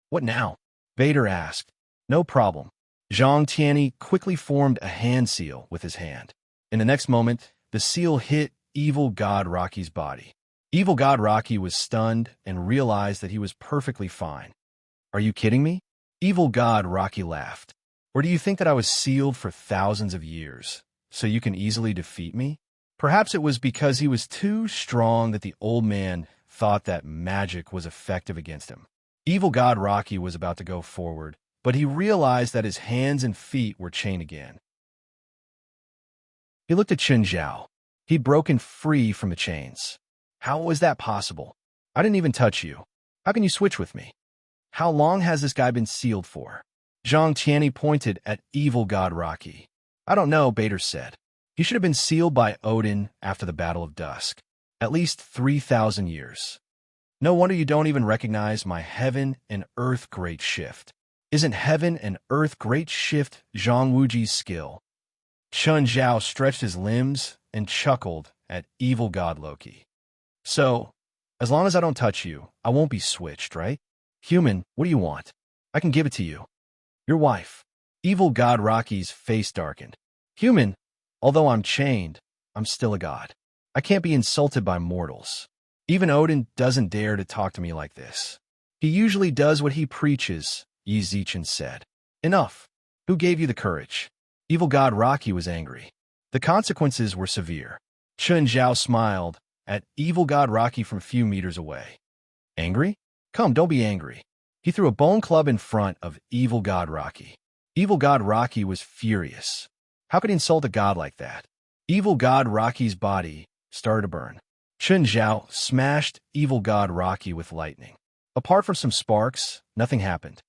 What now? Bader asked. No problem. Zhang Tianyi quickly formed a hand seal with his hand. In the next moment, the seal hit evil god Rocky's body. Evil god Rocky was stunned and realized that he was perfectly fine. Are you kidding me? Evil god Rocky laughed. Or do you think that I was sealed for thousands of years, so you can easily defeat me? Perhaps it was because he was too strong that the old man thought that magic was effective against him. Evil god Rocky was about to go forward, but he realized that his hands and feet were chained again. He looked at Chun Zhao. He'd broken free from the chains. How was that possible? I didn't even touch you. How can you switch with me? How long has this guy been sealed for? Zhang Tianyi pointed at evil god Rocky. I don't know, Bader said. He should have been sealed by Odin after the Battle of Dusk. At least 3,000 years. No wonder you don't even recognize my heaven and earth great shift. Isn't heaven and earth great shift Zhang Wuji's skill? Chun Zhao stretched his limbs and chuckled at evil god Loki. So, as long as I don't touch you, I won't be switched, right? Human, what do you want? I can give it to you. Your wife. Evil god Rocky's face darkened. Human, although I'm chained, I'm still a god. I can't be insulted by mortals. Even Odin doesn't dare to talk to me like this. He usually does what he preaches, Yi Zichen said. Enough. Who gave you the courage? Evil god Rocky was angry. The consequences were severe. Chun Zhao smiled at evil god Rocky from a few meters away. Angry? Come, don't be angry. He threw a bone club in front of evil god Rocky. Evil god Rocky was furious. How could he insult a god like that? Evil god Rocky's body started to burn. Chun Zhao smashed evil god Rocky with lightning. Apart from some sparks, nothing happened.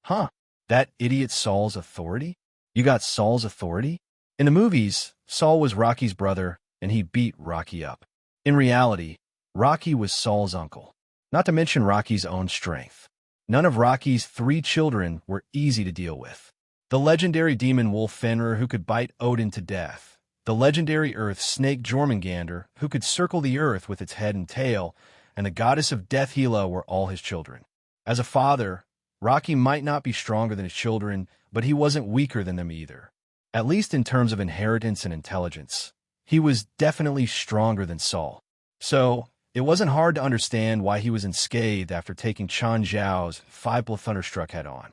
Huh? That idiot Saul's authority? You got Saul's authority? In the movies, Saul was Rocky's brother, and he beat Rocky up. In reality, Rocky was Saul's uncle. Not to mention Rocky's own strength. None of Rocky's 3 children were easy to deal with. The legendary demon wolf Fenrir, who could bite Odin to death. The legendary earth snake Jormungandr, who could circle the earth with its head and tail, and the goddess of death Hela were all his children. As a father, Rocky might not be stronger than his children, but he wasn't weaker than them either. At least in terms of inheritance and intelligence. He was definitely stronger than Saul. So, it wasn't hard to understand why he was unscathed after taking Chun Zhao's 5 thunderstruck head-on.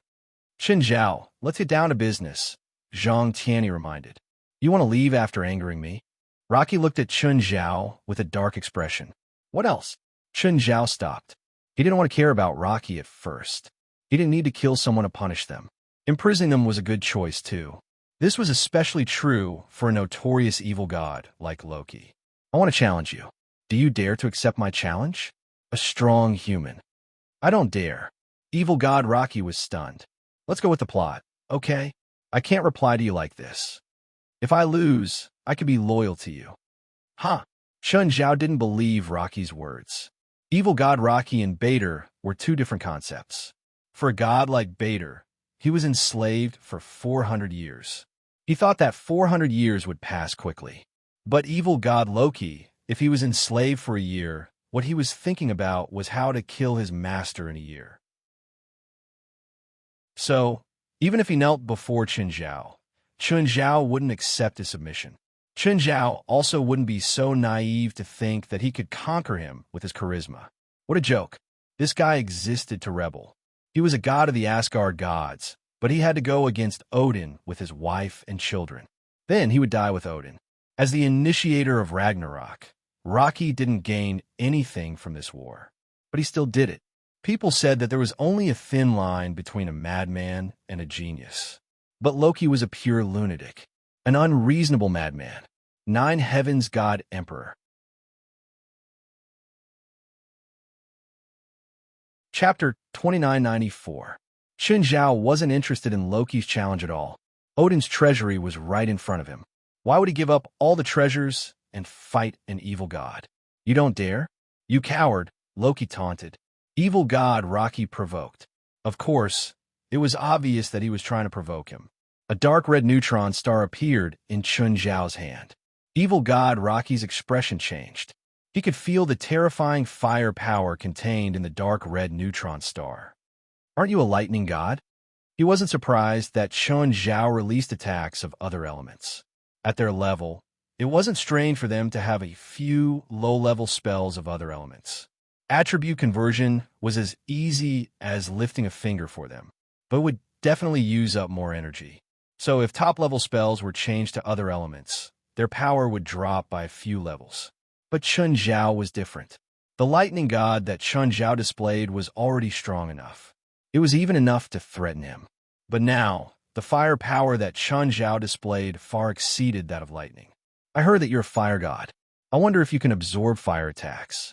Chun Zhao, let's get down to business, Zhang Tianyi reminded. You want to leave after angering me? Rocky looked at Chun Zhao with a dark expression. What else? Chun Zhao stopped. He didn't want to care about Rocky at first. He didn't need to kill someone to punish them. Imprisoning them was a good choice, too. This was especially true for a notorious evil god like Loki. I want to challenge you. Do you dare to accept my challenge? A strong human. I don't dare. Evil god Rocky was stunned. Let's go with the plot, okay? I can't reply to you like this. If I lose, I could be loyal to you. Huh? Chun Zhao didn't believe Rocky's words. Evil god Rocky and Bader were 2 different concepts. For a god like Bader, he was enslaved for 400 years. He thought that 400 years would pass quickly. But evil god Loki, if he was enslaved for a year, what he was thinking about was how to kill his master in a year. So, even if he knelt before Chun Zhao wouldn't accept his submission. Chun Zhao also wouldn't be so naive to think that he could conquer him with his charisma. What a joke. This guy existed to rebel. He was a god of the Asgard gods, but he had to go against Odin with his wife and children. Then he would die with Odin. As the initiator of Ragnarok, Rocky didn't gain anything from this war, but he still did it. People said that there was only a thin line between a madman and a genius. But Loki was a pure lunatic, an unreasonable madman, 9 heavens god emperor. Chapter 2994. Chun Zhao wasn't interested in Loki's challenge at all. Odin's treasury was right in front of him. Why would he give up all the treasures and fight an evil god? You don't dare? You coward, Loki taunted. Evil god Rocky provoked. Of course, it was obvious that he was trying to provoke him. A dark red neutron star appeared in Chun Zhao's hand. Evil god Rocky's expression changed. He could feel the terrifying fire power contained in the dark red neutron star. Aren't you a lightning god? He wasn't surprised that Chun Zhao released attacks of other elements. At their level, it wasn't strange for them to have a few low-level spells of other elements. Attribute conversion was as easy as lifting a finger for them, but would definitely use up more energy. So if top-level spells were changed to other elements, their power would drop by a few levels. But Chun Zhao was different. The lightning god that Chun Zhao displayed was already strong enough. It was even enough to threaten him. But now, the fire power that Chun Zhao displayed far exceeded that of lightning. I heard that you're a fire god. I wonder if you can absorb fire attacks.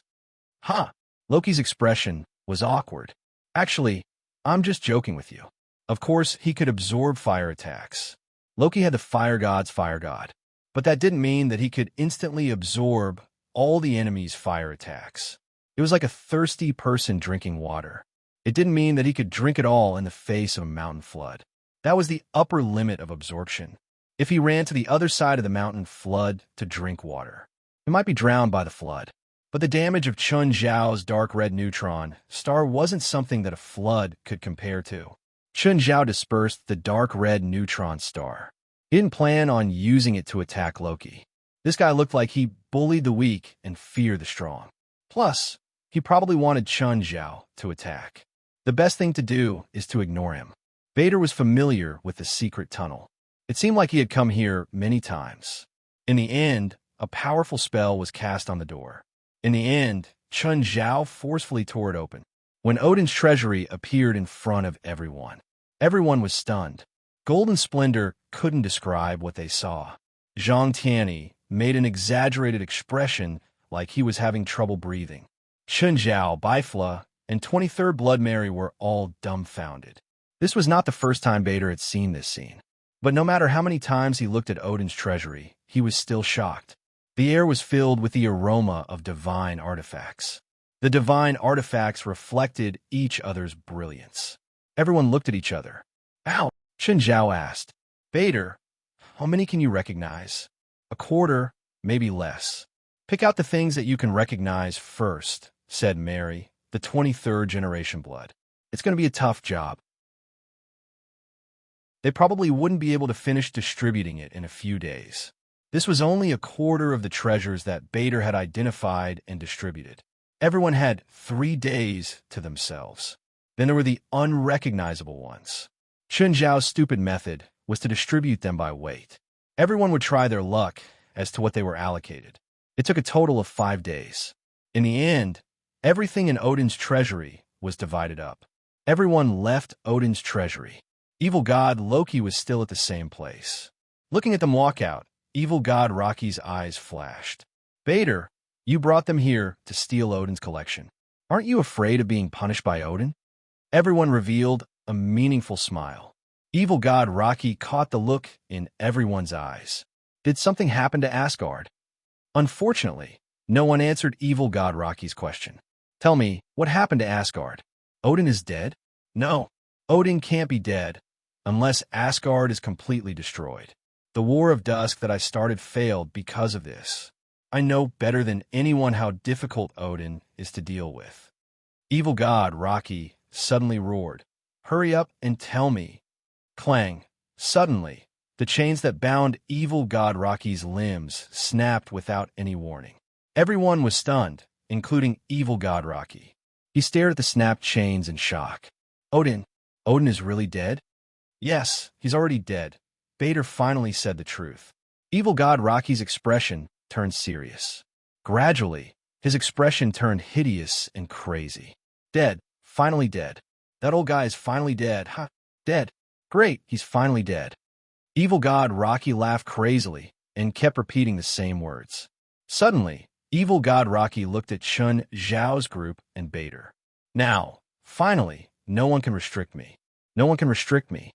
Huh? Loki's expression was awkward. Actually, I'm just joking with you. Of course, he could absorb fire attacks. Loki had the fire god's fire god. But that didn't mean that he could instantly absorb all the enemy's fire attacks. It was like a thirsty person drinking water. It didn't mean that he could drink it all in the face of a mountain flood. That was the upper limit of absorption. If he ran to the other side of the mountain flood to drink water, he might be drowned by the flood. But the damage of Chun Zhao's dark red neutron star wasn't something that a flood could compare to. Chun Zhao dispersed the dark red neutron star. He didn't plan on using it to attack Loki. This guy looked like he bullied the weak and feared the strong. Plus, he probably wanted Chun Zhao to attack. The best thing to do is to ignore him. Vader was familiar with the secret tunnel. It seemed like he had come here many times. In the end, a powerful spell was cast on the door. In the end, Chun Zhao forcefully tore it open. When Odin's treasury appeared in front of everyone, everyone was stunned. Golden splendor couldn't describe what they saw. Zhang Tianyi made an exaggerated expression like he was having trouble breathing. Chen Zhao, Bifla, and 23rd Blood Mary were all dumbfounded. This was not the first time Bader had seen this scene. But no matter how many times he looked at Odin's treasury, he was still shocked. The air was filled with the aroma of divine artifacts. The divine artifacts reflected each other's brilliance. Everyone looked at each other. "Ow!" Chen Zhao asked. "Bader, how many can you recognize?" "A quarter, maybe less." "Pick out the things that you can recognize first," said Mary, the 23rd generation blood. "It's going to be a tough job." They probably wouldn't be able to finish distributing it in a few days. This was only a quarter of the treasures that Bader had identified and distributed. Everyone had 3 days to themselves. Then there were the unrecognizable ones. Chen Zhao's stupid method was to distribute them by weight. Everyone would try their luck as to what they were allocated. It took a total of 5 days. In the end, everything in Odin's treasury was divided up. Everyone left Odin's treasury. Evil god Loki was still at the same place. Looking at them walk out, evil god Rocky's eyes flashed. "Bader, you brought them here to steal Odin's collection. Aren't you afraid of being punished by Odin?" Everyone revealed a meaningful smile. Evil god Rocky caught the look in everyone's eyes. Did something happen to Asgard? Unfortunately, no one answered evil god Rocky's question. "Tell me, what happened to Asgard? Odin is dead?" "No, Odin can't be dead unless Asgard is completely destroyed. The War of Dusk that I started failed because of this. I know better than anyone how difficult Odin is to deal with." Evil god Rocky suddenly roared, "Hurry up and tell me." Clang! Suddenly, the chains that bound evil god Rocky's limbs snapped without any warning. Everyone was stunned, including evil god Rocky. He stared at the snapped chains in shock. Odin is really dead?" "Yes, he's already dead." Bader finally said the truth. Evil god Rocky's expression turned serious. Gradually, his expression turned hideous and crazy. "Dead. Finally dead. That old guy is finally dead. Ha! Dead. Great, he's finally dead." Evil god Rocky laughed crazily and kept repeating the same words. Suddenly, evil god Rocky looked at Chen Zhao's group and Bader. "Now, finally, no one can restrict me. No one can restrict me."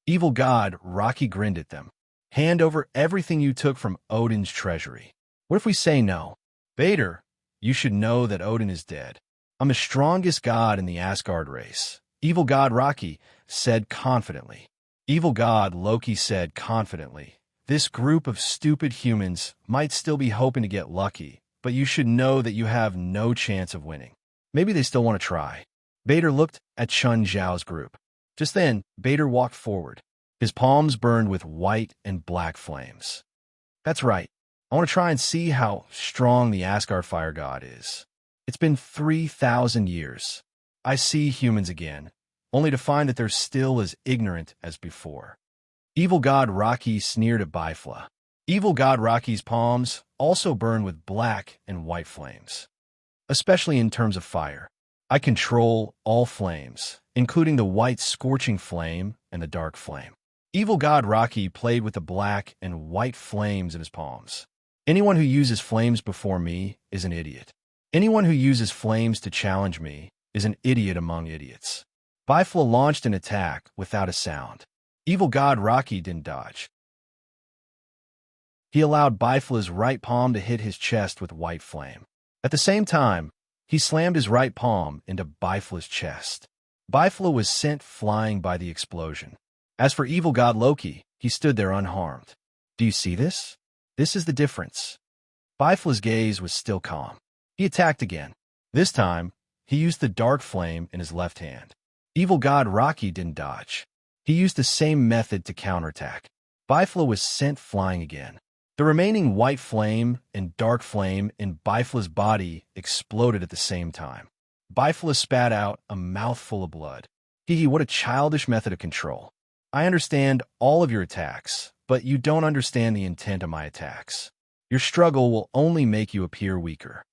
Evil god Rocky grinned at them. "Hand over everything you took from Odin's treasury. What if we say no?" "Bader, you should know that Odin is dead. I'm the strongest god in the Asgard race," evil god Rocky said confidently. Evil god Loki said confidently, "This group of stupid humans might still be hoping to get lucky, but you should know that you have no chance of winning. Maybe they still want to try." Bader looked at Chen Zhao's group. Just then, Bader walked forward. His palms burned with white and black flames. "That's right. I want to try and see how strong the Asgard fire god is. It's been 3,000 years. I see humans again, only to find that they're still as ignorant as before." Evil god Rocky sneered at Bifla. Evil god Rocky's palms also burned with black and white flames. "Especially in terms of fire. I control all flames, including the white scorching flame and the dark flame." Evil god Rocky played with the black and white flames in his palms. "Anyone who uses flames before me is an idiot. Anyone who uses flames to challenge me is an idiot among idiots." Bifla launched an attack without a sound. Evil god Rocky didn't dodge. He allowed Bifla's right palm to hit his chest with white flame. At the same time, he slammed his right palm into Bifla's chest. Bifla was sent flying by the explosion. As for evil god Loki, he stood there unharmed. "Do you see this? This is the difference." Bifla's gaze was still calm. He attacked again. This time, he used the dark flame in his left hand. Evil god Rocky didn't dodge. He used the same method to counterattack. Bifla was sent flying again. The remaining white flame and dark flame in Bifla's body exploded at the same time. Bifla spat out a mouthful of blood. Hee, what a childish method of control. "I understand all of your attacks, but you don't understand the intent of my attacks. Your struggle will only make you appear weaker."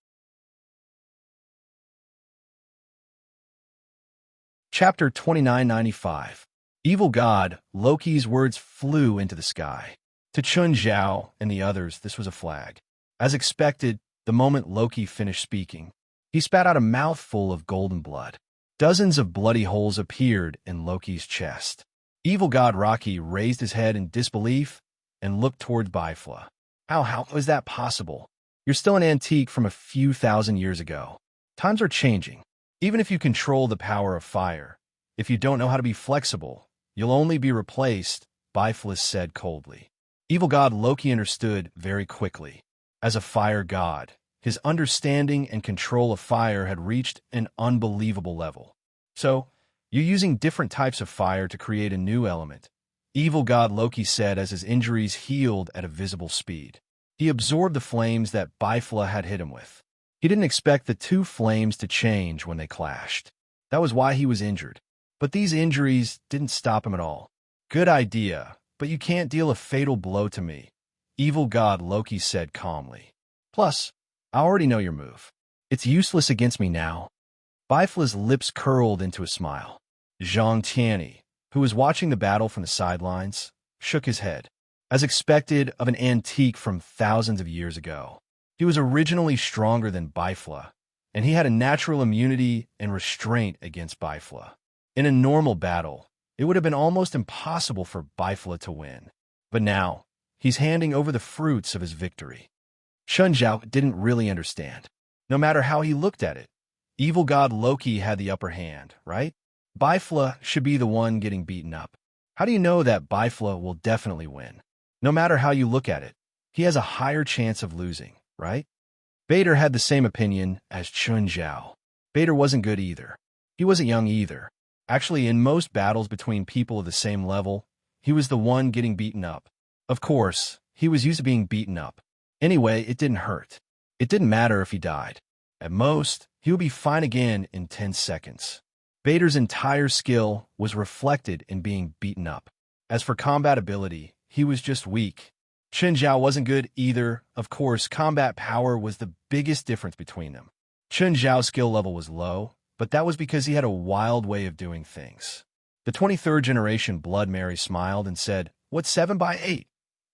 Chapter 2995. Evil god, Loki's words flew into the sky. To Chun Zhao and the others, this was a flag. As expected, the moment Loki finished speaking, he spat out a mouthful of golden blood. Dozens of bloody holes appeared in Loki's chest. Evil god Rocky raised his head in disbelief and looked toward Bifla. How is that possible? You're still an antique from a few thousand years ago. Times are changing. Even if you control the power of fire, if you don't know how to be flexible, you'll only be replaced, Bifla said coldly. Evil god Loki understood very quickly. As a fire god, his understanding and control of fire had reached an unbelievable level. So, you're using different types of fire to create a new element, Evil god Loki said as his injuries healed at a visible speed. He absorbed the flames that Bifla had hit him with. He didn't expect the two flames to change when they clashed. That was why he was injured. But these injuries didn't stop him at all. Good idea, but you can't deal a fatal blow to me, Evil god Loki said calmly. Plus, I already know your move. It's useless against me now. Bifla's lips curled into a smile. Zhang Tianyi, who was watching the battle from the sidelines, shook his head. As expected of an antique from thousands of years ago, he was originally stronger than Bifla, and he had a natural immunity and restraint against Bifla. In a normal battle, it would have been almost impossible for Bifla to win. But now, he's handing over the fruits of his victory. Chun Zhao didn't really understand. No matter how he looked at it, evil god Loki had the upper hand, right? Bifla should be the one getting beaten up. How do you know that Bifla will definitely win? No matter how you look at it, he has a higher chance of losing, right? Bader had the same opinion as Chun Zhao. Bader wasn't good either. He wasn't young either. Actually, in most battles between people of the same level, he was the one getting beaten up. Of course, he was used to being beaten up. Anyway, it didn't hurt. It didn't matter if he died. At most, he would be fine again in 10 seconds. Bader's entire skill was reflected in being beaten up. As for combat ability, he was just weak. Chun Zhao wasn't good either. Of course, combat power was the biggest difference between them. Chun Zhao's skill level was low, but that was because he had a wild way of doing things. The 23rd generation Blood Mary smiled and said, "What's 7 by 8?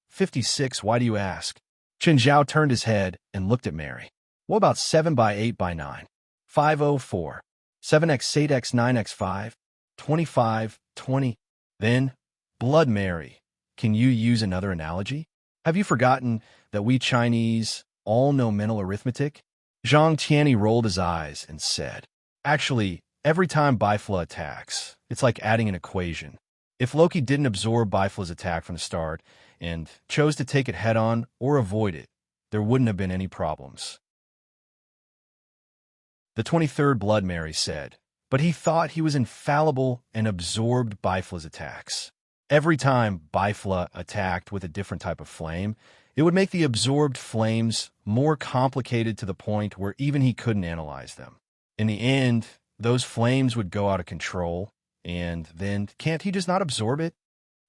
56, why do you ask?" Chun Zhao turned his head and looked at Mary. "What about 7 by 8 by 9? 504. 7x8x 9x5, 25, 20. Then, Blood Mary, can you use another analogy? Have you forgotten that we Chinese all know mental arithmetic?" Zhang Tianyi rolled his eyes and said, "Actually, every time Bifla attacks, it's like adding an equation. If Loki didn't absorb Bifla's attack from the start and chose to take it head-on or avoid it, there wouldn't have been any problems." The 23rd Blood Mary said, but he thought he was infallible and absorbed Bifla's attacks. Every time Bifla attacked with a different type of flame, it would make the absorbed flames more complicated to the point where even he couldn't analyze them. In the end, those flames would go out of control, and then can't he just not absorb it?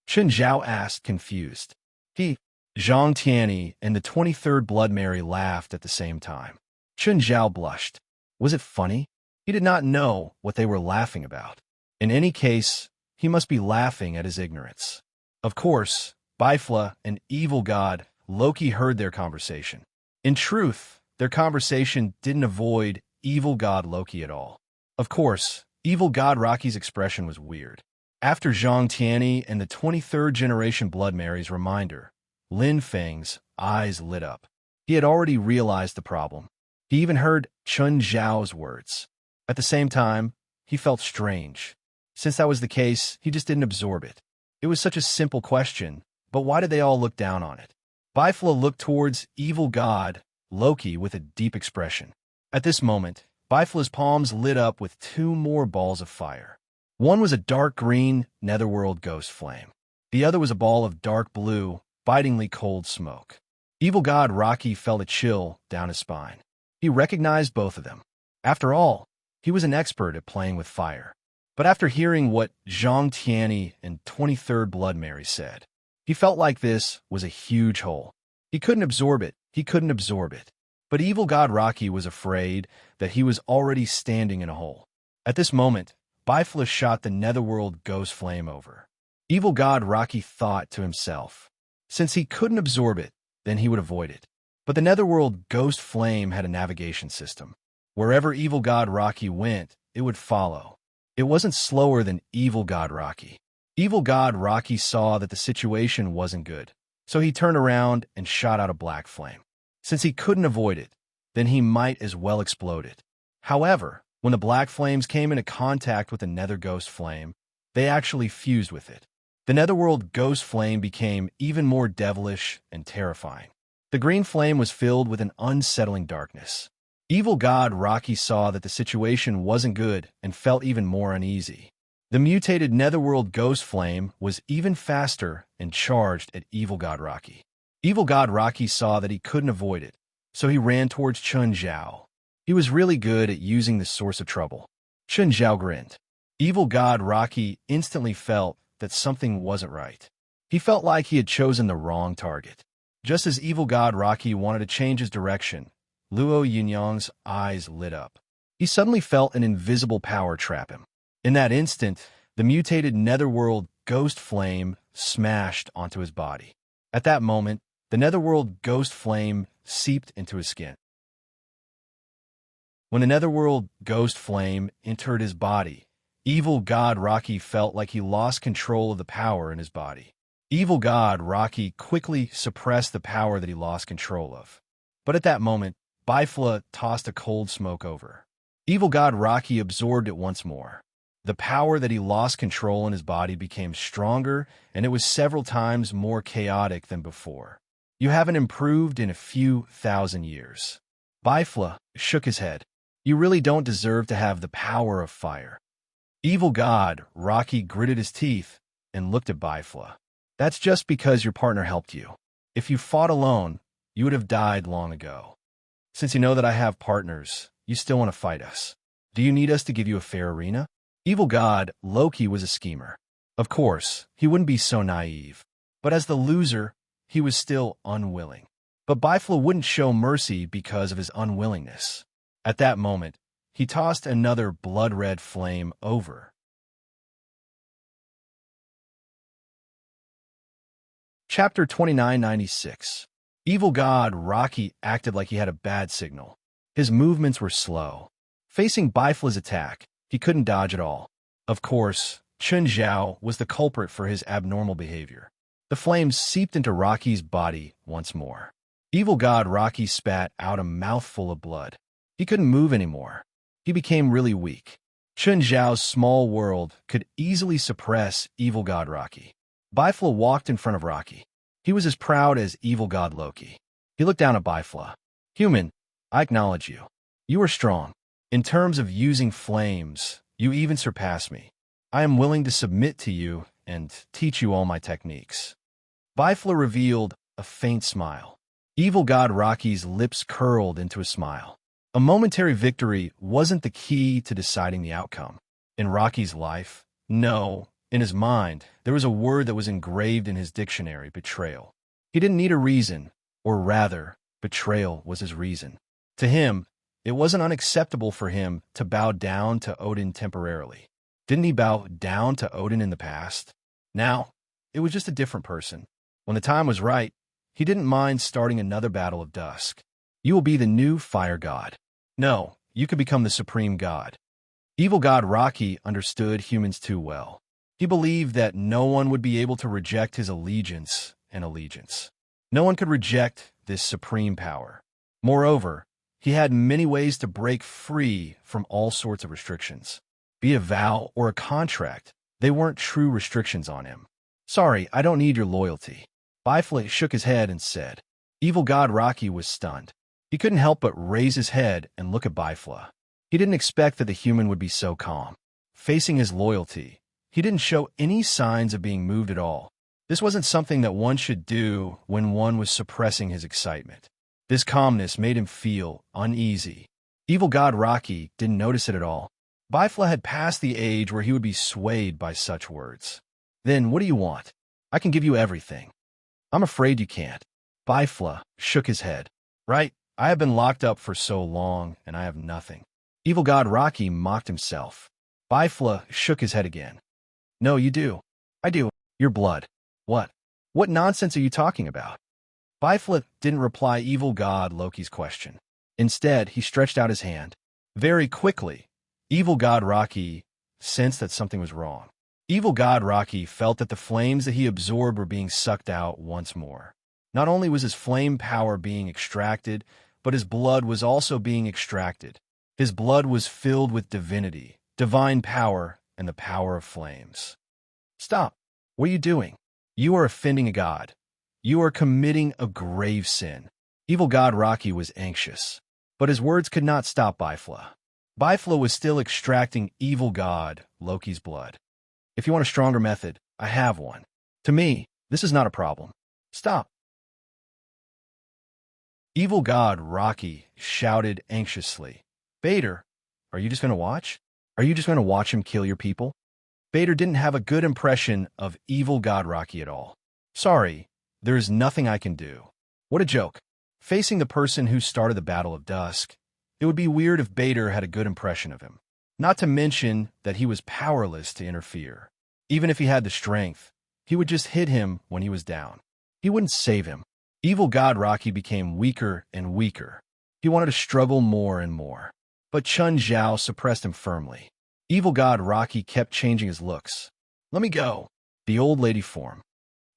Chun Zhao asked, confused. Zhang Tianyi and the 23rd Blood Mary laughed at the same time. Chun Zhao blushed. Was it funny? He did not know what they were laughing about. In any case, he must be laughing at his ignorance. Of course, Bifla and evil god Loki heard their conversation. In truth, their conversation didn't avoid evil god Loki at all. Of course, evil god Rocky's expression was weird. After Zhang Tianyi and the 23rd generation Blood Mary's reminder, Lin Feng's eyes lit up. He had already realized the problem. He even heard Chun Zhao's words. At the same time, he felt strange. Since that was the case, he just didn't absorb it. It was such a simple question, but why did they all look down on it? Bifla looked towards evil god Loki with a deep expression. At this moment, Bifla's palms lit up with 2 more balls of fire. One was a dark green netherworld ghost flame. The other was a ball of dark blue, bitingly cold smoke. Evil god Rocky felt a chill down his spine. He recognized both of them. After all, he was an expert at playing with fire. But after hearing what Zhang Tianyi and 23rd Blood Mary said, he felt like this was a huge hole. He couldn't absorb it. He couldn't absorb it. But evil god Rocky was afraid that he was already standing in a hole. At this moment, Bifla shot the netherworld ghost flame over. Evil God Rocky thought to himself. Since he couldn't absorb it, then he would avoid it. But the Netherworld Ghost Flame had a navigation system. Wherever Evil God Rocky went, it would follow. It wasn't slower than Evil God Rocky. Evil God Rocky saw that the situation wasn't good, so he turned around and shot out a black flame. Since he couldn't avoid it, then he might as well explode it. However, when the black flames came into contact with the Nether Ghost Flame, they actually fused with it. The Netherworld Ghost Flame became even more devilish and terrifying. The green flame was filled with an unsettling darkness. Evil God Rocky saw that the situation wasn't good and felt even more uneasy. The mutated Netherworld Ghost Flame was even faster and charged at Evil God Rocky. Evil God Rocky saw that he couldn't avoid it, so he ran towards Chun Zhao. He was really good at using the source of trouble. Chun Zhao grinned. Evil God Rocky instantly felt that something wasn't right. He felt like he had chosen the wrong target. Just as Evil God Rocky wanted to change his direction, Luo Yunyang's eyes lit up. He suddenly felt an invisible power trap him. In that instant, the mutated Netherworld Ghost Flame smashed onto his body. At that moment, the Netherworld Ghost Flame seeped into his skin. When the Netherworld Ghost Flame entered his body, Evil God Rocky felt like he lost control of the power in his body. Evil God Rocky quickly suppressed the power that he lost control of. But at that moment, Bifla tossed a cold smoke over. Evil God Rocky absorbed it once more. The power that he lost control in his body became stronger, and it was several times more chaotic than before. You haven't improved in a few thousand years. Bifla shook his head. You really don't deserve to have the power of fire. Evil God Rocky gritted his teeth and looked at Bifla. That's just because your partner helped you. If you fought alone, you would have died long ago. Since you know that I have partners, you still want to fight us. Do you need us to give you a fair arena? Evil God Loki was a schemer. Of course, he wouldn't be so naive. But as the loser, he was still unwilling. But Bifla wouldn't show mercy because of his unwillingness. At that moment, he tossed another blood-red flame over. Chapter 2996. Evil God Rocky acted like he had a bad signal. His movements were slow. Facing Bifla's attack, he couldn't dodge at all. Of course, Chun Zhao was the culprit for his abnormal behavior. The flames seeped into Rocky's body once more. Evil God Rocky spat out a mouthful of blood. He couldn't move anymore. He became really weak. Chun Zhao's small world could easily suppress Evil God Rocky. Bifla walked in front of Rocky. He was as proud as Evil God Loki. He looked down at Bifla. Human, I acknowledge you. You are strong. In terms of using flames, you even surpass me. I am willing to submit to you and teach you all my techniques. Bifla revealed a faint smile. Evil God Rocky's lips curled into a smile. A momentary victory wasn't the key to deciding the outcome. In Rocky's life, no. In his mind, there was a word that was engraved in his dictionary: betrayal. He didn't need a reason, or rather, betrayal was his reason. To him, it wasn't unacceptable for him to bow down to Odin temporarily. Didn't he bow down to Odin in the past? Now, it was just a different person. When the time was right, he didn't mind starting another battle of dusk. You will be the new fire god. No, you could become the supreme god. Evil God Rocky understood humans too well. He believed that no one would be able to reject his allegiance and allegiance. No one could reject this supreme power. Moreover, he had many ways to break free from all sorts of restrictions. Be a vow or a contract, they weren't true restrictions on him. Sorry, I don't need your loyalty. Bifla shook his head and said. Evil God Rocky was stunned. He couldn't help but raise his head and look at Bifla. He didn't expect that the human would be so calm. Facing his loyalty, he didn't show any signs of being moved at all. This wasn't something that one should do when one was suppressing his excitement. This calmness made him feel uneasy. Evil God Rocky didn't notice it at all. Bifla had passed the age where he would be swayed by such words. Then what do you want? I can give you everything. I'm afraid you can't. Bifla shook his head. Right, I have been locked up for so long, and I have nothing. Evil God Rocky mocked himself. Bifla shook his head again. No, you do. I do. Your blood. What? What nonsense are you talking about? Bifla didn't reply evil god Loki's question. Instead, he stretched out his hand. Very quickly, evil god Rocky sensed that something was wrong. Evil god Rocky felt that the flames that he absorbed were being sucked out once more. Not only was his flame power being extracted, but his blood was also being extracted. His blood was filled with divinity, divine power, and the power of flames. Stop. What are you doing? You are offending a god. You are committing a grave sin. Evil god Rocky was anxious, but his words could not stop Bifla. Bifla was still extracting evil god Loki's blood. If you want a stronger method, I have one. To me, this is not a problem. Stop. Evil god Rocky shouted anxiously. Bader, are you just going to watch? Are you just going to watch him kill your people? Bader didn't have a good impression of evil god Rocky at all. Sorry, there is nothing I can do. What a joke. Facing the person who started the Battle of Dusk, it would be weird if Bader had a good impression of him. Not to mention that he was powerless to interfere. Even if he had the strength, he would just hit him when he was down. He wouldn't save him. Evil god Rocky became weaker and weaker. He wanted to struggle more and more. But Chun Zhao suppressed him firmly. Evil god Rocky kept changing his looks. Let me go. The old lady form.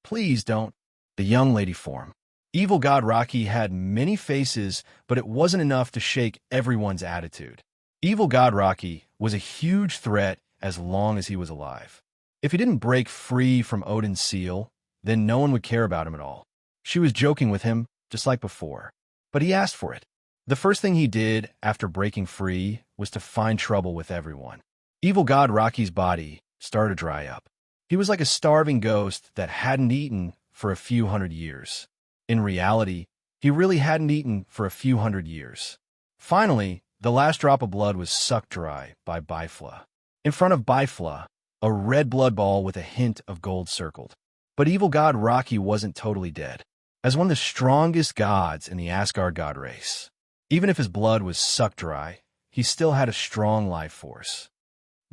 Please don't. The young lady form. Evil god Rocky had many faces, but it wasn't enough to shake everyone's attitude. Evil god Rocky was a huge threat as long as he was alive. If he didn't break free from Odin's seal, then no one would care about him at all. She was joking with him, just like before. But he asked for it. The first thing he did after breaking free was to find trouble with everyone. Evil god Rocky's body started to dry up. He was like a starving ghost that hadn't eaten for a few hundred years. In reality, he really hadn't eaten for a few hundred years. Finally, the last drop of blood was sucked dry by Bifla. In front of Bifla, a red blood ball with a hint of gold circled. But evil god Rocky wasn't totally dead. As one of the strongest gods in the Asgard god race, even if his blood was sucked dry, he still had a strong life force.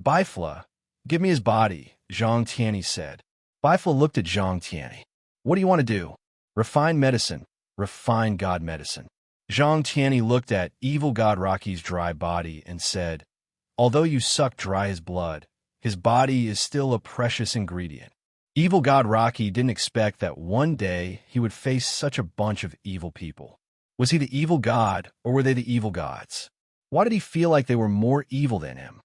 Bifla, give me his body, Zhang Tianyi said. Bifla looked at Zhang Tianyi. What do you want to do? Refine medicine. Refine god medicine. Zhang Tianyi looked at evil god Rocky's dry body and said, although you suck dry his blood, his body is still a precious ingredient. Evil god Rocky didn't expect that one day he would face such a bunch of evil people. Was he the evil god, or were they the evil gods? Why did he feel like they were more evil than him?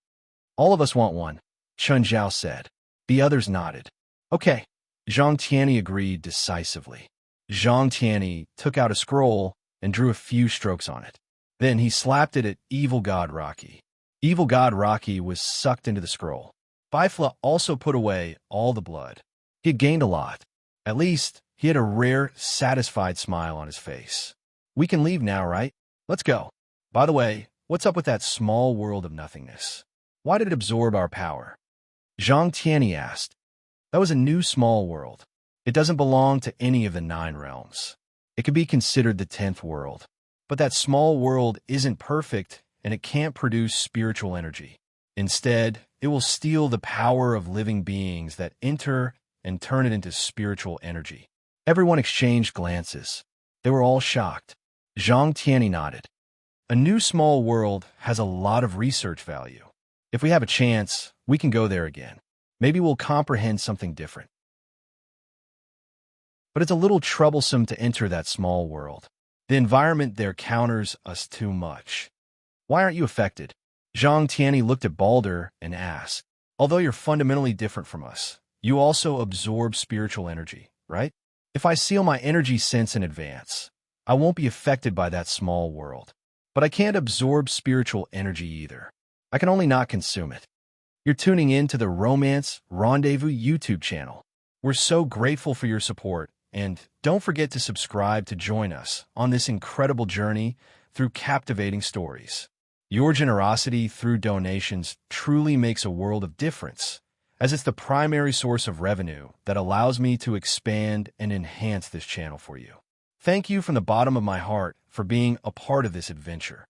All of us want one, Chun Zhao said. The others nodded. Okay, Zhang Tianyi agreed decisively. Zhang Tianyi took out a scroll and drew a few strokes on it. Then he slapped it at evil god Rocky. Evil god Rocky was sucked into the scroll. Bifla also put away all the blood. He had gained a lot. At least, he had a rare, satisfied smile on his face. We can leave now, right? Let's go. By the way, what's up with that small world of nothingness? Why did it absorb our power? Zhang Tianyi asked. That was a new small world. It doesn't belong to any of the 9 realms. It could be considered the 10th world. But that small world isn't perfect, and it can't produce spiritual energy. Instead, it will steal the power of living beings that enter and turn it into spiritual energy. Everyone exchanged glances. They were all shocked. Zhang Tianyi nodded. A new small world has a lot of research value. If we have a chance, we can go there again. Maybe we'll comprehend something different. But it's a little troublesome to enter that small world. The environment there counters us too much. Why aren't you affected? Zhang Tianyi looked at Balder and asked, although you're fundamentally different from us, you also absorb spiritual energy, right? If I seal my energy sense in advance, I won't be affected by that small world. But I can't absorb spiritual energy either. I can only not consume it. You're tuning in to the Romance Rendezvous YouTube channel. We're so grateful for your support, and don't forget to subscribe to join us on this incredible journey through captivating stories. Your generosity through donations truly makes a world of difference, as it's the primary source of revenue that allows me to expand and enhance this channel for you. Thank you from the bottom of my heart for being a part of this adventure.